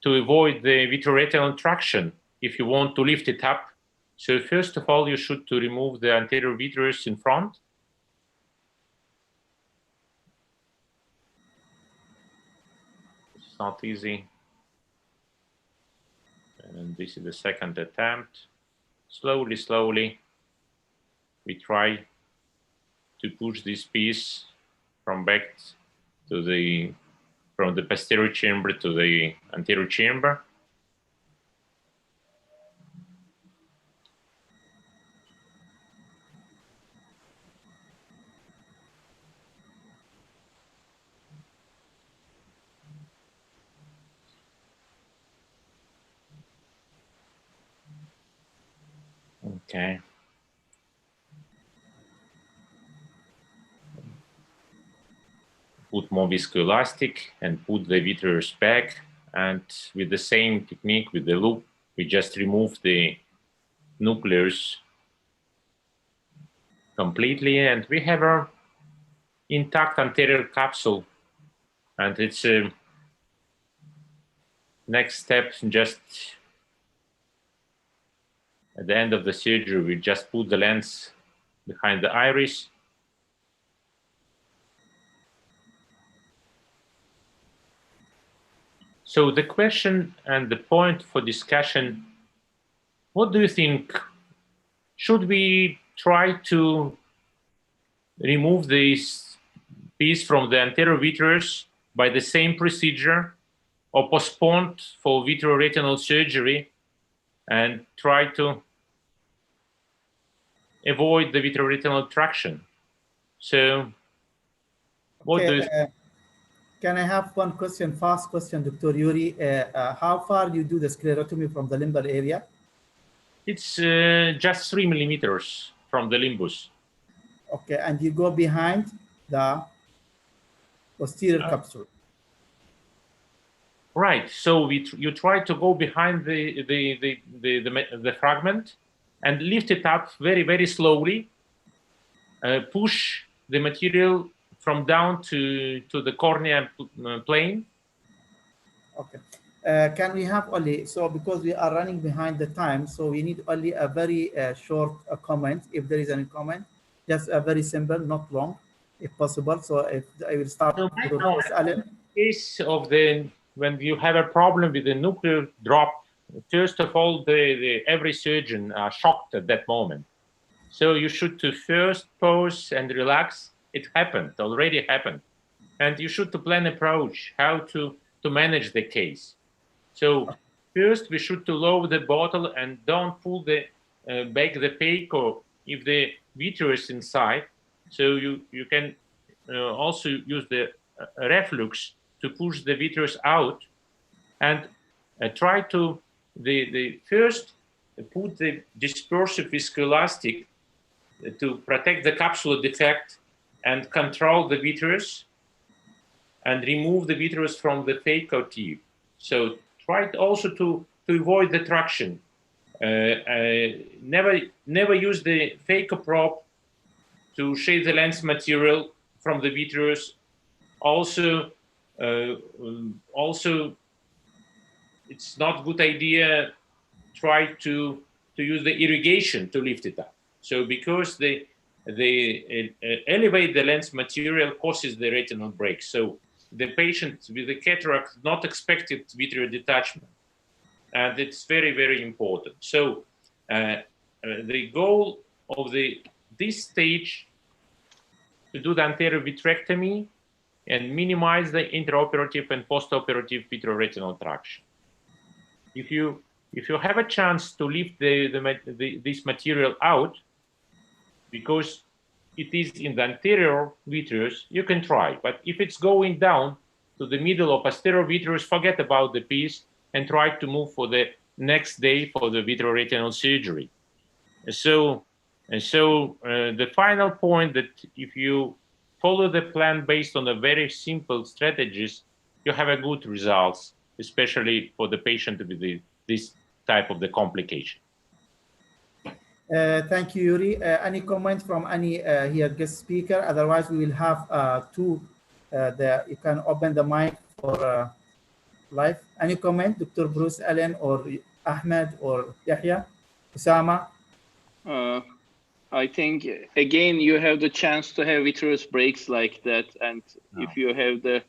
to avoid the vitreoretinal traction if you want to lift it up. So first of all, you should to remove the anterior vitreous in front. It's not easy. And this is the second attempt. Slowly, slowly, we try to push this piece from back to from the posterior chamber to the anterior chamber. Okay. put more viscoelastic and put the vitreous back. And with the same technique, with the loop, we just remove the nucleus completely, and we have an intact anterior capsule. And it's a next step. Just at the end of the surgery, we just put the lens behind the iris. So the question and the point for discussion, what do you think? Should we try to remove this piece from the anterior vitreous by the same procedure, or postpone for vitreoretinal surgery and try to avoid the vitreoretinal traction? So what do you can I have one question, fast question, Dr. Yuri? How far you do the sclerotomy from the limbal area? It's just 3 millimeters from the limbus. Okay, and you go behind the posterior capsule. Right. So you try to go behind the fragment and lift it up very, very slowly. Push the material from down to the cornea plane. Okay. Can we have only, so because we are running behind the time, so we need only a very short comment, if there is any comment, just a very simple, not long, if possible. So if I will start with Alan. In case of when you have a problem with the nuclear drop, first of all, every surgeon are shocked at that moment. So you should to first pause and relax. It happened, already happened. And you should to plan approach, how to manage the case. So first we should to lower the bottle and don't pull back the phaco if the vitreous inside. So you can also use the reflux to push the vitreous out, and try to first put the dispersive viscoelastic to protect the capsular defect and control the vitreous and remove the vitreous from the phaco tube. So try also to avoid the traction. Never use the phaco probe to shade the lens material from the vitreous. Also, it's not good idea try to use the irrigation to lift it up. So because they elevate the lens material causes the retinal break. So the patient with the cataract not expected vitreal detachment, and it's very, very important. So the goal of this stage to do the anterior vitrectomy and minimize the intraoperative and postoperative vitreoretinal traction. If you have a chance to lift this material out, because it is in the anterior vitreous, you can try. But if it's going down to the middle or posterior vitreous, forget about the piece and try to move for the next day for the vitreoretinal surgery. So the final point that if you follow the plan based on a very simple strategies, you have a good results, especially for the patient with this type of the complication. Thank you, Yuri. Any comment from any here guest speaker? Otherwise, we will have two. You can open the mic for live. Any comment, Dr. Bruce Allen or Ahmed or Yahya, Usama? I think again you have the chance to have vitreous breaks like that, and if you have the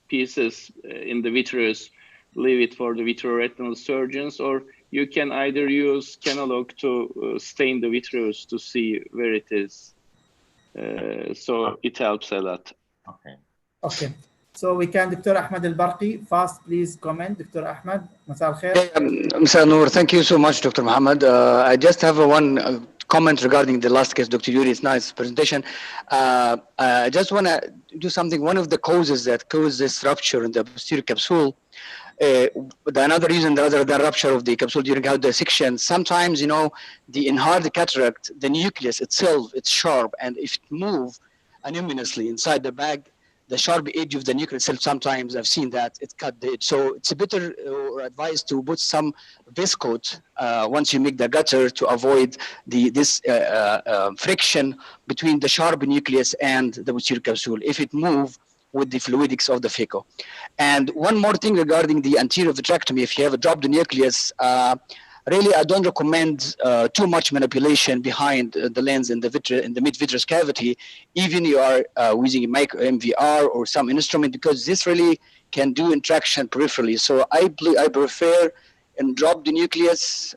pieces in the vitreous, leave it for the vitreoretinal surgeons, or you can either use Canalog to stain the vitreous to see where it is. So it helps a lot. Okay. Okay. So we can, Dr. Ahmed Al-Barqi, fast, please comment. Dr. Ahmed, Masa al-Khair. Masa Noor, thank you so much, Dr. Muhammad. I just have one comment regarding the last case, Dr. Yuri's nice presentation. I just want to do something. One of the causes that cause this rupture in the posterior capsule, another reason other than rupture of the capsule during our dissection, sometimes, you know, in hard cataract, the nucleus itself, it's sharp, and if it moves anonymously inside the bag, the sharp edge of the nuclear itself, sometimes I've seen that it cut the edge. So it's a better advice to put some viscoat once you make the gutter to avoid this friction between the sharp nucleus and the posterior capsule if it moves with the fluidics of the phaco. And one more thing regarding the anterior vitrectomy, if you have a dropped nucleus, really, I don't recommend too much manipulation behind the lens in the mid-vitreous cavity, even you are using a micro MVR or some instrument, because this really can do interaction peripherally. So I prefer and drop the nucleus.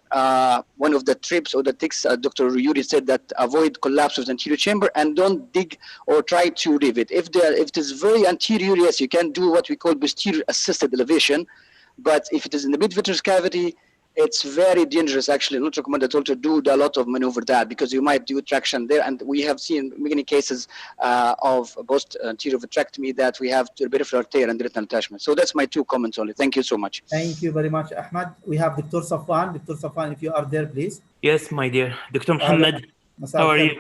One of the trips or the tricks, Dr. Yuri said that avoid collapse of the anterior chamber and don't dig or try to rivet. If it is very anterior, yes, you can do what we call posterior assisted elevation. But if it is in the mid-vitreous cavity, it's very dangerous, actually. Not recommended at all to do a lot of maneuver that, because you might do traction there. And we have seen many cases of post-anterior vitrectomy that we have peripheral tear and retinal attachment. So that's my 2 comments only. Thank you so much. Thank you very much, Ahmed. We have Dr. Safwan. Dr. Safwan, if you are there, please. Yes, my dear. Dr. Muhammad, how are you?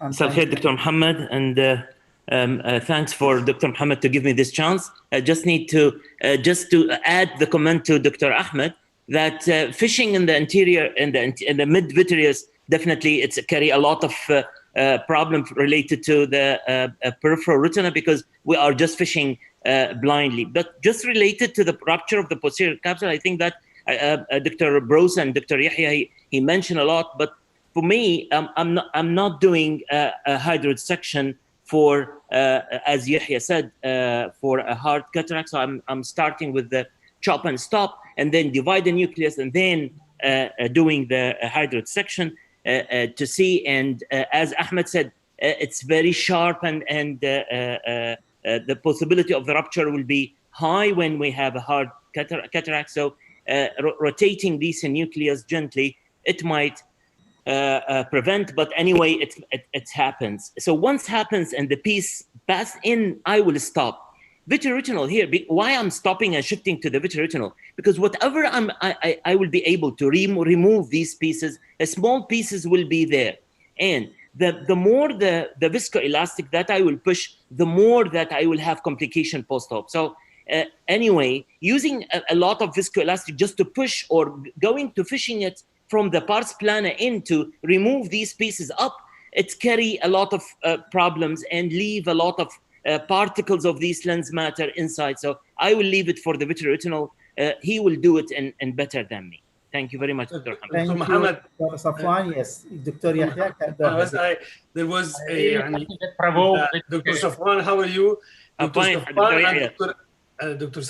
Salkhair, Dr. Muhammad, and thanks for Dr. Muhammad to give me this chance. I just need to add the comment to Dr. Ahmed that fishing in the anterior and the mid-vitreous, definitely it's carry a lot of problems related to the peripheral retina, because we are just fishing blindly. But just related to the rupture of the posterior capsule, I think that Dr. Bruce and Dr. Yahya, he mentioned a lot, but for me, I'm not doing a hydrodissection for, as Yahya said, for a hard cataract. So I'm starting with the chop and stop, and then divide the nucleus, and then doing the hydrodissection to see. And as Ahmed said, it's very sharp, and the possibility of the rupture will be high when we have a hard cataract. So rotating this nucleus gently, it might prevent, but anyway, it happens. So once happens and the piece pass in, I will stop. Vitreoretinal here, why I'm stopping and shifting to the vitreoretinal? Because whatever I will be able to remove these pieces, small pieces will be there. And the more the viscoelastic that I will push, the more that I will have complication post-op. So anyway, using a lot of viscoelastic just to push, or going to fishing it from the pars plana in to remove these pieces up, it carry a lot of problems and leave a lot of particles of these lens matter inside. So I will leave it for the vitreoretinal. He will do it and better than me. Thank you very much, Dr. Thank you, Dr. Safwan. Yes, Dr. Yahya. There was a Dr. Safwan, how are you? Dr.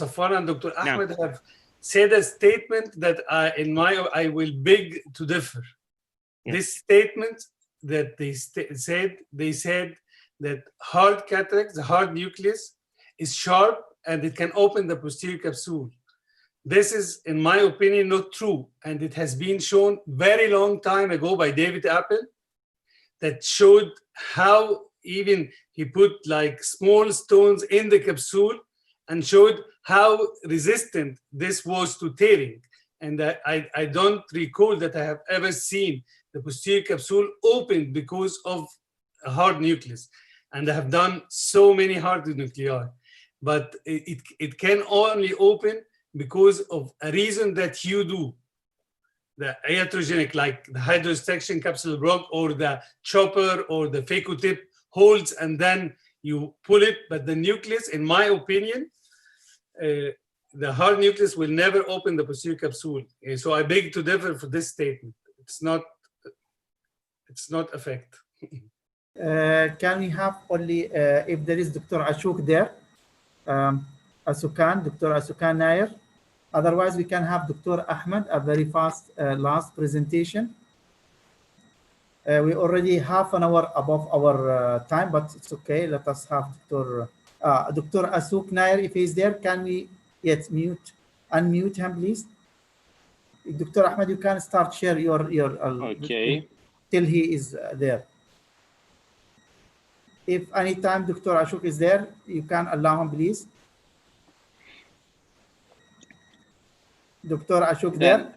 Safwan and Dr. Ahmed have said a statement that I will beg to differ. Yes. This statement that they said that hard cataract, the hard nucleus, is sharp and it can open the posterior capsule. This is, in my opinion, not true. And it has been shown very long time ago by David Appel, that showed how even he put like small stones in the capsule and showed how resistant this was to tearing. And I don't recall that I have ever seen the posterior capsule opened because of a hard nucleus. And I have done so many hard nuclei, but it can only open because of a reason that you do. The iatrogenic, like the hydrodissection capsule block, or the chopper, or the phaco tip holds, and then you pull it. But the nucleus, in my opinion, the hard nucleus will never open the posterior capsule. So I beg to differ for this statement. It's not a fact. Can we have only, if there is Dr. Ashok there, Dr. Asukan Nair. Otherwise, we can have Dr. Ahmed, a very fast last presentation. We already half an hour above our time, but it's okay. Let us have Dr. Ashok Nair, if he's there. Can we unmute him, please? Dr. Ahmed, you can start share your okay. Till he is there. If any time Dr. Ashok is there, you can allow him, please. Dr. Ashok there?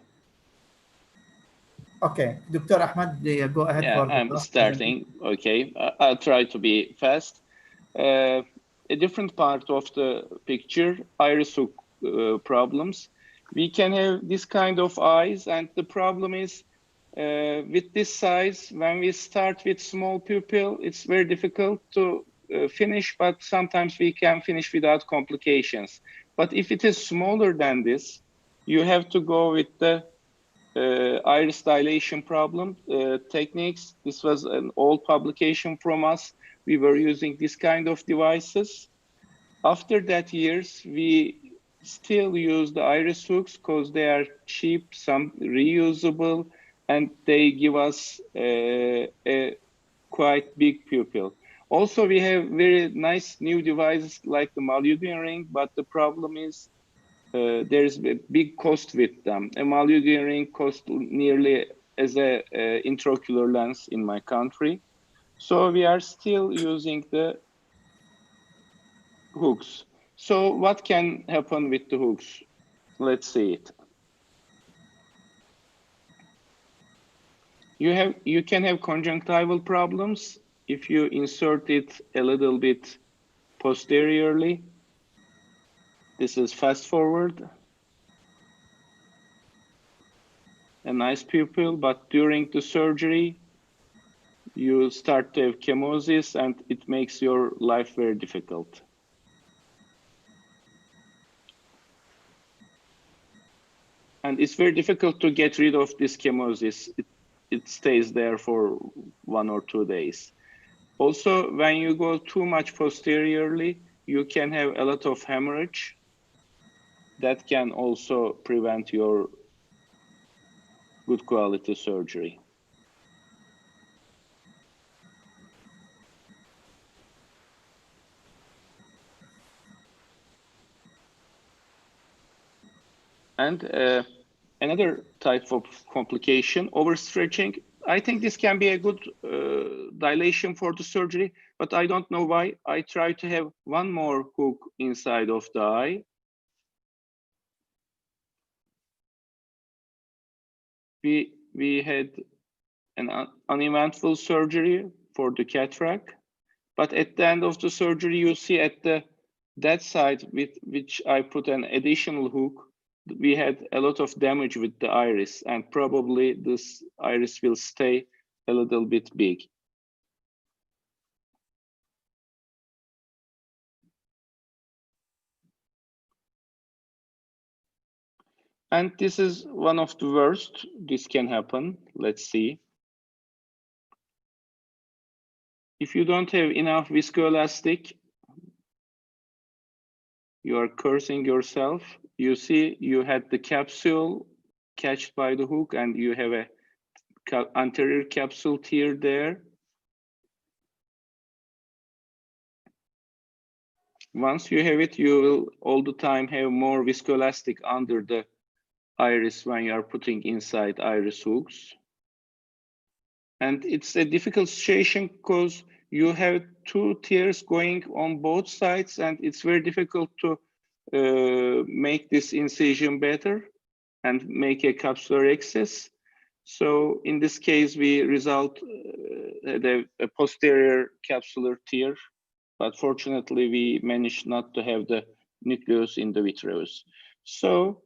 Okay, Dr. Ahmed, go ahead. Yeah, I'm starting. Okay, I'll try to be fast. a different part of the picture, iris hook problems. We can have this kind of eyes, and the problem is with this size, when we start with small pupil, it's very difficult to finish, but sometimes we can finish without complications. But if it is smaller than this, you have to go with the iris dilation problem techniques. This was an old publication from us. We were using this kind of devices. After that years, we still use the iris hooks because they are cheap, some reusable, and they give us a quite big pupil. Also, we have very nice new devices like the Malyudian ring, but the problem is there's a big cost with them. A Malyudian ring costs nearly as a intraocular lens in my country. So we are still using the hooks. So what can happen with the hooks? Let's see it. You can have conjunctival problems if you insert it a little bit posteriorly. This is fast forward. A nice pupil, but during the surgery, you start to have chemosis and it makes your life very difficult. And it's very difficult to get rid of this chemosis. It stays there for 1 or 2 days. Also, when you go too much posteriorly, you can have a lot of hemorrhage. That can also prevent your good quality surgery. And another type of complication, overstretching. I think this can be a good dilation for the surgery, but I don't know why. I try to have one more hook inside of the eye. We had an uneventful surgery for the cataract, but at the end of the surgery, you see at that side with which I put an additional hook, we had a lot of damage with the iris, and probably this iris will stay a little bit big. And this is one of the worst. This can happen. Let's see. If you don't have enough viscoelastic, you are cursing yourself. You see, you had the capsule catched by the hook, and you have a anterior capsule tear there. Once you have it, you will all the time have more viscoelastic under the iris when you are putting inside iris hooks. And it's a difficult situation because you have 2 tears going on both sides, and it's very difficult to make this incision better and make a capsular excess. So in this case, we result a posterior capsular tear, but fortunately we managed not to have the nucleus in the vitreous. So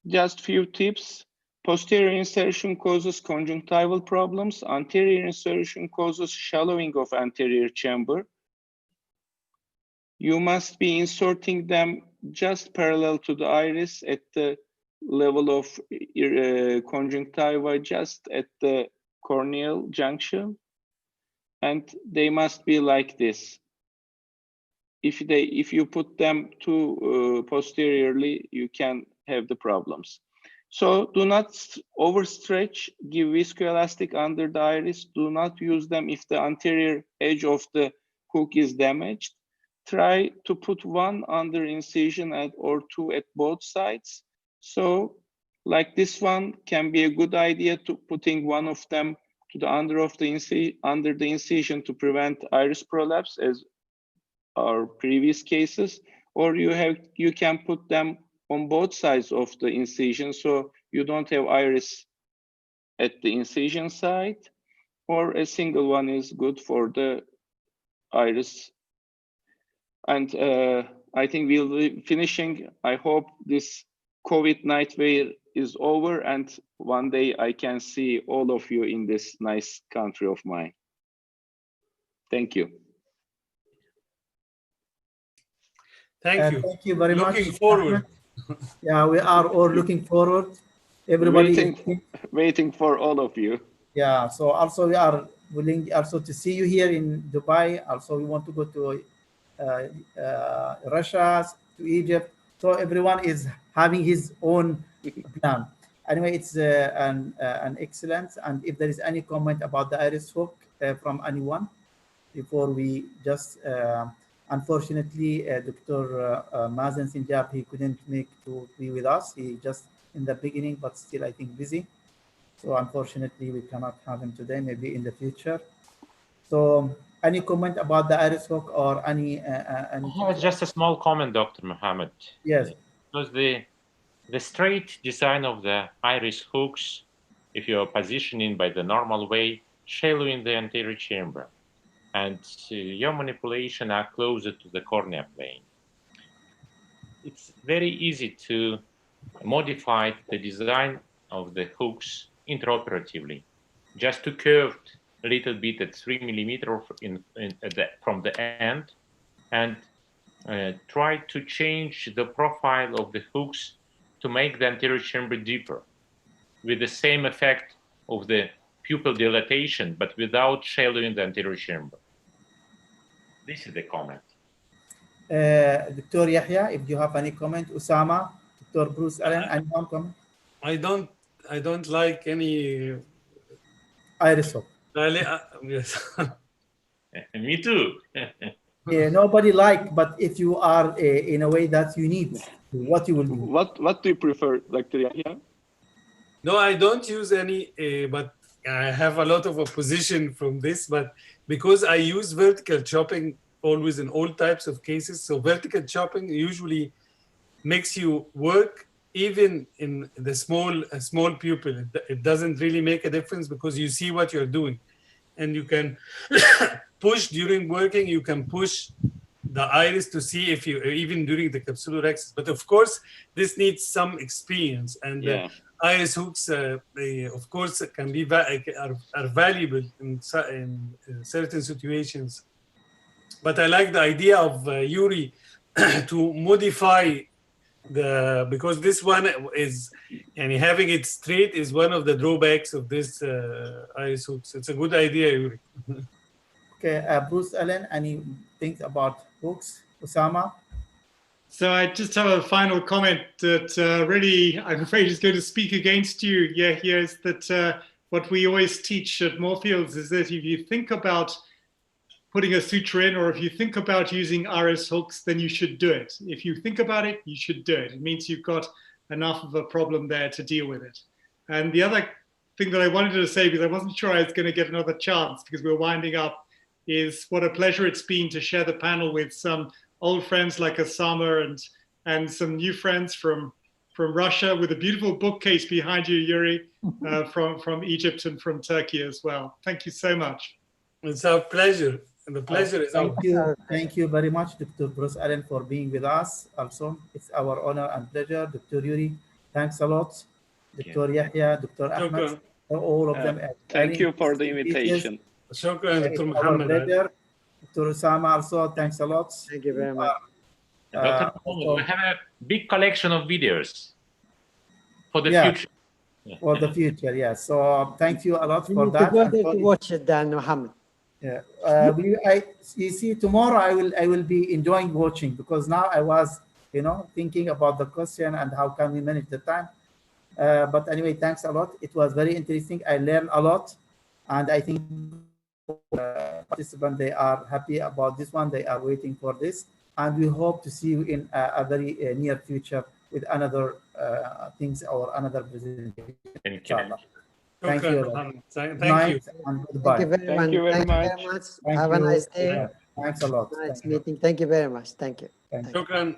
just few tips. Posterior insertion causes conjunctival problems. Anterior insertion causes shallowing of anterior chamber. You must be inserting them just parallel to the iris at the level of conjunctiva, just at the corneal junction. And they must be like this. If you put them too posteriorly, you can have the problems. So do not overstretch, give viscoelastic under the iris. Do not use them if the anterior edge of the hook is damaged. Try to put 1 under incision or 2 at both sides. So like this one can be a good idea to putting 1 of them to the under the incision to prevent iris prolapse, as our previous cases, or you can put them on both sides of the incision, so you don't have iris at the incision side, or a single one is good for the iris And I think we'll be finishing. I hope this COVID nightmare is over, and one day I can see all of you in this nice country of mine. Thank you. Thank you. Thank you very much. Looking forward. Yeah, we are all looking forward. Everybody waiting for all of you. Yeah, so also we are willing also to see you here in Dubai. Also, we want to go to Russia, to Egypt. So everyone is having his own plan. Anyway, it's an excellent. And if there is any comment about the iris hook from anyone, before we just unfortunately, Dr. Mazen Sinjab, he couldn't make to be with us. He just in the beginning, but still I think busy. So unfortunately, we cannot have him today, maybe in the future. So any comment about the iris hook or any? Just a small comment, Dr. Mohammed. Yes. Because the straight design of the iris hooks, if you are positioning by the normal way, shallow in the anterior chamber, and your manipulation are closer to the cornea plane. It's very easy to modify the design of the hooks intraoperatively, just to curve a little bit at 3 millimeters from the end, and try to change the profile of the hooks to make the anterior chamber deeper, with the same effect of the pupil dilatation, but without shallowing the anterior chamber. This is the comment. Dr. Yahya, if you have any comment, Usama, Dr. Bruce Allen, anyone comment? I don't like any iris hook. Yes. Me too. Yeah, nobody like, but if you are in a way that you need, what you will do? What do you prefer, Dr. Yahya? No, I don't use any, but I have a lot of opposition from this, but because I use vertical chopping always in all types of cases, so vertical chopping usually makes you work even in the small pupil. It doesn't really make a difference because you see what you're doing, and you can push during working. You can push the iris to see if you, even during the capsular access. But of course, this needs some experience, and iris hooks, of course, can be are valuable in certain situations. But I like the idea of Yuri to modify because this one is, and having it straight is one of the drawbacks of this iris hooks. It's a good idea, Yuri. Okay, Bruce Allen, any things about hooks? Osama? So I just have a final comment that really, I'm afraid, is going to speak against you. Yeah, here is that what we always teach at Moorfields is that if you think about putting a suture in, or if you think about using iris hooks, then you should do it. If you think about it, you should do it. It means you've got enough of a problem there to deal with it. And the other thing that I wanted to say, because I wasn't sure I was going to get another chance because we were winding up, is what a pleasure it's been to share the panel with some old friends like Osama and some new friends from Russia, with a beautiful bookcase behind you, Yuri, from Egypt and from Turkey as well. Thank you so much. It's our pleasure. And the pleasure is thank you. Thank you very much, Dr. Bruce Allen, for being with us. Also, it's our honor and pleasure. Dr. Yuri, thanks a lot. Dr. Yahya, Dr. Ahmed, all of them. Thank you for the invitation. Shukran, Dr. Mohammed. Dr. Osama, also, thanks a lot. Thank you very much. Dr. Mohammed, we have a big collection of videos for the future. For the future, yes. So thank you a lot for need that. To go there to watch it, Dan Mohammed. Yeah, you see, tomorrow I will be enjoying watching, because now I was, thinking about the question and how can we manage the time. But anyway, thanks a lot. It was very interesting. I learned a lot, and I think participants, they are happy about this one. They are waiting for this, and we hope to see you in a very near future with another things or another presentation. Thank you. Thank you. Thank you. And goodbye. Thank you very much. Have a nice day. Thanks a lot. Nice meeting. Thank you very much. Thank you. Shukran.